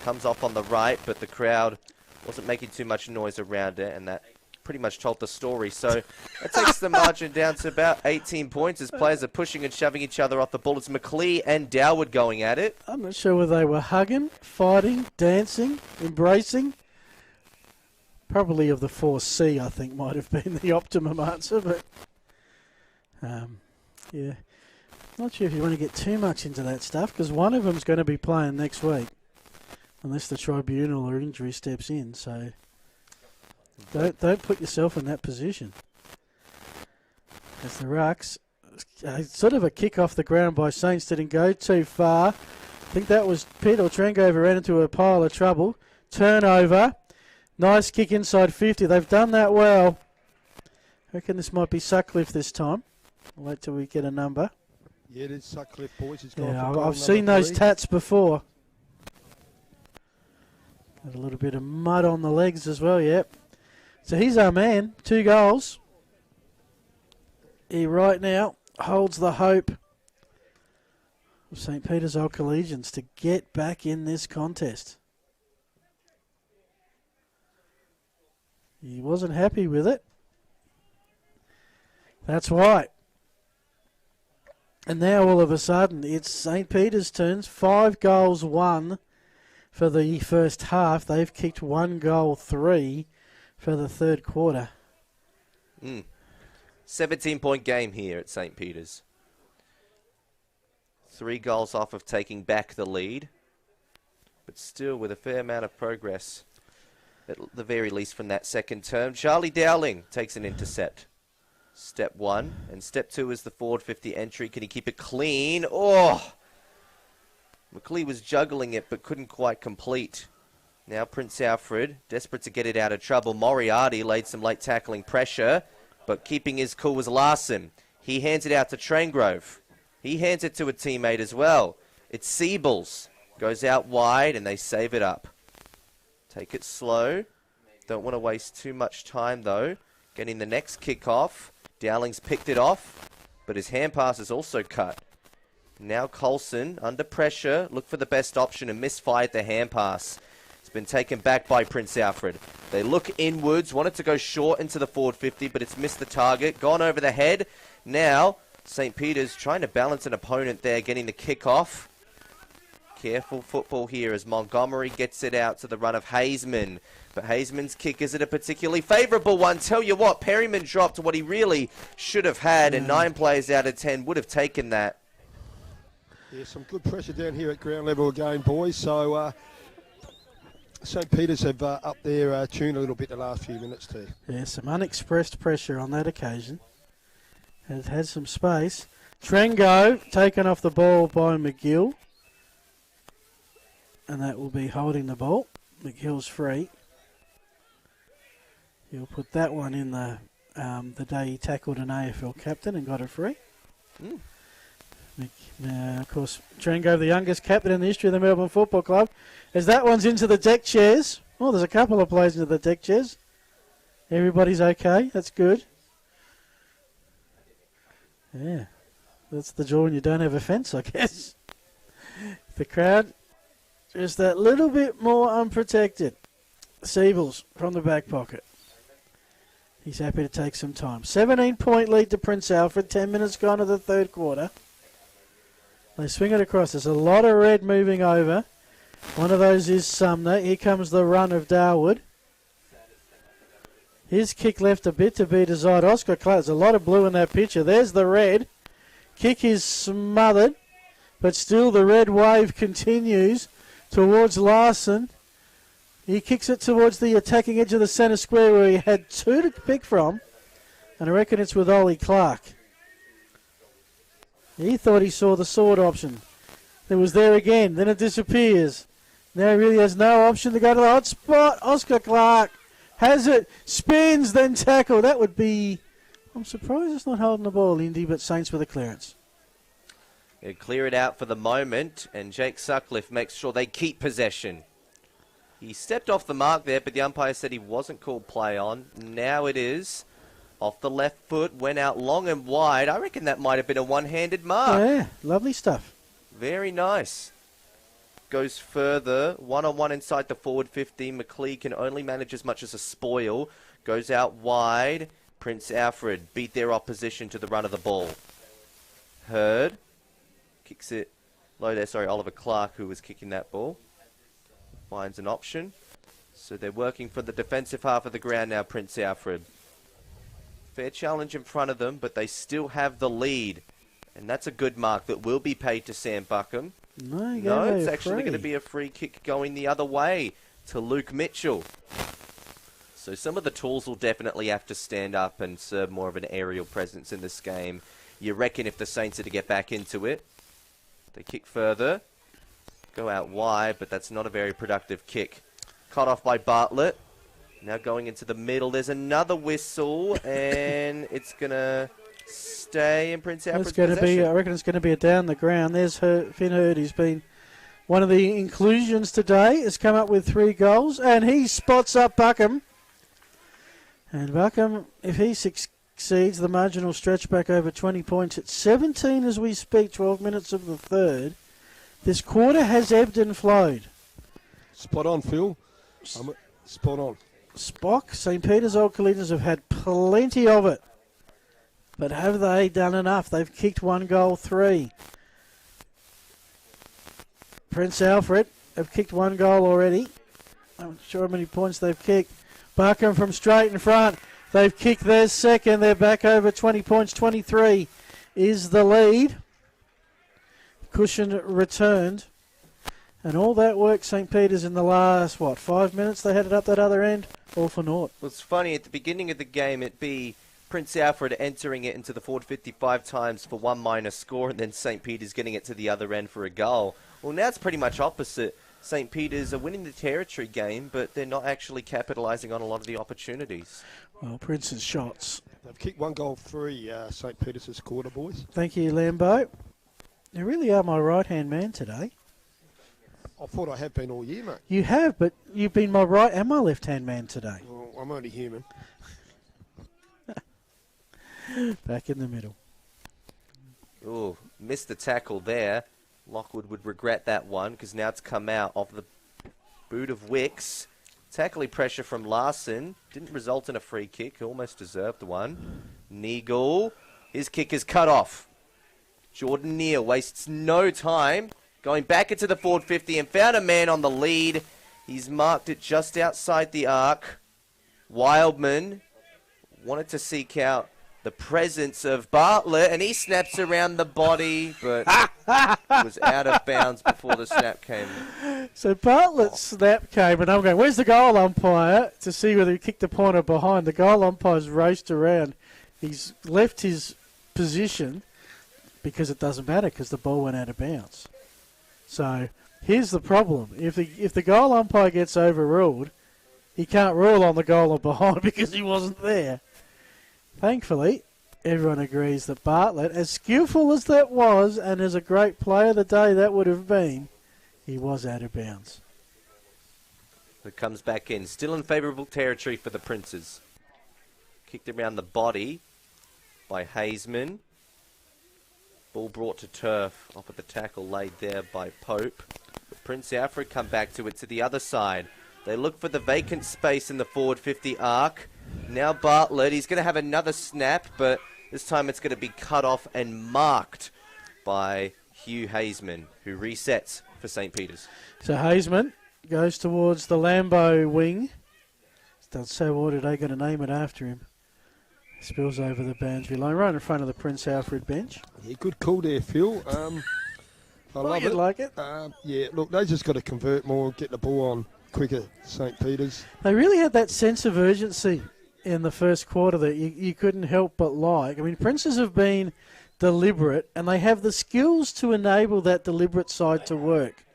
Comes off on the right, but the crowd wasn't making too much noise around it, and that pretty much told the story. So that takes the margin down to about 18 points as players are pushing and shoving each other off the ball. It's McLeay and Doward going at it. I'm not sure whether they were hugging, fighting, dancing, embracing. Probably of the 4C, I think, might have been the optimum answer, but yeah. Not sure if you want to get too much into that stuff, because one of them's going to be playing next week, unless the tribunal or injury steps in, so don't put yourself in that position. As the Rucks, sort of a kick off the ground by Saints, didn't go too far. I think that was Pitt or Trangover ran into a pile of trouble. Turnover. Nice kick inside 50. They've done that well. I reckon this might be Sutcliffe this time. I'll wait till we get a number. Yeah, it is Sutcliffe, boys. I've seen those tats before. Got a little bit of mud on the legs as well, yep. So he's our man. 2 goals. He right now holds the hope of St. Peter's Old Collegians to get back in this contest. He wasn't happy with it. That's why. And now all of a sudden it's St. Peter's turns. 5 goals, 1 for the first half. They've kicked 1 goal, 3 for the third quarter. 17-point game here at St. Peter's. 3 goals off of taking back the lead, but still with a fair amount of progress, at the very least from that second term. Charlie Dowling takes an intercept. Step 1, and step 2 is the forward 50 entry. Can he keep it clean? Oh! McLeay was juggling it, but couldn't quite complete. Now Prince Alfred, desperate to get it out of trouble. Moriarty laid some late tackling pressure, but keeping his cool was Larson. He hands it out to Trangrove. He hands it to a teammate as well. It's Siebels. Goes out wide, and they save it up. Take it slow. Don't want to waste too much time, though. Getting the next kickoff. Dowling's picked it off, but his hand pass is also cut. Now Coulson, under pressure, look for the best option and misfired the hand pass. He's been taken back by Prince Alfred. They look inwards, wanted to go short into the forward 50, but it's missed the target. Gone over the head. Now, St. Peter's trying to balance an opponent there, getting the kick-off. Careful football here as Montgomery gets it out to the run of Hazeman. But Hazeman's kick isn't a particularly favourable one. Tell you what, Perryman dropped what he really should have had, and 9 players out of 10 would have taken that. Yeah, some good pressure down here at ground level again, boys. So St. Peter's have upped their tune a little bit the last few minutes too. Yeah, some unexpressed pressure on that occasion. It has some space. Trengo taken off the ball by McGill. And that will be holding the ball. McGill's free. He'll put that one in the day he tackled an AFL captain and got it free. Of course, Trengo, the youngest captain in the history of the Melbourne Football Club, as that one's into the deck chairs. Oh, there's a couple of players into the deck chairs. Everybody's okay. That's good. Yeah, that's the joy when you don't have a fence, I guess. The crowd just that little bit more unprotected. Siebels from the back pocket. He's happy to take some time. 17-point lead to Prince Alfred. 10 minutes gone to the third quarter. They swing it across. There's a lot of red moving over. One of those is Sumner. Here comes the run of Darwood. His kick left a bit to be desired. Oscar Clark. There's a lot of blue in that picture. There's the red. Kick is smothered. But still the red wave continues towards Larson. He kicks it towards the attacking edge of the centre square where he had 2 to pick from. And I reckon it's with Ollie Clark. He thought he saw the sword option. It was there again. Then it disappears. Now he really has no option to go to the hot spot. Oscar Clark has it. Spins, then tackle. That would be... I'm surprised it's not holding the ball, Indy, but Saints with a clearance. They clear it out for the moment, and Jake Sutcliffe makes sure they keep possession. He stepped off the mark there, but the umpire said he wasn't called play on. Now it is. Off the left foot, went out long and wide. I reckon that might have been a one-handed mark. Yeah, lovely stuff. Very nice. Goes further, one-on-one inside the forward 50. McLeod can only manage as much as a spoil. Goes out wide. Prince Alfred beat their opposition to the run of the ball. Hurd kicks it low there. Sorry, Oliver Clark, who was kicking that ball. Finds an option. So they're working for the defensive half of the ground now, Prince Alfred. Fair challenge in front of them, but they still have the lead. And that's a good mark that will be paid to Sam Buckham. No, it's actually going to be a free kick going the other way to Luke Mitchell. So some of the tools will definitely have to stand up and serve more of an aerial presence in this game. You reckon if the Saints are to get back into it. They kick further. Go out wide, but that's not a very productive kick. Cut off by Bartlett. Now going into the middle. There's another whistle, and it's going to stay in Prince Alfred's possession. I reckon it's going to be a down the ground. There's Finn Hurd. He's been one of the inclusions today. Has come up with 3 goals, and he spots up Buckham. And Buckham, if he succeeds, the margin will stretch back over 20 points. It's 17 as we speak, 12 minutes of the third. This quarter has ebbed and flowed. Spot on, Phil. Spot on. Spock, St. Peter's Old Collegians have had plenty of it. But have they done enough? They've kicked 1 goal, 3. Prince Alfred have kicked 1 goal already. I'm not sure how many points they've kicked. Buckham from straight in front. They've kicked their second. They're back over 20 points. 23 is the lead. Cushion returned. And all that work, St. Peter's, in the last, 5 minutes they had it up that other end, all for naught. Well, it's funny, at the beginning of the game, it'd be Prince Alfred entering it into the forward 55 times for 1 minus score, and then St. Peter's getting it to the other end for a goal. Well, now it's pretty much opposite. St. Peter's are winning the territory game, but they're not actually capitalising on a lot of the opportunities. Well, Prince's shots. They've kicked 1 goal, 3, St. Peter's this quarter, boys. Thank you, Lambo. You really are my right-hand man today. I thought I have been all year, mate. You have, but you've been my right and my left-hand man today. Well, I'm only human. Back in the middle. Oh, missed the tackle there. Lockwood would regret that one because now it's come out of the Boot of Wicks. Tackling pressure from Larson. Didn't result in a free kick. Almost deserved one. Neagle. His kick is cut off. Jordan Neal wastes no time. Going back into the forward 50 and found a man on the lead. He's marked it just outside the arc. Wildman wanted to seek out the presence of Bartlett, and he snaps around the body, but was out of bounds before the snap came. So Bartlett's snap came, and I'm going, where's the goal umpire? To see whether he kicked the pointer behind. The goal umpire's raced around. He's left his position because it doesn't matter because the ball went out of bounds. So here's the problem. If the goal umpire gets overruled, he can't rule on the goal behind because he wasn't there. Thankfully, everyone agrees that Bartlett, as skillful as that was and as a great player of the day that would have been, he was out of bounds. It comes back in. Still in favourable territory for the Princes. Kicked around the body by Hazeman. Ball brought to turf off of the tackle laid there by Pope. But Prince Alfred come back to it to the other side. They look for the vacant space in the forward 50 arc. Now Bartlett, he's going to have another snap, but this time it's going to be cut off and marked by Hugh Hazeman, who resets for St. Peter's. So Hazeman goes towards the Lambo wing. So what are they going to name it after him? Spills over the boundary line, right in front of the Prince Alfred bench. Yeah, good call there, Phil. I love it. Like it? Yeah, look, they just got to convert more, get the ball on quicker, St. Peter's. They really had that sense of urgency in the first quarter that you couldn't help but like. I mean, Princes have been deliberate, and they have the skills to enable that deliberate side to work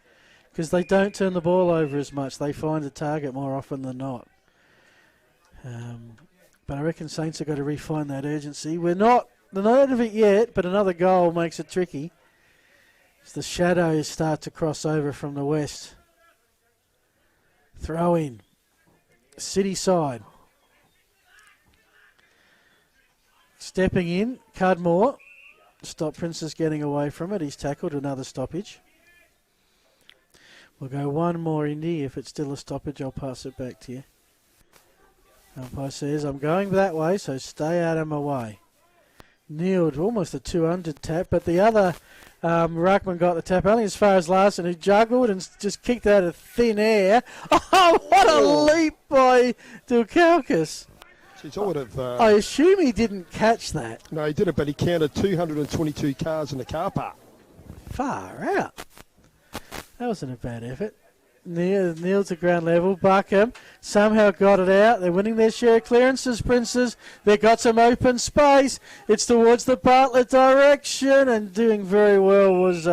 because they don't turn the ball over as much. They find a target more often than not. But I reckon Saints have got to refine that urgency. They're not out of it yet, but another goal makes it tricky as the shadows start to cross over from the west. Throw in. City side. Stepping in, Cudmore. Stop Princes getting away from it. He's tackled, another stoppage. We'll go one more, Indy. If it's still a stoppage, I'll pass it back to you. Umpire says, I'm going that way, so stay out of my way. Kneeled, almost a 200 tap, but the other ruckman got the tap only as far as Larson, who juggled and just kicked out of thin air. Oh, what a leap by Dukakis. I assume he didn't catch that. No, he didn't, but he counted 222 cars in the car park. Far out. That wasn't a bad effort. Neil to ground level. Buckham somehow got it out. They're winning their share of clearances, Princes. They've got some open space. It's towards the Bartlett direction, and doing very well was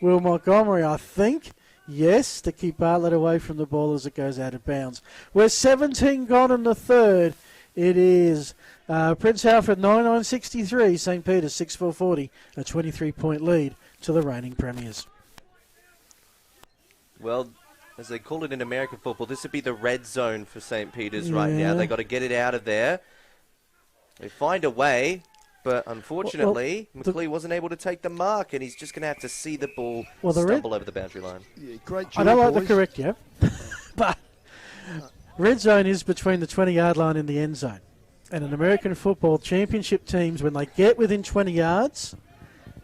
Will Montgomery, I think. Yes, to keep Bartlett away from the ball as it goes out of bounds. We're 17 gone in the third. It is Prince Alfred 99.63, St. Peter's 6.440, a 23-point lead to the reigning premiers. Well, as they call it in American football, this would be the red zone for St. Peter's right now. They've got to get it out of there. They find a way, but unfortunately, McLean wasn't able to take the mark, and he's just going to have to see the ball stumble over the boundary line. Yeah, great job, I don't like to correct you, but red zone is between the 20-yard line and the end zone. And in American football, championship teams, when they get within 20 yards,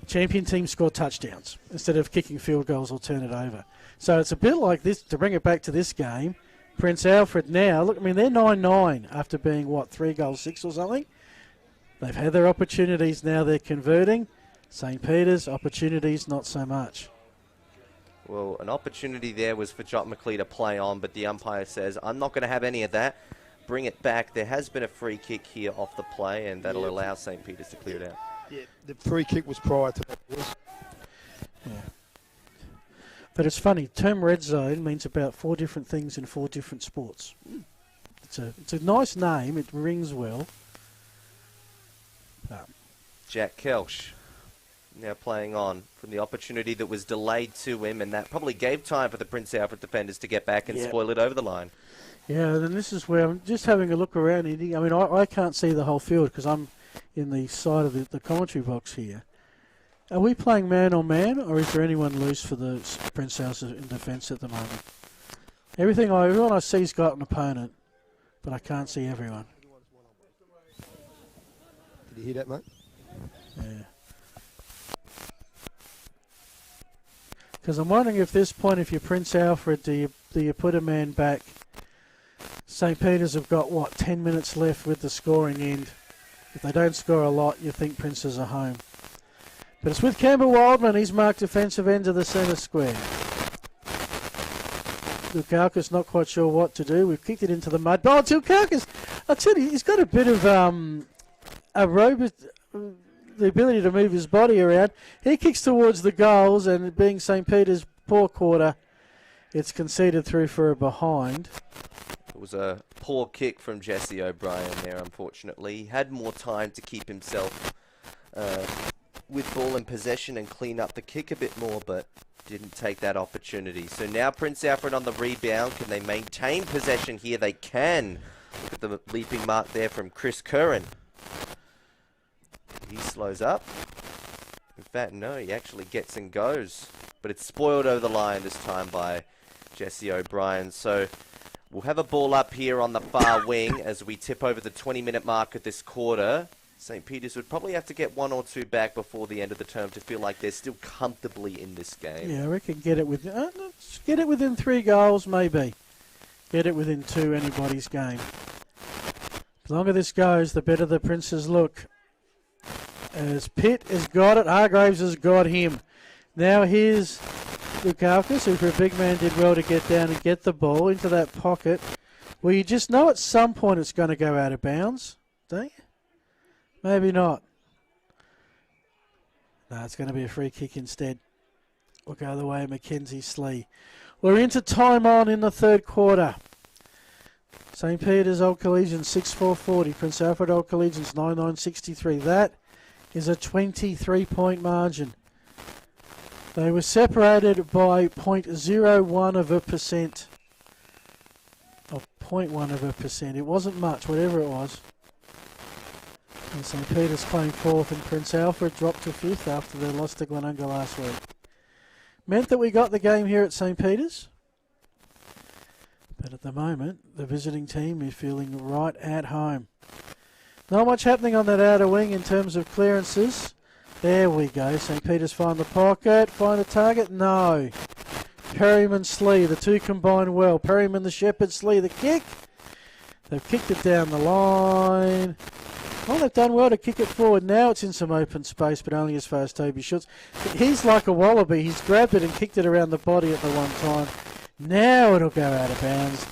champion teams score touchdowns instead of kicking field goals or turn it over. So it's a bit like this, to bring it back to this game. Prince Alfred now, look, I mean, they're 9-9 after being, 3 goals, 6 or something? They've had their opportunities, now they're converting. St. Peter's, opportunities, not so much. Well, an opportunity there was for Jock McLean to play on, but the umpire says, I'm not going to have any of that. Bring it back. There has been a free kick here off the play, and that'll allow St. Peter's to clear it out. Yeah, the free kick was prior to that. Yeah. But it's funny, term red zone means about 4 different things in 4 different sports. It's a nice name, it rings well. Jack Kelch now playing on from the opportunity that was delayed to him, and that probably gave time for the Prince Alfred defenders to get back and spoil it over the line. Yeah, and this is where I'm just having a look around. I mean, I can't see the whole field because I'm in the side of the commentary box here. Are we playing man on man, or is there anyone loose for the Prince House in defence at the moment? Everyone I see's got an opponent, but I can't see everyone. Did you hear that, mate? Yeah. Because I'm wondering if this point, if you're Prince Alfred, do you put a man back? St. Peter's have got, 10 minutes left with the scoring end. If they don't score a lot, you think Princes are home. But it's with Campbell Wildman. He's marked defensive end of the centre square. Dukakis not quite sure what to do. We've kicked it into the mud. Oh, Dukakis, I tell you, he's got a bit of the ability to move his body around. He kicks towards the goals, and being St. Peter's poor quarter, it's conceded through for a behind. It was a poor kick from Jesse O'Brien there, unfortunately. He had more time to keep himself with ball in possession and clean up the kick a bit more, but didn't take that opportunity. So now Prince Alfred on the rebound. Can they maintain possession here? They can. Look at the leaping mark there from Chris Curran. He slows up. In fact, no, he actually gets and goes. But it's spoiled over the line this time by Jesse O'Brien. So we'll have a ball up here on the far wing as we tip over the 20-minute mark of this quarter. St. Peter's would probably have to get one or two back before the end of the term to feel like they're still comfortably in this game. Yeah, I reckon get it within 3 goals, maybe. Get it within 2, anybody's game. The longer this goes, the better the Princes look. As Pitt has got it, Hargraves has got him. Now here's Dukakis, who for a big man did well to get down and get the ball into that pocket. Well, you just know at some point it's going to go out of bounds, don't you? Maybe not. No, it's going to be a free kick instead. We'll go the way of Mackenzie Slee. We're into time on in the third quarter. St. Peter's Old Collegians 6-4-40. Prince Alfred Old Collegians 9-9-63. That is a 23-point margin. They were separated by 0.01%. Or 0.1%. It wasn't much, whatever it was. And St. Peter's claimed 4th, and Prince Alfred dropped to 5th after they lost to Glenunga last week. Meant that we got the game here at St. Peter's. But at the moment, the visiting team is feeling right at home. Not much happening on that outer wing in terms of clearances. There we go. St. Peter's find the pocket, find a target. No. Perryman, Slee, the two combine well. Perryman, the Shepherd, Slee, the kick. They've kicked it down the line. Well, they've done well to kick it forward. Now it's in some open space, but only as far as Toby shoots. He's like a wallaby. He's grabbed it and kicked it around the body at the one time. Now it'll go out of bounds.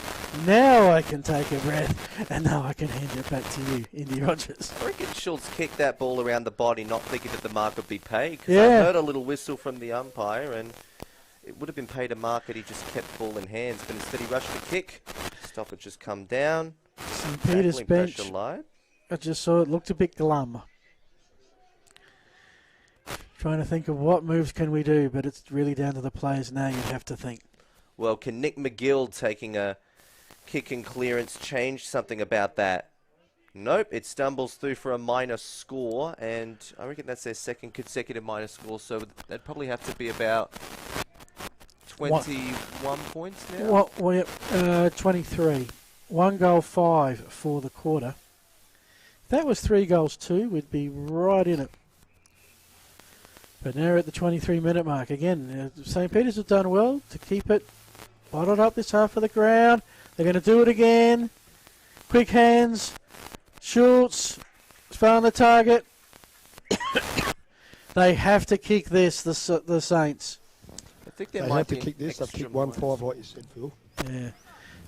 Now I can take a breath, and now I can hand it back to you, Indy Rogers. I reckon Schultz kicked that ball around the body, not thinking that the mark would be paid. Because Yeah. I heard a little whistle from the umpire, and it would have been paid a mark had he just kept ball in hands. But instead he rushed the kick. Stoppage just come down. St. Peter's Tackling bench. pressure live. I just saw it looked a bit glum. Trying to think of what moves can we do, but it's really down to the players now. You'd have to think. Well, can Nick McGill taking a kick and clearance change something about that? Nope, it stumbles through for a minor score, and I reckon that's their second consecutive minor score, so that'd probably have to be about 21 points now. 23. 1 goal, 5 for the quarter. If that was 3 goals, 2, we'd be right in it. But now we're at the 23-minute mark. Again, St. Peter's have done well to keep it bottled up this half of the ground. They're going to do it again. Quick hands. Schultz found the target. They have to kick this, the Saints. I think They have to kick this. They've kicked 1-5, like you said, Phil. Yeah.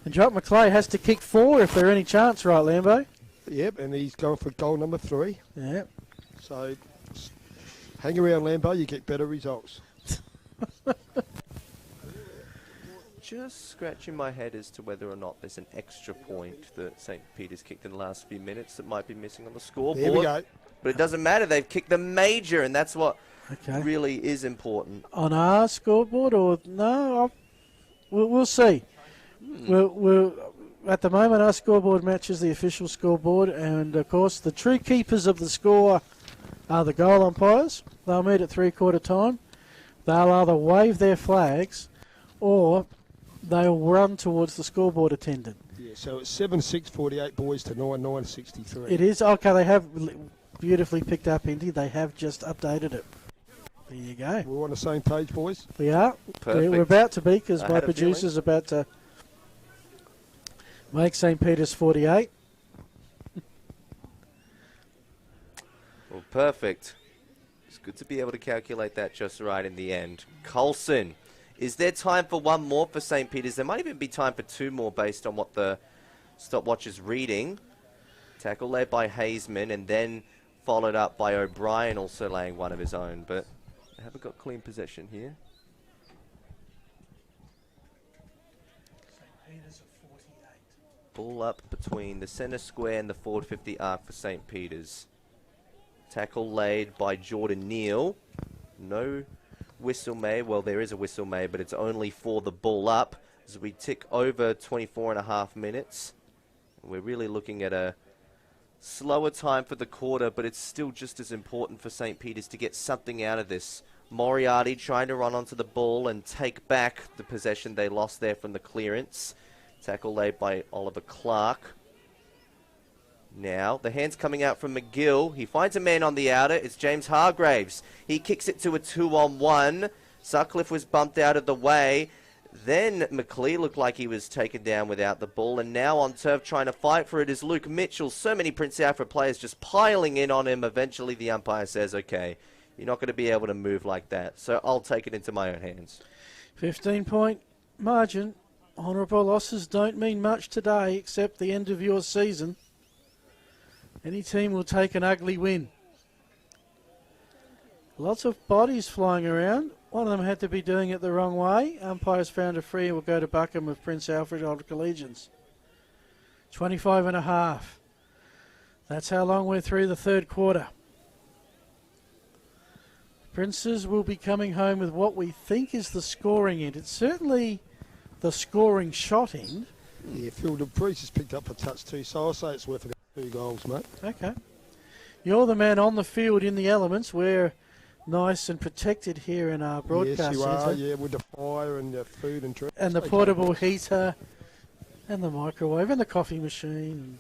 And Jock McClay has to kick 4 if there's any chance, right, Lambo? Yep, and he's going for goal number 3. Yeah. So hang around, Lambo, you get better results. Just scratching my head as to whether or not there's an extra point that St. Peter's kicked in the last few minutes that might be missing on the scoreboard. There we go. But it doesn't matter. They've kicked the major, and that's what Okay. really is important. On our scoreboard or no? We'll see. We'll at the moment, our scoreboard matches the official scoreboard, and of course, the true keepers of the score are the goal umpires. They'll meet at 3/4 time. They'll either wave their flags or they'll run towards the scoreboard attendant. Yeah, so it's 7-6-48 boys to 9-9-63. It is. Okay, they have beautifully picked up, Indy. They have just updated it. There you go. We're on the same page, boys. We are. Perfect. We're about to be, because I my had a producer's about to make St. Peter's 48. Well, perfect. It's good to be able to calculate that just right in the end. Coulson. Is there time for one more for St. Peter's? There might even be time for two more based on what the stopwatch is reading. Tackle led by Hazeman and then followed up by O'Brien also laying one of his own. But they haven't got clean possession here. Ball up between the centre square and the forward 50 arc for St. Peter's. Tackle laid by Jordan Neal. No whistle made. Well, there is a whistle made, but it's only for the ball up as we tick over 24.5 minutes. We're really looking at a slower time for the quarter, but it's still just as important for St. Peter's to get something out of this. Moriarty trying to run onto the ball and take back the possession they lost there from the clearance. Tackle laid by Oliver Clark. Now, the hand's coming out from McGill. He finds a man on the outer. It's James Hargraves. He kicks it to a 2-on-1. Sutcliffe was bumped out of the way. Then McLeay looked like he was taken down without the ball. And now on turf trying to fight for it is Luke Mitchell. So many Prince Alfred players just piling in on him. Eventually the umpire says, okay, you're not going to be able to move like that. So I'll take it into my own hands. 15-point margin. Honourable losses don't mean much today except the end of your season. Any team will take an ugly win. Lots of bodies flying around. One of them had to be doing it the wrong way. Umpires found a free and will go to Buckham of Prince Alfred Old Collegians. 25.5. That's how long we're through the third quarter. Princes will be coming home with what we think is the scoring end. It's certainly the scoring shot end. Yeah, Phil Dupreece has picked up a touch too, so I'll say it's worth about 2 goals, mate. Okay. You're the man on the field in the elements. We're nice and protected here in our broadcast Yes, you are, centre. yeah, with the fire and the food and drinks. And the portable heater and the microwave and the coffee machine.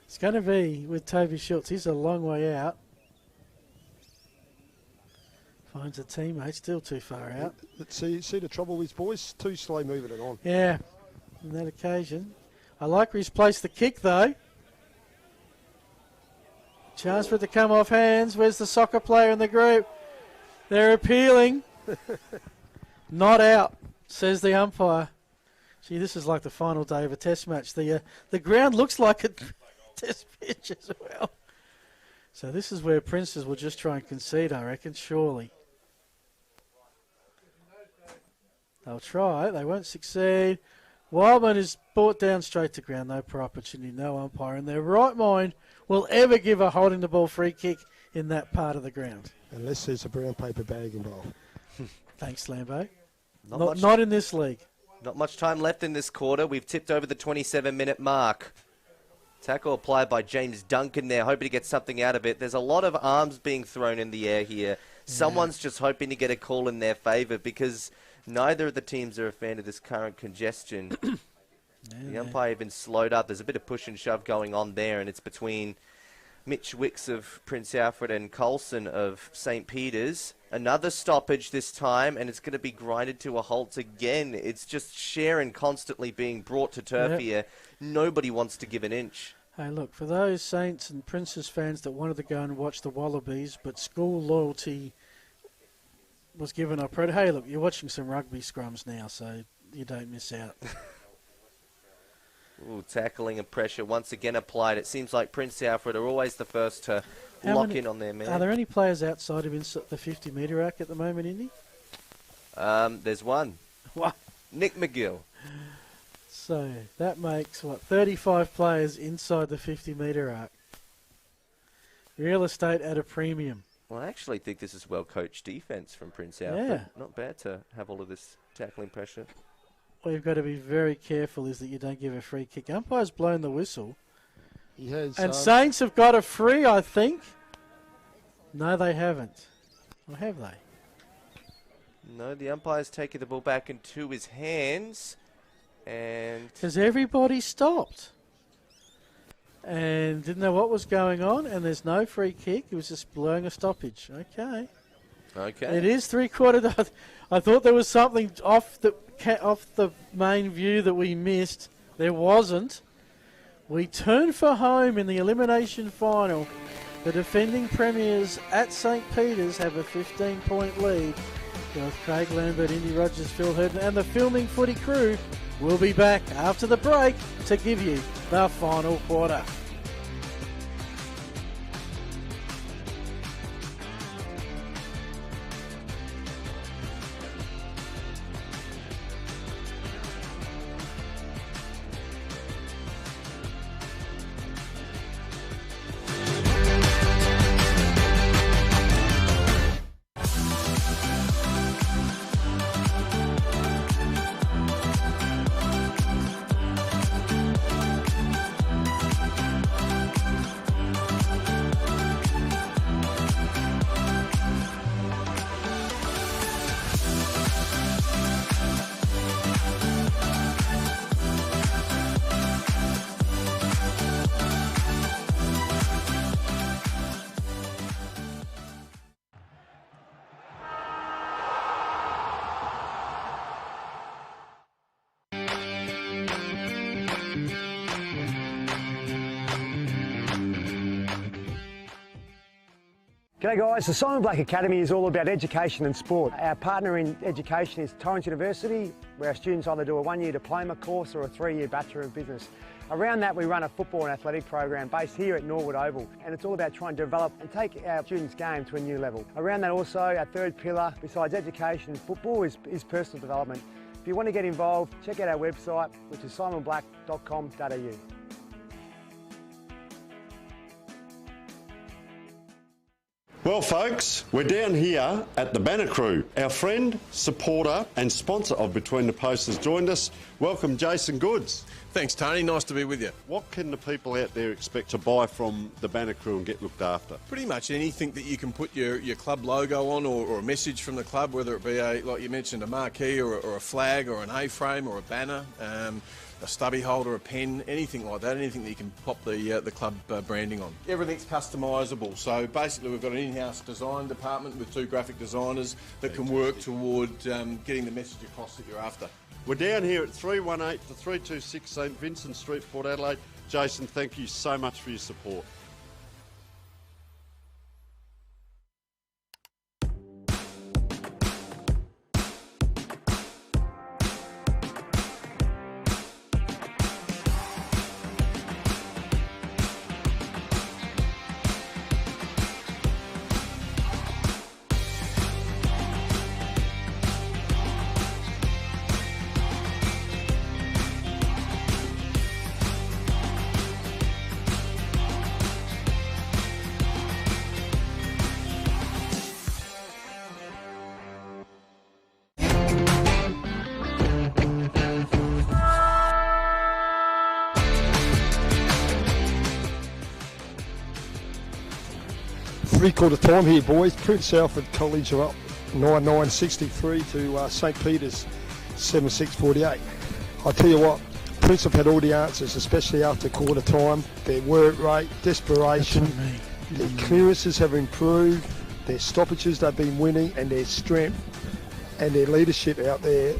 It's going to be with Toby Schultz. He's a long way out. Finds a teammate, still too far out. See the trouble with boys? Too slow moving it on. Yeah, on that occasion. I like where he's placed the kick, though. Chance for it to come off hands. Where's the soccer player in the group? They're appealing. Not out, says the umpire. Gee, this is like the final day of a test match. The ground looks like a test pitch as well. So this is where Princes will just try and concede, I reckon, surely. They'll try. They won't succeed. Wildman is brought down straight to ground. No prior opportunity, no umpire in their right mind will ever give a holding the ball free kick in that part of the ground. Unless there's a brown paper bag involved. Thanks, Lambo. Not Not in this league. Not much time left in this quarter. We've tipped over the 27-minute mark. Tackle applied by James Duncan there, hoping to get something out of it. There's a lot of arms being thrown in the air here. Someone's just hoping to get a call in their favour because neither of the teams are a fan of this current congestion. The umpire even slowed up. There's a bit of push and shove going on there, and it's between Mitch Wicks of Prince Alfred and Coulson of St. Peter's. Another stoppage this time, and it's going to be grinded to a halt again. It's just Sharon constantly being brought to turf here. Nobody wants to give an inch. Hey, look, for those Saints and Princes fans that wanted to go and watch the Wallabies, but school loyalty was given up. Hey, look, you're watching some rugby scrums now, so you don't miss out. Ooh, tackling and pressure once again applied. It seems like Prince Alfred are always the first to lock in on their man. Are there any players outside of the 50-metre arc at the moment, Indy? There's one. What? Nick McGill. So that makes, 35 players inside the 50-metre arc. Real estate at a premium. Well, I actually think this is well-coached defence from Prince Alfred. Yeah. Not bad to have all of this tackling pressure. What you've got to be very careful is that you don't give a free kick. Umpire's blown the whistle. He has. And Saints have got a free, I think. No, they haven't. Or have they? No, the umpire's taking the ball back into his hands. And because everybody stopped and didn't know what was going on, and there's no free kick. It was just blowing a stoppage. Okay. It is 3/4. I thought there was something off the main view that we missed. There wasn't. We turn for home in the elimination final. The defending premiers at St. Peter's have a 15-point lead. With Craig Lambert, Indy Rogers, Phil Hurton, and the Filming Footy crew will be back after the break to give you the final quarter. G'day guys, the Simon Black Academy is all about education and sport. Our partner in education is Torrens University, where our students either do a 1-year diploma course or a 3-year Bachelor of Business. Around that we run a football and athletic program based here at Norwood Oval, and it's all about trying to develop and take our students' game to a new level. Around that also, our third pillar, besides education and football, is personal development. If you want to get involved, check out our website, which is simonblack.com.au. Well folks, we're down here at the Banner Crew. Our friend, supporter and sponsor of Between the Posts has joined us. Welcome Jason Goods. Thanks Tony, nice to be with you. What can the people out there expect to buy from the Banner Crew and get looked after? Pretty much anything that you can put your club logo on, or a message from the club, whether it be like you mentioned, a marquee or a flag or an A-frame or a banner, a stubby holder, a pen, anything like that, anything that you can pop the club branding on. Everything's customisable, so basically we've got an in-house design department with 2 graphic designers that can work toward getting the message across that you're after. We're down here at 318 to 326 St Vincent Street, Port Adelaide. Jason, thank you so much for your support. Three-quarter time here, boys. Prince Alfred College are up 9,963 to St Peter's 7,648. I tell you what, Prince have had all the answers, especially after quarter time. Their work rate, desperation, their clearances have improved, their stoppages they've been winning, and their strength and their leadership out there.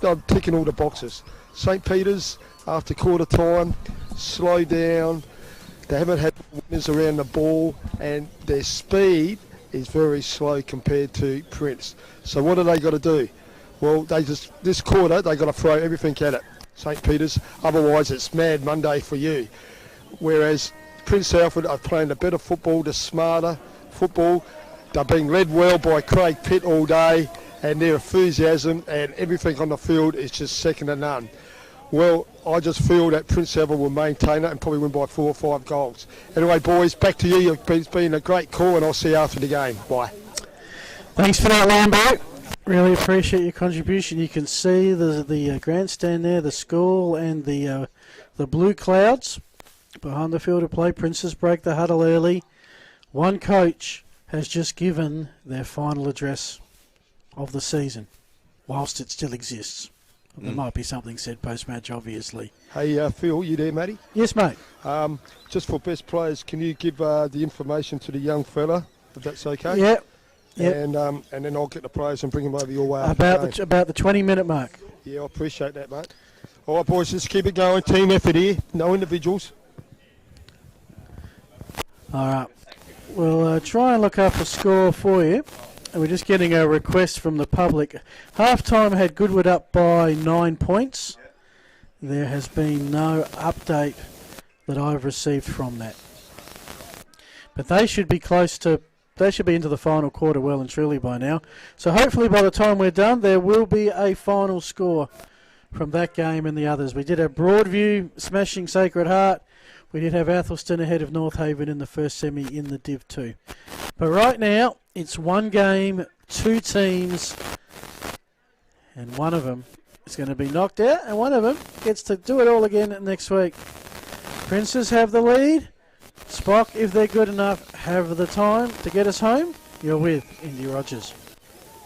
They're ticking all the boxes. St Peter's, after quarter time, slowed down. They haven't had winners around the ball, and their speed is very slow compared to Prince. So what do they got to do? Well, this quarter they got to throw everything at it, St Peter's. Otherwise, it's Mad Monday for you. Whereas Prince Alfred are playing the better football, the smarter football. They're being led well by Craig Pitt all day, and their enthusiasm and everything on the field is just second to none. Well, I just feel that Prince Alfred will maintain it and probably win by 4 or 5 goals. Anyway, boys, back to you. It's been a great call, and I'll see you after the game. Bye. Thanks for that, Lambert. Really appreciate your contribution. You can see the grandstand there, the school, and the blue clouds behind the field of play. Princes break the huddle early. One coach has just given their final address. of the season, whilst it still exists. There might be something said post-match, obviously. Hey, Phil, you there, matey? Yes, mate. Just for best players, can you give the information to the young fella, if that's okay? Yeah. And then I'll get the players and bring them over your way. About the 20-minute mark. Yeah, I appreciate that, mate. All right, boys, just keep it going. Team effort here, no individuals. All right. We'll try and look up a score for you. And we're just getting a request from the public. Half-time had Goodwood up by 9 points. There has been no update that I've received from that. But they should be they should be into the final quarter well and truly by now. So hopefully by the time we're done, there will be a final score from that game and the others. We did have Broadview smashing Sacred Heart. We did have Athelston ahead of North Haven in the first semi in the Div 2. But right now, it's one game, two teams, and one of them is going to be knocked out, and one of them gets to do it all again next week. Princes have the lead. Spock, if they're good enough, have the time to get us home. You're with Indy Rogers.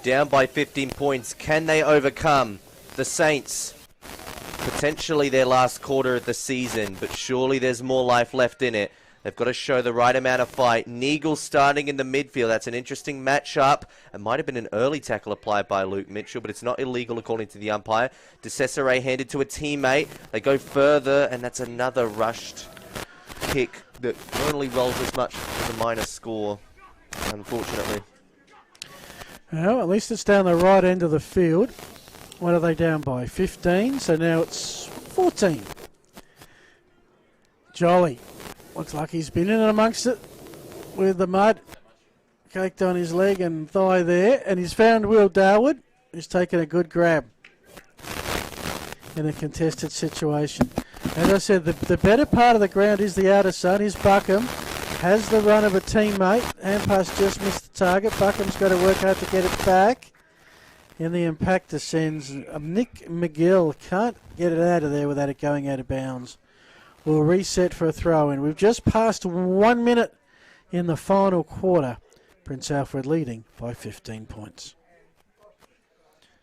Down by 15 points. Can they overcome the Saints? Potentially their last quarter of the season, but surely there's more life left in it. They've got to show the right amount of fight. Neagle starting in the midfield. That's an interesting matchup. It might have been an early tackle applied by Luke Mitchell, but it's not illegal according to the umpire. De Cesare handed to a teammate. They go further, and that's another rushed kick that only rolls as much as a minor score, unfortunately. Well, at least it's down the right end of the field. What are they down by? 15, so now it's 14. Jolly. Looks like he's been in and amongst it with the mud caked on his leg and thigh there. And he's found Will Darwood, who's taken a good grab in a contested situation. As I said, the better part of the ground is the outer sun. Is Buckham. Has the run of a teammate. Hand pass just missed the target. Buckham's got to work hard to get it back. And the impact descends. Nick McGill can't get it out of there without it going out of bounds. We'll reset for a throw-in. We've just passed 1 minute in the final quarter. Prince Alfred leading by 15 points.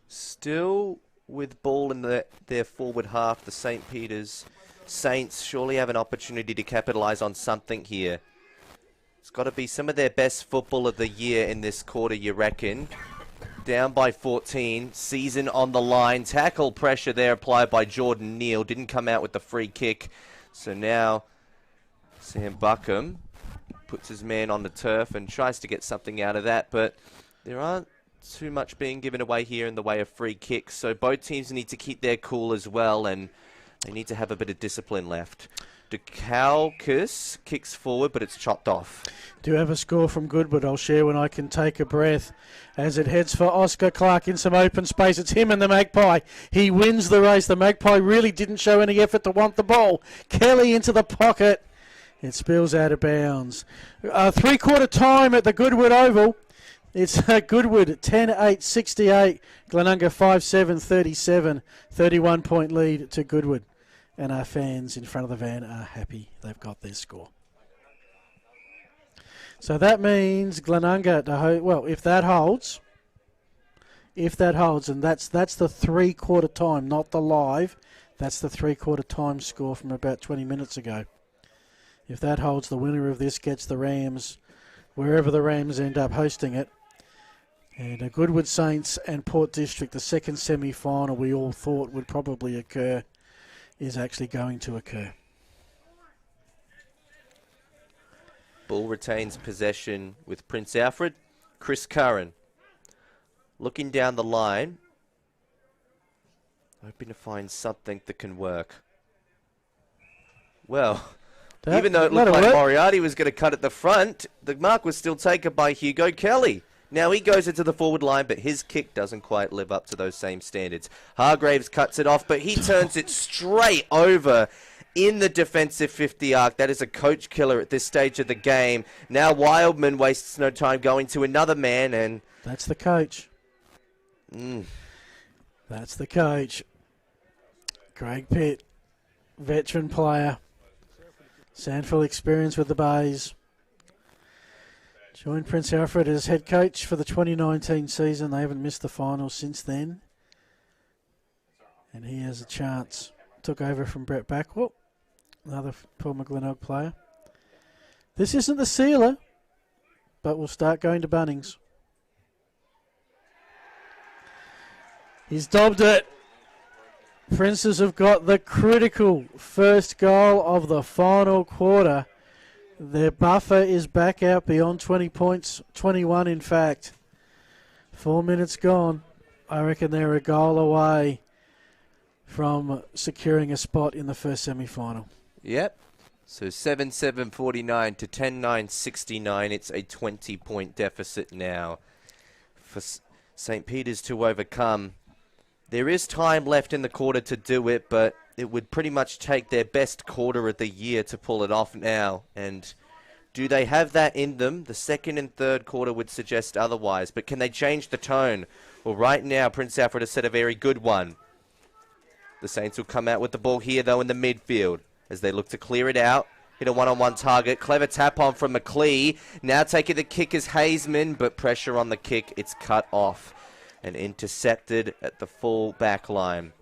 Still with ball in their forward half, the St. Peter's Saints surely have an opportunity to capitalise on something here. It's got to be some of their best football of the year in this quarter, you reckon. Down by 14, season on the line. Tackle pressure there applied by Jordan Neal. Didn't come out with the free kick. So now Sam Buckham puts his man on the turf and tries to get something out of that. But there aren't too much being given away here in the way of free kicks. So both teams need to keep their cool as well, and they need to have a bit of discipline left. Dukakis kicks forward, but it's chopped off. Do have a score from Goodwood I'll share when I can take a breath. As it heads for Oscar Clark in some open space. It's him and the Magpie. He wins the race. The Magpie really didn't show any effort to want the ball. Kelly into the pocket. It spills out of bounds. Three-quarter time at the Goodwood Oval. It's Goodwood 10-8-68. Glenunga 5-7-37. 31-point lead to Goodwood. And our fans in front of the van are happy they've got their score. So that means Glenunga, well, if that holds, and that's the three-quarter time, not the live, that's the three-quarter time score from about 20 minutes ago. If that holds, the winner of this gets the Rams, wherever the Rams end up hosting it. And Goodwood Saints and Port District, the second semi-final we all thought would probably occur, is actually going to occur. Ball retains possession with Prince Alfred. Chris Curran looking down the line, hoping to find something that can work. Well, even though it looked like Moriarty was going to cut at the front, the mark was still taken by Hugo Kelly. Now he goes into the forward line, but his kick doesn't quite live up to those same standards. Hargraves cuts it off, but he turns it straight over in the defensive 50 arc. That is a coach killer at this stage of the game. Now Wildman wastes no time going to another man, and that's the coach. That's the coach. Craig Pitt, veteran player. Sandford experience with the Bays. Joined Prince Alfred as head coach for the 2019 season. They haven't missed the finals since then. And he has a chance. Took over from Brett Backwell, another Paul McGlinnock player. This isn't the sealer, but we'll start going to Bunnings. He's dobbed it. Princes have got the critical first goal of the final quarter. Their buffer is back out beyond 20 points, 21 in fact. 4 minutes gone. I reckon they're a goal away from securing a spot in the first semi-final. Yep. So 7-7-49 to 10-9-69. It's a 20-point deficit now for St. Peter's to overcome. There is time left in the quarter to do it, but it would pretty much take their best quarter of the year to pull it off now. And do they have that in them? The second and third quarter would suggest otherwise. But can they change the tone? Well, right now, Prince Alfred has set a very good one. The Saints will come out with the ball here, though, in the midfield as they look to clear it out. Hit a one-on-one target. Clever tap on from McLeay. Now taking the kick is Hazeman, but pressure on the kick. It's cut off and intercepted at the full back line.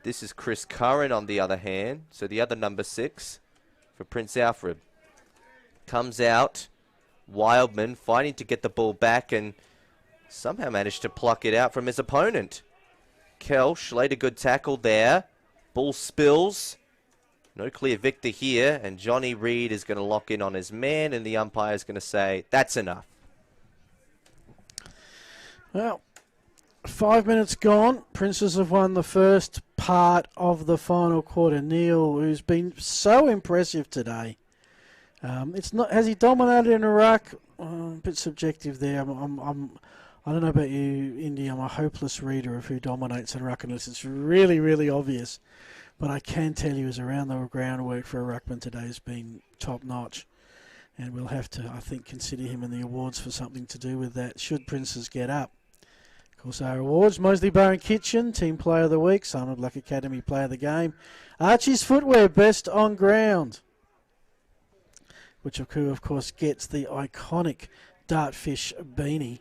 This is Chris Curran on the other hand. So the other number 6 for Prince Alfred. Comes out. Wildman fighting to get the ball back and somehow managed to pluck it out from his opponent. Kelsch laid a good tackle there. Ball spills. No clear victor here. And Johnny Reid is going to lock in on his man and the umpire is going to say, that's enough. Well, 5 minutes gone. Princes have won the first part of the final quarter. Neil, who's been so impressive today. It's not. Has he dominated in a ruck? A bit subjective there. I don't know about you, Indy. I'm a hopeless reader of who dominates in ruck unless it's really, really obvious. But I can tell you his around-the-ground work for a ruckman today has been top-notch. And we'll have to, I think, consider him in the awards for something to do with that, should Princes get up. Of course, our awards, Moseley Barron Kitchen, Team Player of the Week, Simon Black Academy Player of the Game. Archie's Footwear, Best on Ground, which of course gets the iconic Dartfish beanie.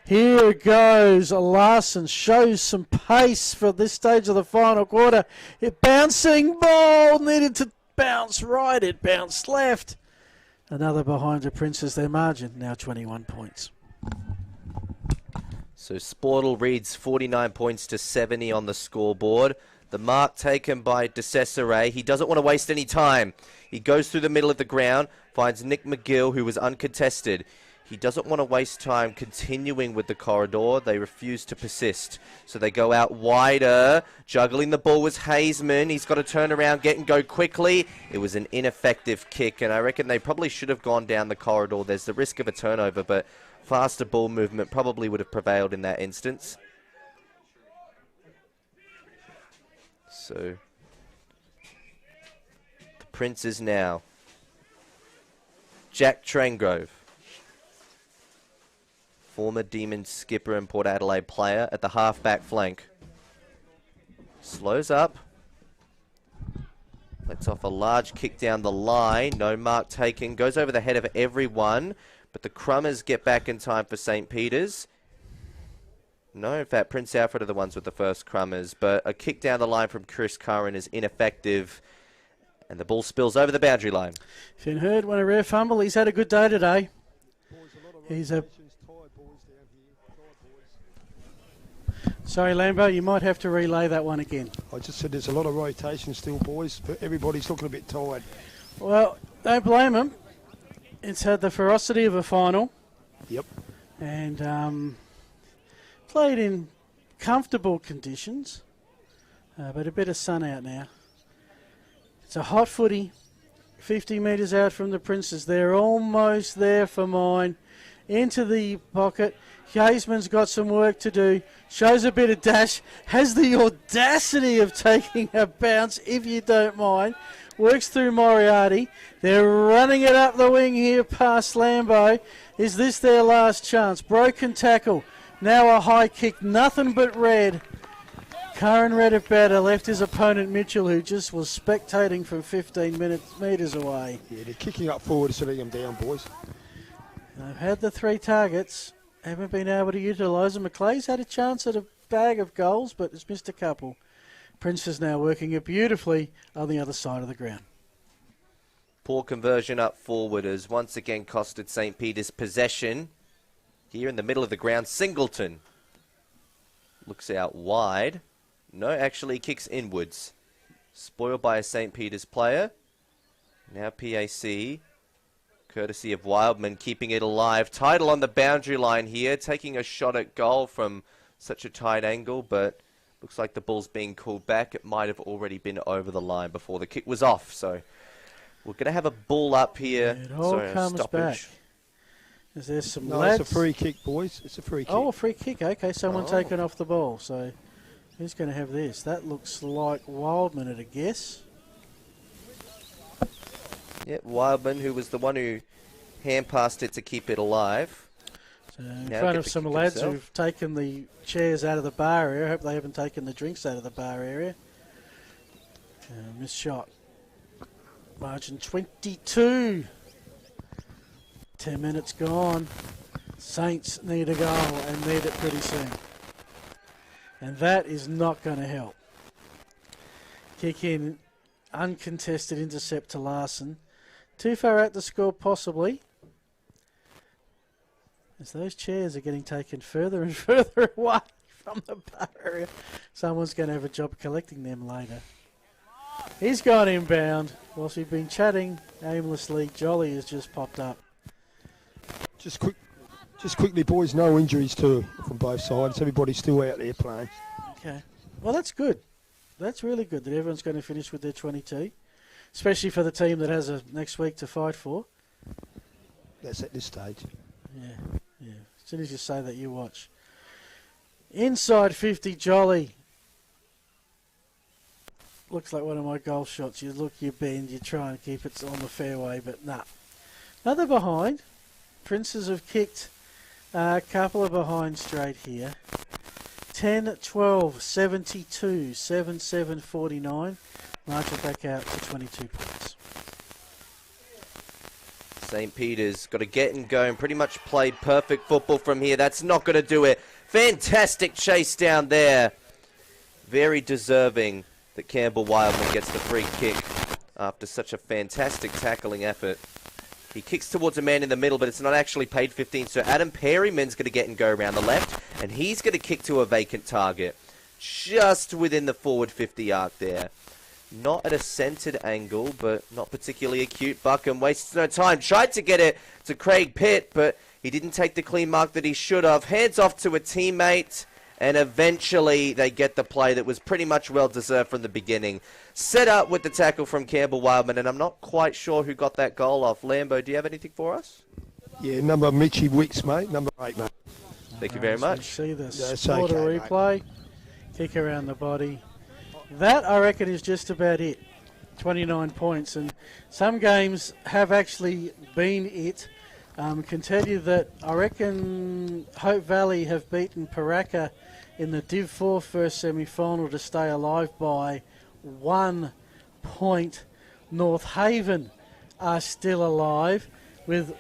Here goes Larson, shows some pace for this stage of the final quarter. It bouncing ball, needed to bounce right, it bounced left. Another behind the Princes, their margin, now 21 points. So Sportle reads 49 points to 70 on the scoreboard. The mark taken by DeCesare. He doesn't want to waste any time. He goes through the middle of the ground, finds Nick McGill, who was uncontested. He doesn't want to waste time continuing with the corridor. They refuse to persist. So they go out wider. Juggling the ball was Hazeman. He's got to turn around, get and go quickly. It was an ineffective kick, and I reckon they probably should have gone down the corridor. There's the risk of a turnover, but faster ball movement probably would have prevailed in that instance. So the Princes now. Jack Trangrove, former Demon skipper and Port Adelaide player, at the half-back flank. Slows up. Lets off a large kick down the line. No mark taken. Goes over the head of everyone. But the Crummers get back in time for St. Peter's. No, in fact, Prince Alfred are the ones with the first Crummers. But a kick down the line from Chris Curran is ineffective. And the ball spills over the boundary line. Finn Hurd won a rare fumble. He's had a good day today. He's a... Sorry, Lambo, you might have to relay that one again. I just said there's a lot of rotation still, boys, but everybody's looking a bit tired. Well, don't blame him. It's had the ferocity of a final. Yep. And played in comfortable conditions, but a bit of sun out now. It's a hot footy, 50 metres out from the Princes. They're almost there for mine. Into the pocket. Hazeman's got some work to do. Shows a bit of dash. Has the audacity of taking a bounce, if you don't mind. Works through Moriarty. They're running it up the wing here past Lambo. Is this their last chance? Broken tackle. Now a high kick. Nothing but red. Curran Redder left his opponent Mitchell, who just was spectating from 15 metres away. Yeah, they're kicking up forward to let them down, boys. They've had the 3 targets, haven't been able to utilise them. McClay's had a chance at a bag of goals, but has missed a couple. Prince is now working it beautifully on the other side of the ground. Poor conversion up forward has once again costed St. Peter's possession. Here in the middle of the ground, Singleton looks out wide. No, actually kicks inwards. Spoiled by a St. Peter's player. Now PAC, courtesy of Wildman, keeping it alive. Title on the boundary line here, taking a shot at goal from such a tight angle, but looks like the ball's being called back. It might have already been over the line before the kick was off. So we're going to have a ball up here. It all comes back. Is there some lads? It's a free kick, boys. It's a free kick. Oh, a free kick. Okay, someone taken off the ball. So who's going to have this? That looks like Wildman at a guess. Yeah, Wildman, who was the one who hand-passed it to keep it alive. So in front of some lads who've taken the chairs out of the bar area. I hope they haven't taken the drinks out of the bar area. Missed shot. Margin 22. 10 minutes gone. Saints need a goal and need it pretty soon. And that is not going to help. Kick in, uncontested intercept to Larson. Too far out to score possibly. As those chairs are getting taken further and further away from the bar area. Someone's going to have a job collecting them later. He's gone inbound. Whilst we've been chatting aimlessly, Jolly has just popped up. Just quickly, boys, no injuries from both sides. Everybody's still out there playing. Okay. Well, that's good. That's really good that everyone's going to finish with their 22, especially for the team that has a next week to fight for. That's at this stage. Yeah. As soon as you say that, you watch. Inside 50, Jolly. Looks like one of my golf shots. You look, you bend, you try and keep it on the fairway, but nah. Another behind. Princes have kicked a couple of behind straight here. 10, 12, 72, 7, 7, 49. March it back out to 22 points. St. Peter's got to get and go and pretty much played perfect football from here. That's not going to do it. Fantastic chase down there. Very deserving that Campbell Wildman gets the free kick after such a fantastic tackling effort. He kicks towards a man in the middle, but it's not actually paid 15. So Adam Perryman's going to get and go around the left, and he's going to kick to a vacant target. Just within the forward 50 arc there. Not at a centred angle, but not particularly acute. Buckham wastes no time. Tried to get it to Craig Pitt, but he didn't take the clean mark that he should have. Hands off to a teammate, and eventually they get the play that was pretty much well-deserved from the beginning. Set up with the tackle from Campbell Wildman, and I'm not quite sure who got that goal off. Lambo, do you have anything for us? Yeah, number Mitchy Wicks, mate. Number 8, mate. Thank you very much. See the okay, replay. Kick around the body. That, I reckon, is just about it. 29 points. And some games have actually been it. Can tell you that I reckon Hope Valley have beaten Paraka in the Div 4 first semi-final to stay alive by 1 point. North Haven are still alive, with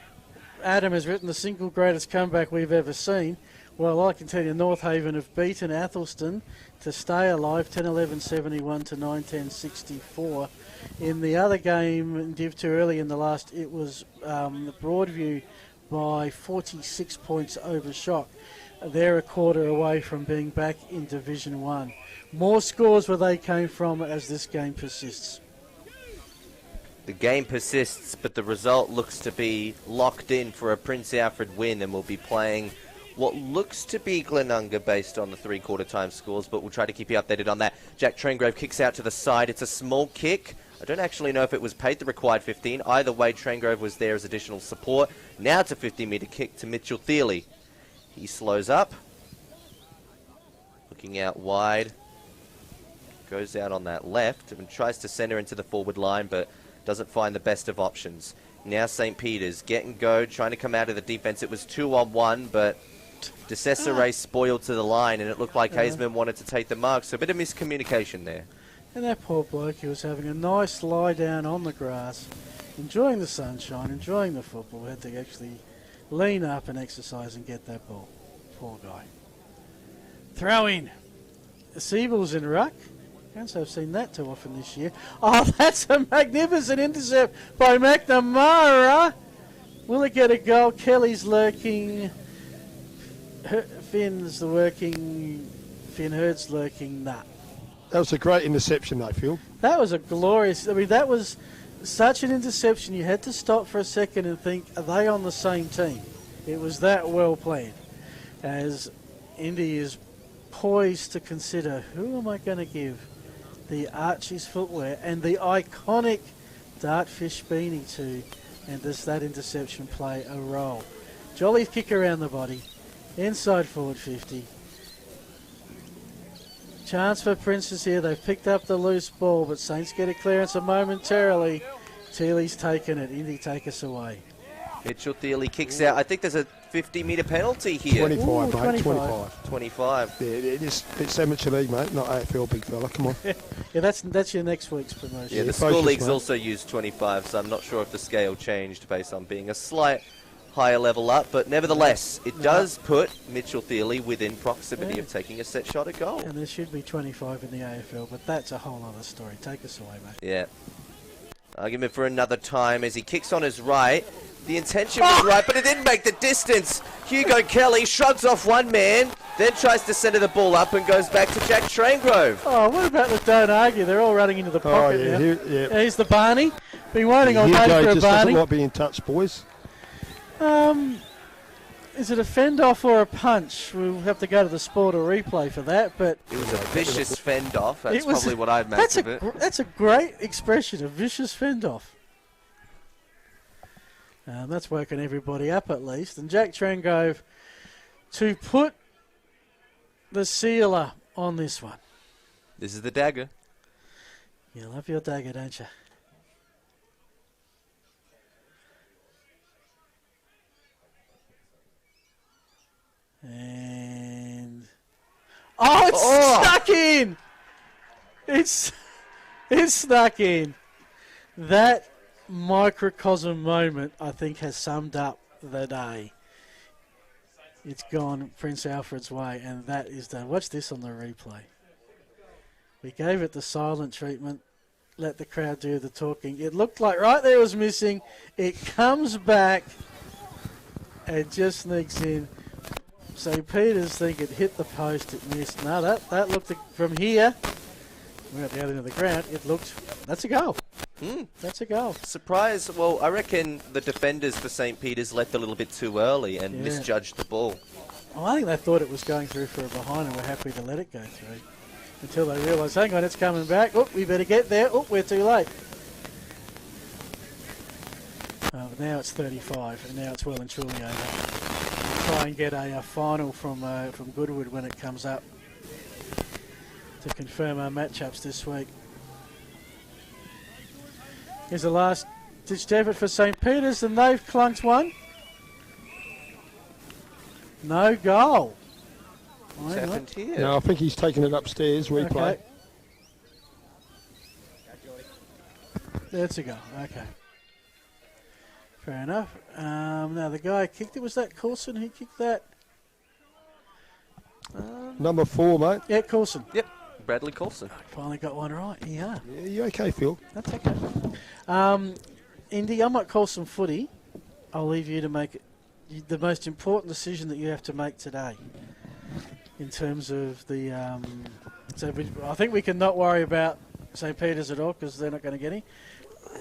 Adam has written the single greatest comeback we've ever seen. Well, I can tell you North Haven have beaten Athelston to stay alive, 10-11-71 to 9-10-64. In the other game in Div 2 early in the last, it was the Broadview by 46 points over Shock. They're a quarter away from being back in Division 1. More scores where they came from as this game persists. The game persists, but the result looks to be locked in for a Prince Alfred win, and we'll be playing what looks to be Glenunga based on the three-quarter time scores, but we'll try to keep you updated on that. Jack Traingrove kicks out to the side. It's a small kick. I don't actually know if it was paid the required 15. Either way, Traingrove was there as additional support. Now it's a 50-metre kick to Mitchell Thiele. He slows up. Looking out wide. Goes out on that left and tries to centre into the forward line, but doesn't find the best of options. Now St. Peter's get and go, trying to come out of the defence. It was 2-on-1, but stopped. DeCesare spoiled to the line, and it looked like Hazeman wanted to take the mark, so a bit of miscommunication there. And that poor bloke, he was having a nice lie down on the grass, enjoying the sunshine, enjoying the football, had to actually lean up and exercise and get that ball. Poor guy. Throw in. The Seabulls in ruck. Can't say I've seen that too often this year. Oh, that's a magnificent intercept by McNamara. Will it get a goal? Kelly's lurking. Finn's the working. Finn Hurd's lurking. Nah. That was a great interception, though, Phil. That was a glorious. I mean, that was such an interception. You had to stop for a second and think, are they on the same team? It was that well played. As Indy is poised to consider, who am I going to give the Archie's footwear and the iconic Dartfish beanie to, and does that interception play a role? Jolly's kick around the body, inside forward 50. Chance for Princess here. They've picked up the loose ball, but Saints get a clearance momentarily. Thiele's taken it. Indy take us away. Mitchell Thiele kicks out. I think there's a 50-metre penalty here. 25, Ooh, mate. 25. 25. Yeah, it's amateur league, mate, not AFL, big fella. Come on. Yeah, that's your next week's promotion. Yeah, the school leagues also use 25, so I'm not sure if the scale changed based on being a slight higher level up, but nevertheless, it does put Mitchell Thiele within proximity of taking a set shot at goal. And there should be 25 in the AFL, but that's a whole other story. Take us away, mate. Yeah. Argument for another time as he kicks on his right. The intention was right, but it didn't make the distance. Hugo Kelly shrugs off one man, then tries to center the ball up and goes back to Jack Traingrove. Oh, what about the don't argue? They're all running into the pocket now. Here's the Barney. Been waiting on Dave for a just doesn't Barney. like being touched, boys. Is it a fend off or a punch? We'll have to go to the sport or replay for that, but It was a vicious fend off. That's probably what I'd make of it. That's a great expression, a vicious fend off. That's woken everybody up at least. And Jack Trengove to put the sealer on this one. This is the dagger. You love your dagger, don't you? And it's stuck in. It's stuck in. That microcosm moment, I think, has summed up the day. It's gone Prince Alfred's way, and that is done. Watch this on the replay. We gave it the silent treatment, let the crowd do the talking. It looked like right there was missing. It comes back and just sneaks in. St. Peter's think it hit the post, it missed. No, that looked from here. We're at the other end of the ground. It looked, that's a goal. That's a goal. Surprise. Well, I reckon the defenders for St. Peter's left a little bit too early and misjudged the ball. Oh, I think they thought it was going through for a behind and were happy to let it go through. Until they realised, hang on, it's coming back. Oh, we better get there. Oh, we're too late. But now it's 35, and now it's well and truly over. Try and get a final from Goodwood when it comes up to confirm our matchups this week. Here's the last ditched effort for St. Peter's, and they've clunked one. No goal. What's happened here? No, I think he's taken it upstairs, replay. Okay. That's a goal, okay. Fair enough. Now the guy kicked it. Was that Coulson who kicked that? Number 4, mate. Yeah, Coulson. Yep, Bradley Coulson. Finally got one right. Yeah. Yeah, you okay, Phil? That's okay. Indy, I might call some footy. I'll leave you to make the most important decision that you have to make today in terms of the... I think we can not worry about St. Peter's at all because they're not going to get any.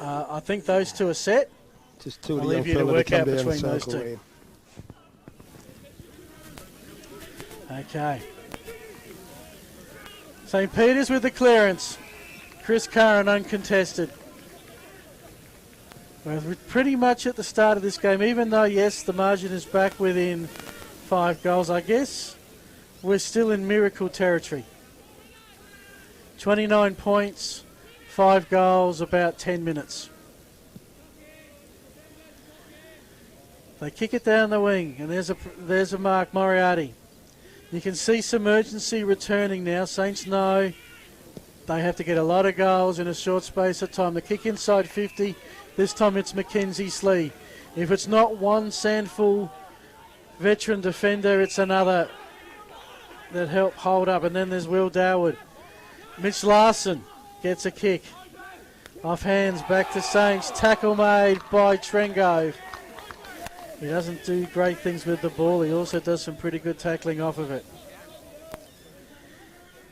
I think those two are set. Just two of I'll the young leave you to fella work come out down between the those circle two. there. Okay. St. Peter's with the clearance. Chris Curran uncontested. We're pretty much at the start of this game, even though, yes, the margin is back within 5 goals, I guess. We're still in miracle territory. 29 points, 5 goals, about 10 minutes. They kick it down the wing, and there's a mark, Moriarty. You can see some urgency returning now. Saints know they have to get a lot of goals in a short space of time. The kick inside 50. This time it's Mackenzie Slee. If it's not one Sandful veteran defender, it's another that helped hold up. And then there's Will Darwood. Mitch Larson gets a kick. Off hands, back to Saints. Tackle made by Trengove. He doesn't do great things with the ball. He also does some pretty good tackling off of it.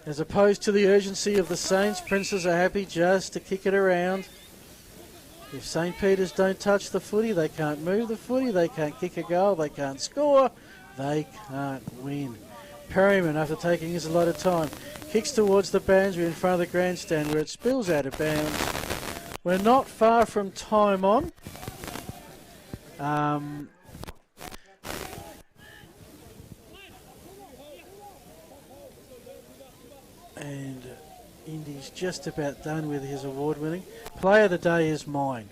As opposed to the urgency of the Saints, Princes are happy just to kick it around. If St. Peter's don't touch the footy, they can't move the footy, they can't kick a goal, they can't score, they can't win. Perryman, after taking us a lot of time, kicks towards the boundary in front of the grandstand where it spills out of bounds. We're not far from time on. And Indy's just about done with his award winning. Player of the day is mine.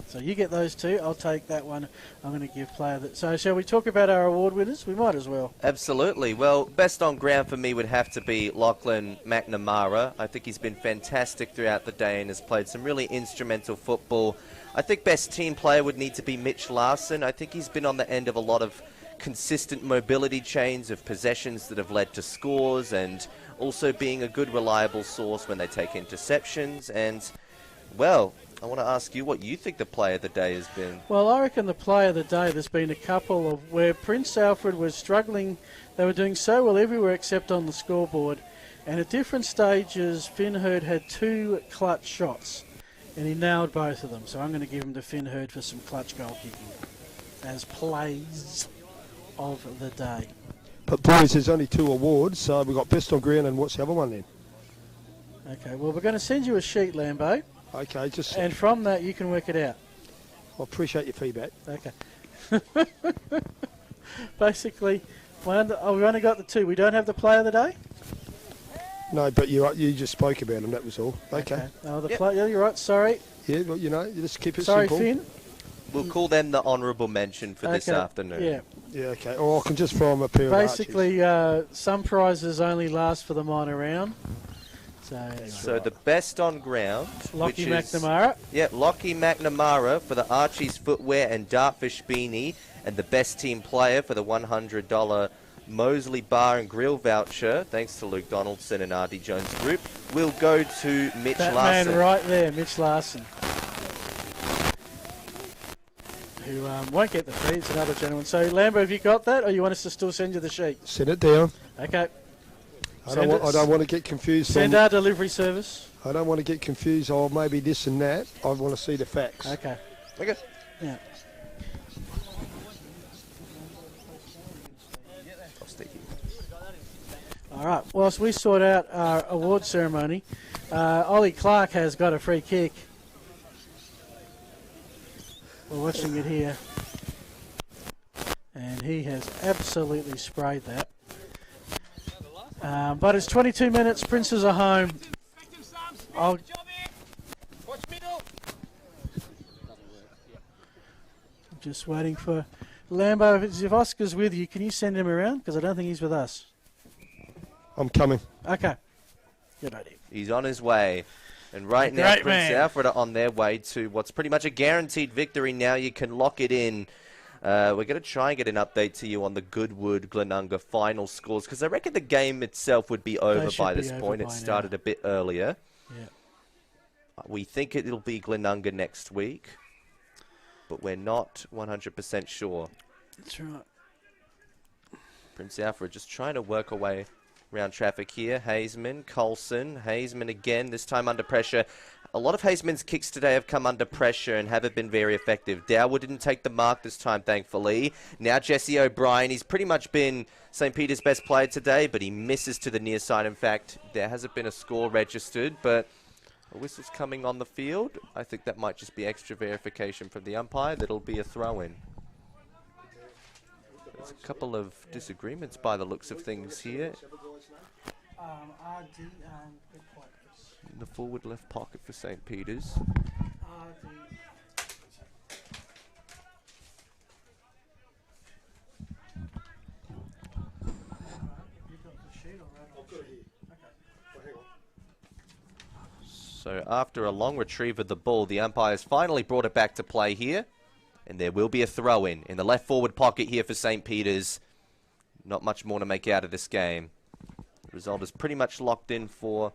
So you get those two. I'll take that one. I'm going to give player that. So shall we talk about our award winners? We might as well. Absolutely. Well, best on ground for me would have to be Lachlan McNamara. I think he's been fantastic throughout the day and has played some really instrumental football. I think best team player would need to be Mitch Larson. I think he's been on the end of a lot of consistent mobility chains of possessions that have led to scores, and also being a good reliable source when they take interceptions. And, well, I want to ask you what you think the player of the day has been. Well, I reckon the player of the day, there's been a couple of where Prince Alfred was struggling. They were doing so well everywhere except on the scoreboard. And at different stages, Finn Hurd had 2 clutch shots, and he nailed both of them. So I'm going to give him to Finn Hurd for some clutch goal kicking as plays of the day. But boys, there's only 2 awards, so we've got best on ground, and what's the other one then? Okay, well, we're going to send you a sheet, Lambo. Okay, just... And from that, you can work it out. I appreciate your feedback. Okay. Basically, we've only got the 2. We don't have the player of the day? No, but you just spoke about them, that was all. Okay. Oh, the player, you're right, sorry. Yeah, well, you know, you just keep it Sorry, simple. Finn. We'll call them the honourable mention for this afternoon. Yeah. Yeah, okay. Or I can just throw them a pair Basically, some prizes only last for the minor round. So the best on ground, Lockie which is, McNamara. Yeah, Lockie McNamara for the Archie's footwear and Dartfish beanie, and the best team player for the $100 Mosley Bar and Grill voucher, thanks to Luke Donaldson and R.D. Jones Group, will go to Mitch That Larson. man right there, Mitch Larson. Who won't get the fee, it's another gentleman. So, Lambo, have you got that, or you want us to still send you the sheet? Send it down. Okay. I don't want to get confused. Send our delivery service. I don't want to get confused, oh, maybe this and that. I want to see the facts. Okay. Okay. Yeah. All right, whilst we sort out our award ceremony, Ollie Clark has got a free kick. We're watching it here. And he has absolutely sprayed that. But it's 22 minutes, Princes are home. I'm just waiting for Lambo. If Oscar's with you, can you send him around? Because I don't think he's with us. I'm coming. Okay. Good idea. He's on his way. And right now, Prince Alfred are on their way to what's pretty much a guaranteed victory now. You can lock it in. We're going to try and get an update to you on the Goodwood-Glenunga final scores, because I reckon the game itself would be over by this point. It started a bit earlier. Yeah. We think it'll be Glenunga next week, but we're not 100% sure. That's right. Prince Alfred just trying to work away around traffic here. Hazeman, Coulson, Hazeman again, this time under pressure. A lot of Hazeman's kicks today have come under pressure and haven't been very effective. Dowwood didn't take the mark this time, thankfully. Now Jesse O'Brien, he's pretty much been St. Peter's best player today, but he misses to the near side. In fact, there hasn't been a score registered, but a whistle's coming on the field. I think that might just be extra verification from the umpire. That'll be a throw-in. There's a couple of disagreements by the looks of things here. In the forward left pocket for St. Peter's. So after a long retrieve of the ball, the umpires finally brought it back to play here. And there will be a throw-in the left forward pocket here for St. Peter's. Not much more to make out of this game. The result is pretty much locked in for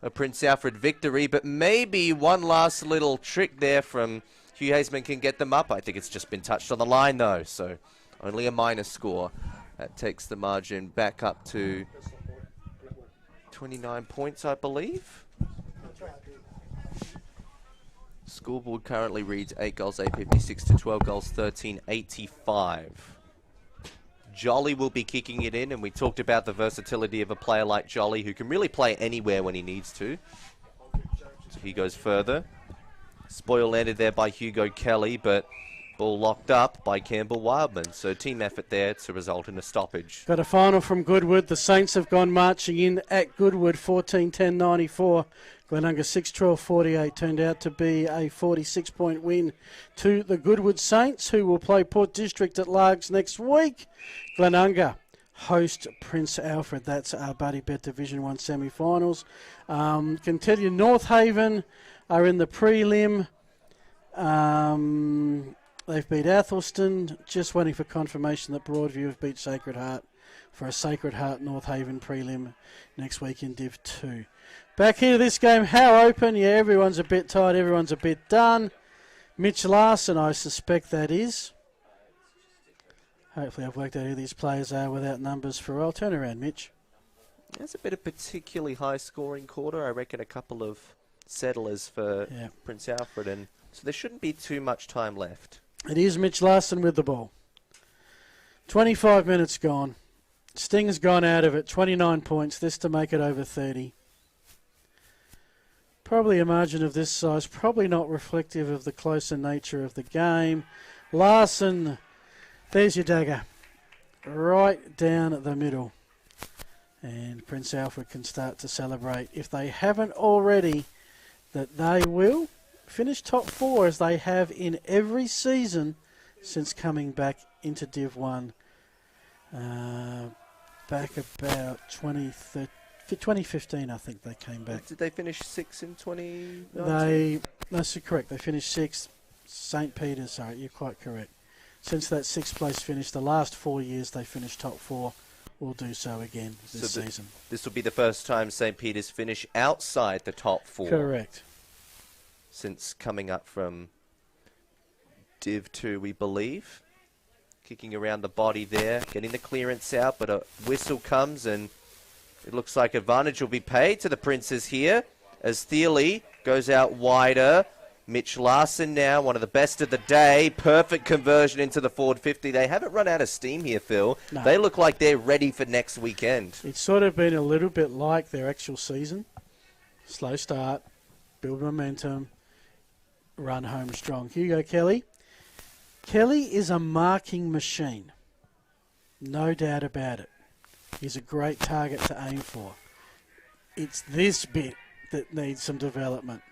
a Prince Alfred victory, but maybe one last little trick there from Hugh Hazeman can get them up. I think it's just been touched on the line, though, so only a minor score. That takes the margin back up to 29 points, I believe. Scoreboard currently reads 8 goals, 856 to 12 goals, 1385. Jolly will be kicking it in, and we talked about the versatility of a player like Jolly, who can really play anywhere when he needs to. So he goes further. Spoil landed there by Hugo Kelly, but ball locked up by Campbell Wildman. So team effort there to result in a stoppage. Got a final from Goodwood. The Saints have gone marching in at Goodwood, 14-10-94. Glenunga 6-12-48 turned out to be a 46-point win to the Goodwood Saints, who will play Port District at Largs next week. Glenunga host Prince Alfred. That's our Buddy Bet Division 1 semi-finals. Can tell you North Haven are in the prelim. They've beat Athelston. Just waiting for confirmation that Broadview have beat Sacred Heart for a Sacred Heart North Haven prelim next week in Div 2. Back here to this game, how open? Yeah, everyone's a bit tired, everyone's a bit done. Mitch Larson, I suspect that is. Hopefully I've worked out who these players are without numbers for a while. Turn around, Mitch. It's a bit of particularly high-scoring quarter. I reckon a couple of settlers for Prince Alfred, and so there shouldn't be too much time left. It is Mitch Larson with the ball. 25 minutes gone. Sting's gone out of it. 29 points. This to make it over 30. Probably a margin of this size. Probably not reflective of the closer nature of the game. Larson, there's your dagger. Right down the middle. And Prince Alfred can start to celebrate, if they haven't already, that they will finish top 4 as they have in every season since coming back into Div 1 back about 2015, I think they came back. Did they finish 6th in 2019? That's correct. They finished 6th. St. Peter's, sorry, you're quite correct. Since that 6th place finish, the last 4 years they finished top 4. Will do so again this season. This will be the first time St. Peter's finish outside the top 4. Correct. Since coming up from Div 2, we believe. Kicking around the body there, getting the clearance out, but a whistle comes and it looks like advantage will be paid to the Princes here as Thiele goes out wider. Mitch Larson now, one of the best of the day. Perfect conversion into the forward 50. They haven't run out of steam here, Phil. No. They look like they're ready for next weekend. It's sort of been a little bit like their actual season. Slow start, build momentum, run home strong. Hugo Kelly. Kelly is a marking machine. No doubt about it. He's a great target to aim for. It's this bit that needs some development.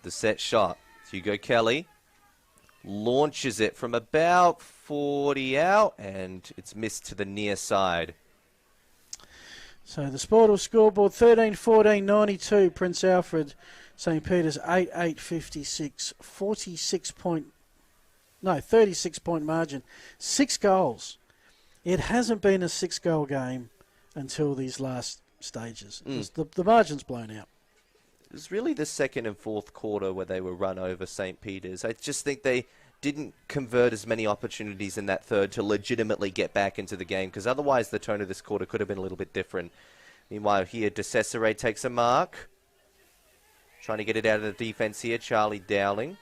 The set shot. Hugo Kelly launches it from about 40 out, and it's missed to the near side. So the Sportal scoreboard 13-14-92. Prince Alfred, St. Peter's 8-8-56. 36-point margin. 6 goals. It hasn't been a 6-goal game until these last stages. The margin's blown out. It was really the second and fourth quarter where they were run over St. Peter's. I just think they didn't convert as many opportunities in that third to legitimately get back into the game, because otherwise the tone of this quarter could have been a little bit different. Meanwhile, here, De Cesare takes a mark. Trying to get it out of the defense here, Charlie Dowling.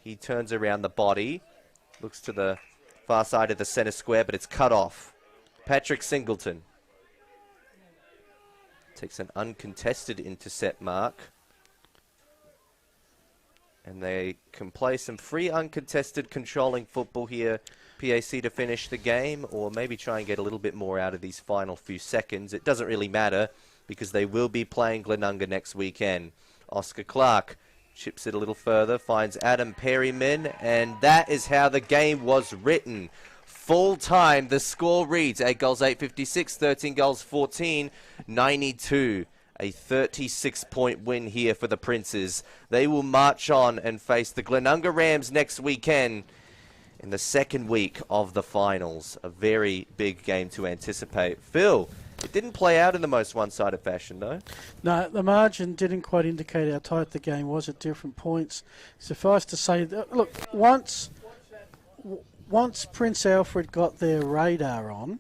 He turns around the body. Looks to the far side of the centre square, but it's cut off. Patrick Singleton takes an uncontested intercept mark. And they can play some free uncontested controlling football here, PAC, to finish the game, or maybe try and get a little bit more out of these final few seconds. It doesn't really matter because they will be playing Glenunga next weekend. Oscar Clark chips it a little further, finds Adam Perryman, and that is how the game was written. Full time, the score reads 8 goals, 856, 13 goals, 14, 92. A 36-point win here for the Princes. They will march on and face the Glenunga Rams next weekend in the second week of the finals. A very big game to anticipate. Phil, it didn't play out in the most one-sided fashion, though. No, the margin didn't quite indicate how tight the game was at different points. Suffice to say, look, once Prince Alfred got their radar on,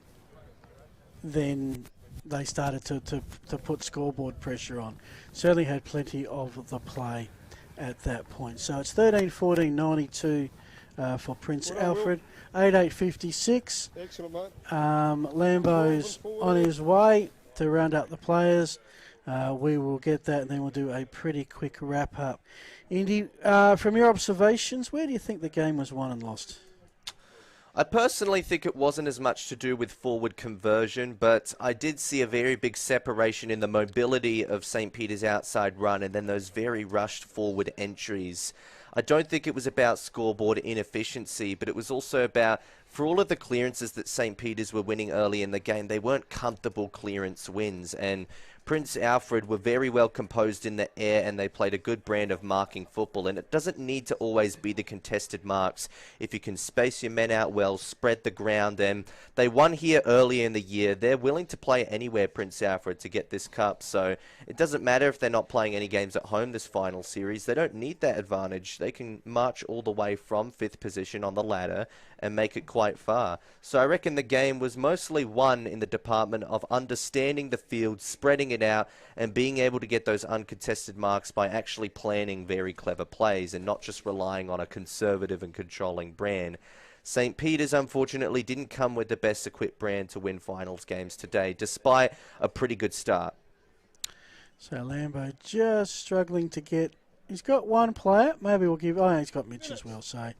then they started to put scoreboard pressure on. Certainly had plenty of the play at that point. So it's 13-14-92 for Prince Alfred. 8-8-56. Excellent, mate. Lambo's on his way to round up the players. We will get that and then we'll do a pretty quick wrap up. Indy, from your observations, where do you think the game was won and lost? I personally think it wasn't as much to do with forward conversion, but I did see a very big separation in the mobility of St. Peter's outside run and then those very rushed forward entries. I don't think it was about scoreboard inefficiency, but it was also about, for all of the clearances that St. Peter's were winning early in the game, they weren't comfortable clearance wins, and Prince Alfred were very well composed in the air and they played a good brand of marking football, and it doesn't need to always be the contested marks. If you can space your men out well, spread the ground, and they won here early in the year. They're willing to play anywhere, Prince Alfred, to get this cup, so it doesn't matter if they're not playing any games at home this final series. They don't need that advantage. They can march all the way from 5th position on the ladder and make it quite far. So I reckon the game was mostly won in the department of understanding the field, spreading it out, and being able to get those uncontested marks by actually planning very clever plays and not just relying on a conservative and controlling brand. St. Peter's, unfortunately, didn't come with the best equipped brand to win finals games today, despite a pretty good start. So Lambo just struggling to get... He's got one player. Maybe we'll give... Oh, he's got Mitch as well, so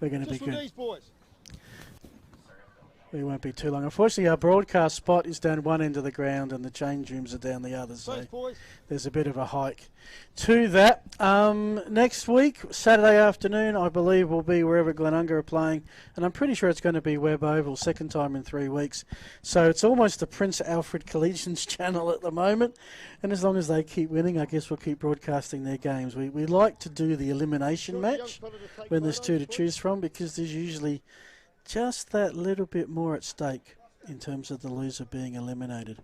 we're going to be good. We won't be too long. Unfortunately, our broadcast spot is down one end of the ground and the change rooms are down the other, so there's a bit of a hike to that. Next week, Saturday afternoon, I believe, will be wherever Glenunga are playing, and I'm pretty sure it's going to be Webb Oval, second time in 3 weeks. So it's almost the Prince Alfred Collegians channel at the moment, and as long as they keep winning, I guess we'll keep broadcasting their games. We like to do the elimination match when there's two to choose from, because there's usually just that little bit more at stake in terms of the loser being eliminated.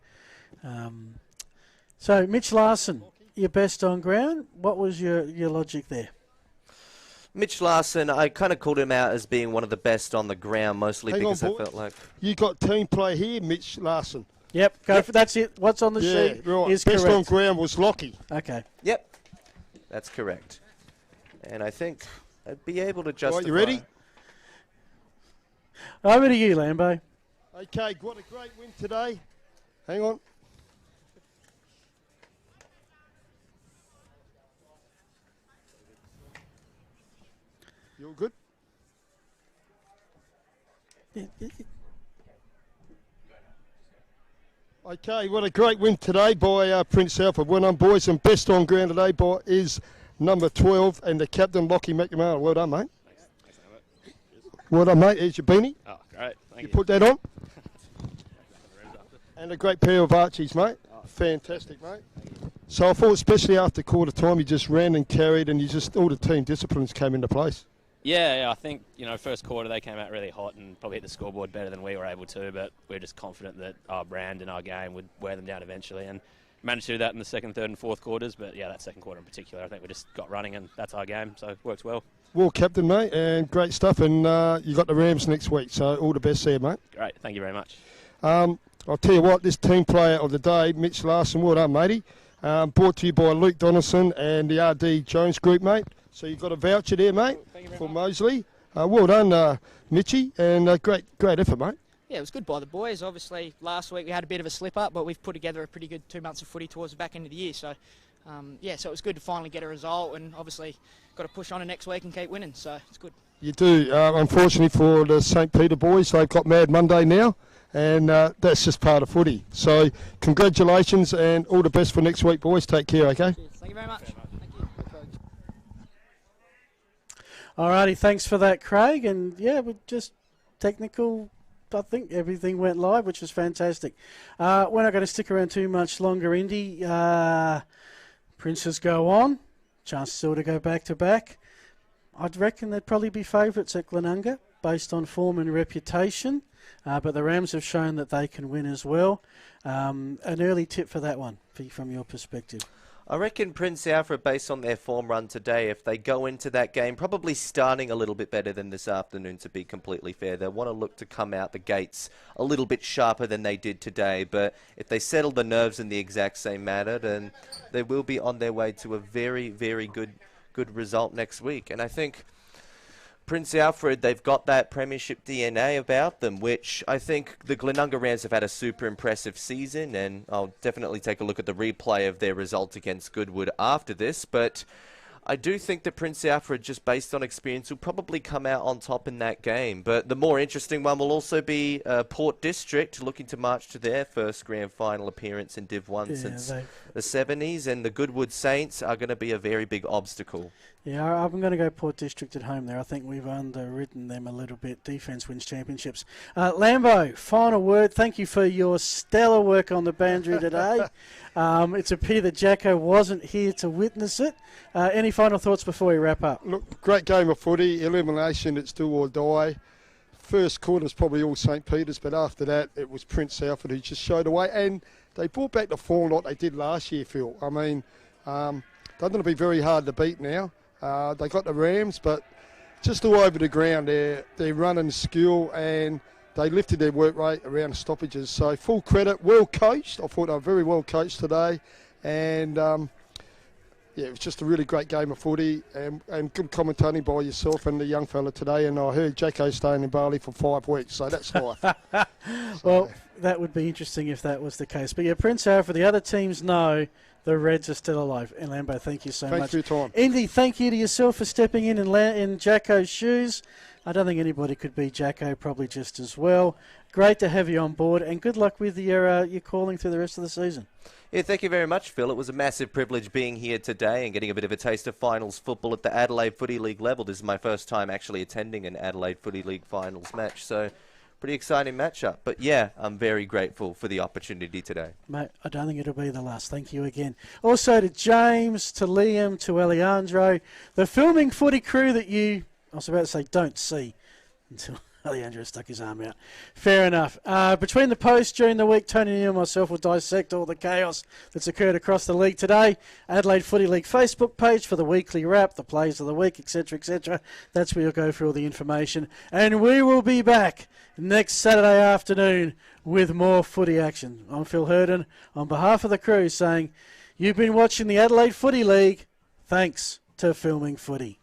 So, Mitch Larson, your best on ground. What was your logic there? Mitch Larson, I kind of called him out as being one of the best on the ground, mostly because I felt like... You got team play here, Mitch Larson. Yep, that's it. What's on the sheet right. is best correct. on ground was Lockie. Okay. Yep, that's correct. And I think I'd be able to justify... Right, you ready? Over to you, Lambo. Okay, what a great win today. Hang on. You all good? Okay, what a great win today by Prince Alfred. Well done, boys, and best on ground today is number 12 and the captain, Lockie McNamara. Well done, mate. Well done, mate. Here's your beanie. Oh, great. Thank you. Put that on. And a great pair of Archies, mate. Fantastic, mate. So I thought, especially after quarter time, you just ran and carried, and all the team disciplines came into place. Yeah, I think, first quarter they came out really hot and probably hit the scoreboard better than we were able to, but we're just confident that our brand and our game would wear them down eventually, and managed to do that in the second, third and fourth quarters. But yeah, that second quarter in particular, I think we just got running and that's our game, so it works well. Well, captain, mate, and great stuff. And you got the Rams next week, so all the best there, mate. Great, thank you very much. I'll tell you what, this team player of the day, Mitch Larson, well done, matey. Brought to you by Luke Donaldson and the RD Jones Group, mate. So you've got a voucher there, mate, for Mosley. Well done, Mitchy, and great effort, mate. Yeah, it was good by the boys. Obviously, last week we had a bit of a slip-up, but we've put together a pretty good 2 months of footy towards the back end of the year. So, so it was good to finally get a result, and obviously got to push on to next week and keep winning, so it's good. You do. Unfortunately for the St. Peter boys, they've got Mad Monday now, and that's just part of footy. So congratulations and all the best for next week, boys. Take care, okay? Cheers. Thank you very much. Thank you. Alrighty, thanks for that, Craig. And yeah, we're just technical I think everything went live, which was fantastic. We're not going to stick around too much longer, Indy. Princes go on. Chance still to go back-to-back. I'd reckon they'd probably be favourites at Glenunga based on form and reputation. But the Rams have shown that they can win as well. An early tip for that one, from your perspective? I reckon Prince Alfred, based on their form run today, if they go into that game, probably starting a little bit better than this afternoon, to be completely fair. They'll want to look to come out the gates a little bit sharper than they did today. But if they settle the nerves in the exact same manner, then they will be on their way to a very, very good result next week. And I think Prince Alfred, they've got that premiership DNA about them, which I think the Glenunga Rams have had a super impressive season, and I'll definitely take a look at the replay of their result against Goodwood after this, but I do think that Prince Alfred, just based on experience, will probably come out on top in that game. But the more interesting one will also be Port District, looking to march to their first grand final appearance in Div 1 since the 70s, and the Goodwood Saints are going to be a very big obstacle. Yeah, I'm going to go Port District at home there. I think we've underwritten them a little bit. Defence wins championships. Lambo, final word. Thank you for your stellar work on the boundary today. It's a pity that Jacko wasn't here to witness it. Any final thoughts before we wrap up? Look, great game of footy. Elimination, it's do or die. First quarter's probably all St. Peter's, but after that, it was Prince Alfred who just showed away. And they brought back the form like they did last year, Phil. I mean, they're going to be very hard to beat now. They got the Rams, but just all over the ground, they're running skill, and they lifted their work rate around stoppages. So full credit, well coached. I thought they were very well coached today, and yeah, it was just a really great game of footy, and good commentating by yourself and the young fella today. And I heard Jacko staying in Bali for 5 weeks, so that's life. Well, that would be interesting if that was the case. But yeah, Prince Alfred, the other teams know the Reds are still alive. And Lambo, thank you so much. Thanks for your time. Indy, thank you to yourself for stepping in Jacko's shoes. I don't think anybody could beat Jacko, probably just as well. Great to have you on board, and good luck with your calling through the rest of the season. Yeah, thank you very much, Phil. It was a massive privilege being here today and getting a bit of a taste of finals football at the Adelaide Footy League level. This is my first time actually attending an Adelaide Footy League finals match, so pretty exciting matchup. But yeah, I'm very grateful for the opportunity today. Mate, I don't think it'll be the last. Thank you again. Also to James, to Liam, to Alejandro, the filming footy crew that I was about to say don't see until Alejandro stuck his arm out. Fair enough. Between the posts during the week, Tony Neal and myself will dissect all the chaos that's occurred across the league today. Adelaide Footy League Facebook page for the weekly wrap, the plays of the week, etc., etc. That's where you'll go for all the information. And we will be back next Saturday afternoon with more footy action. I'm Phil Herden on behalf of the crew saying you've been watching the Adelaide Footy League. Thanks to Filming Footy.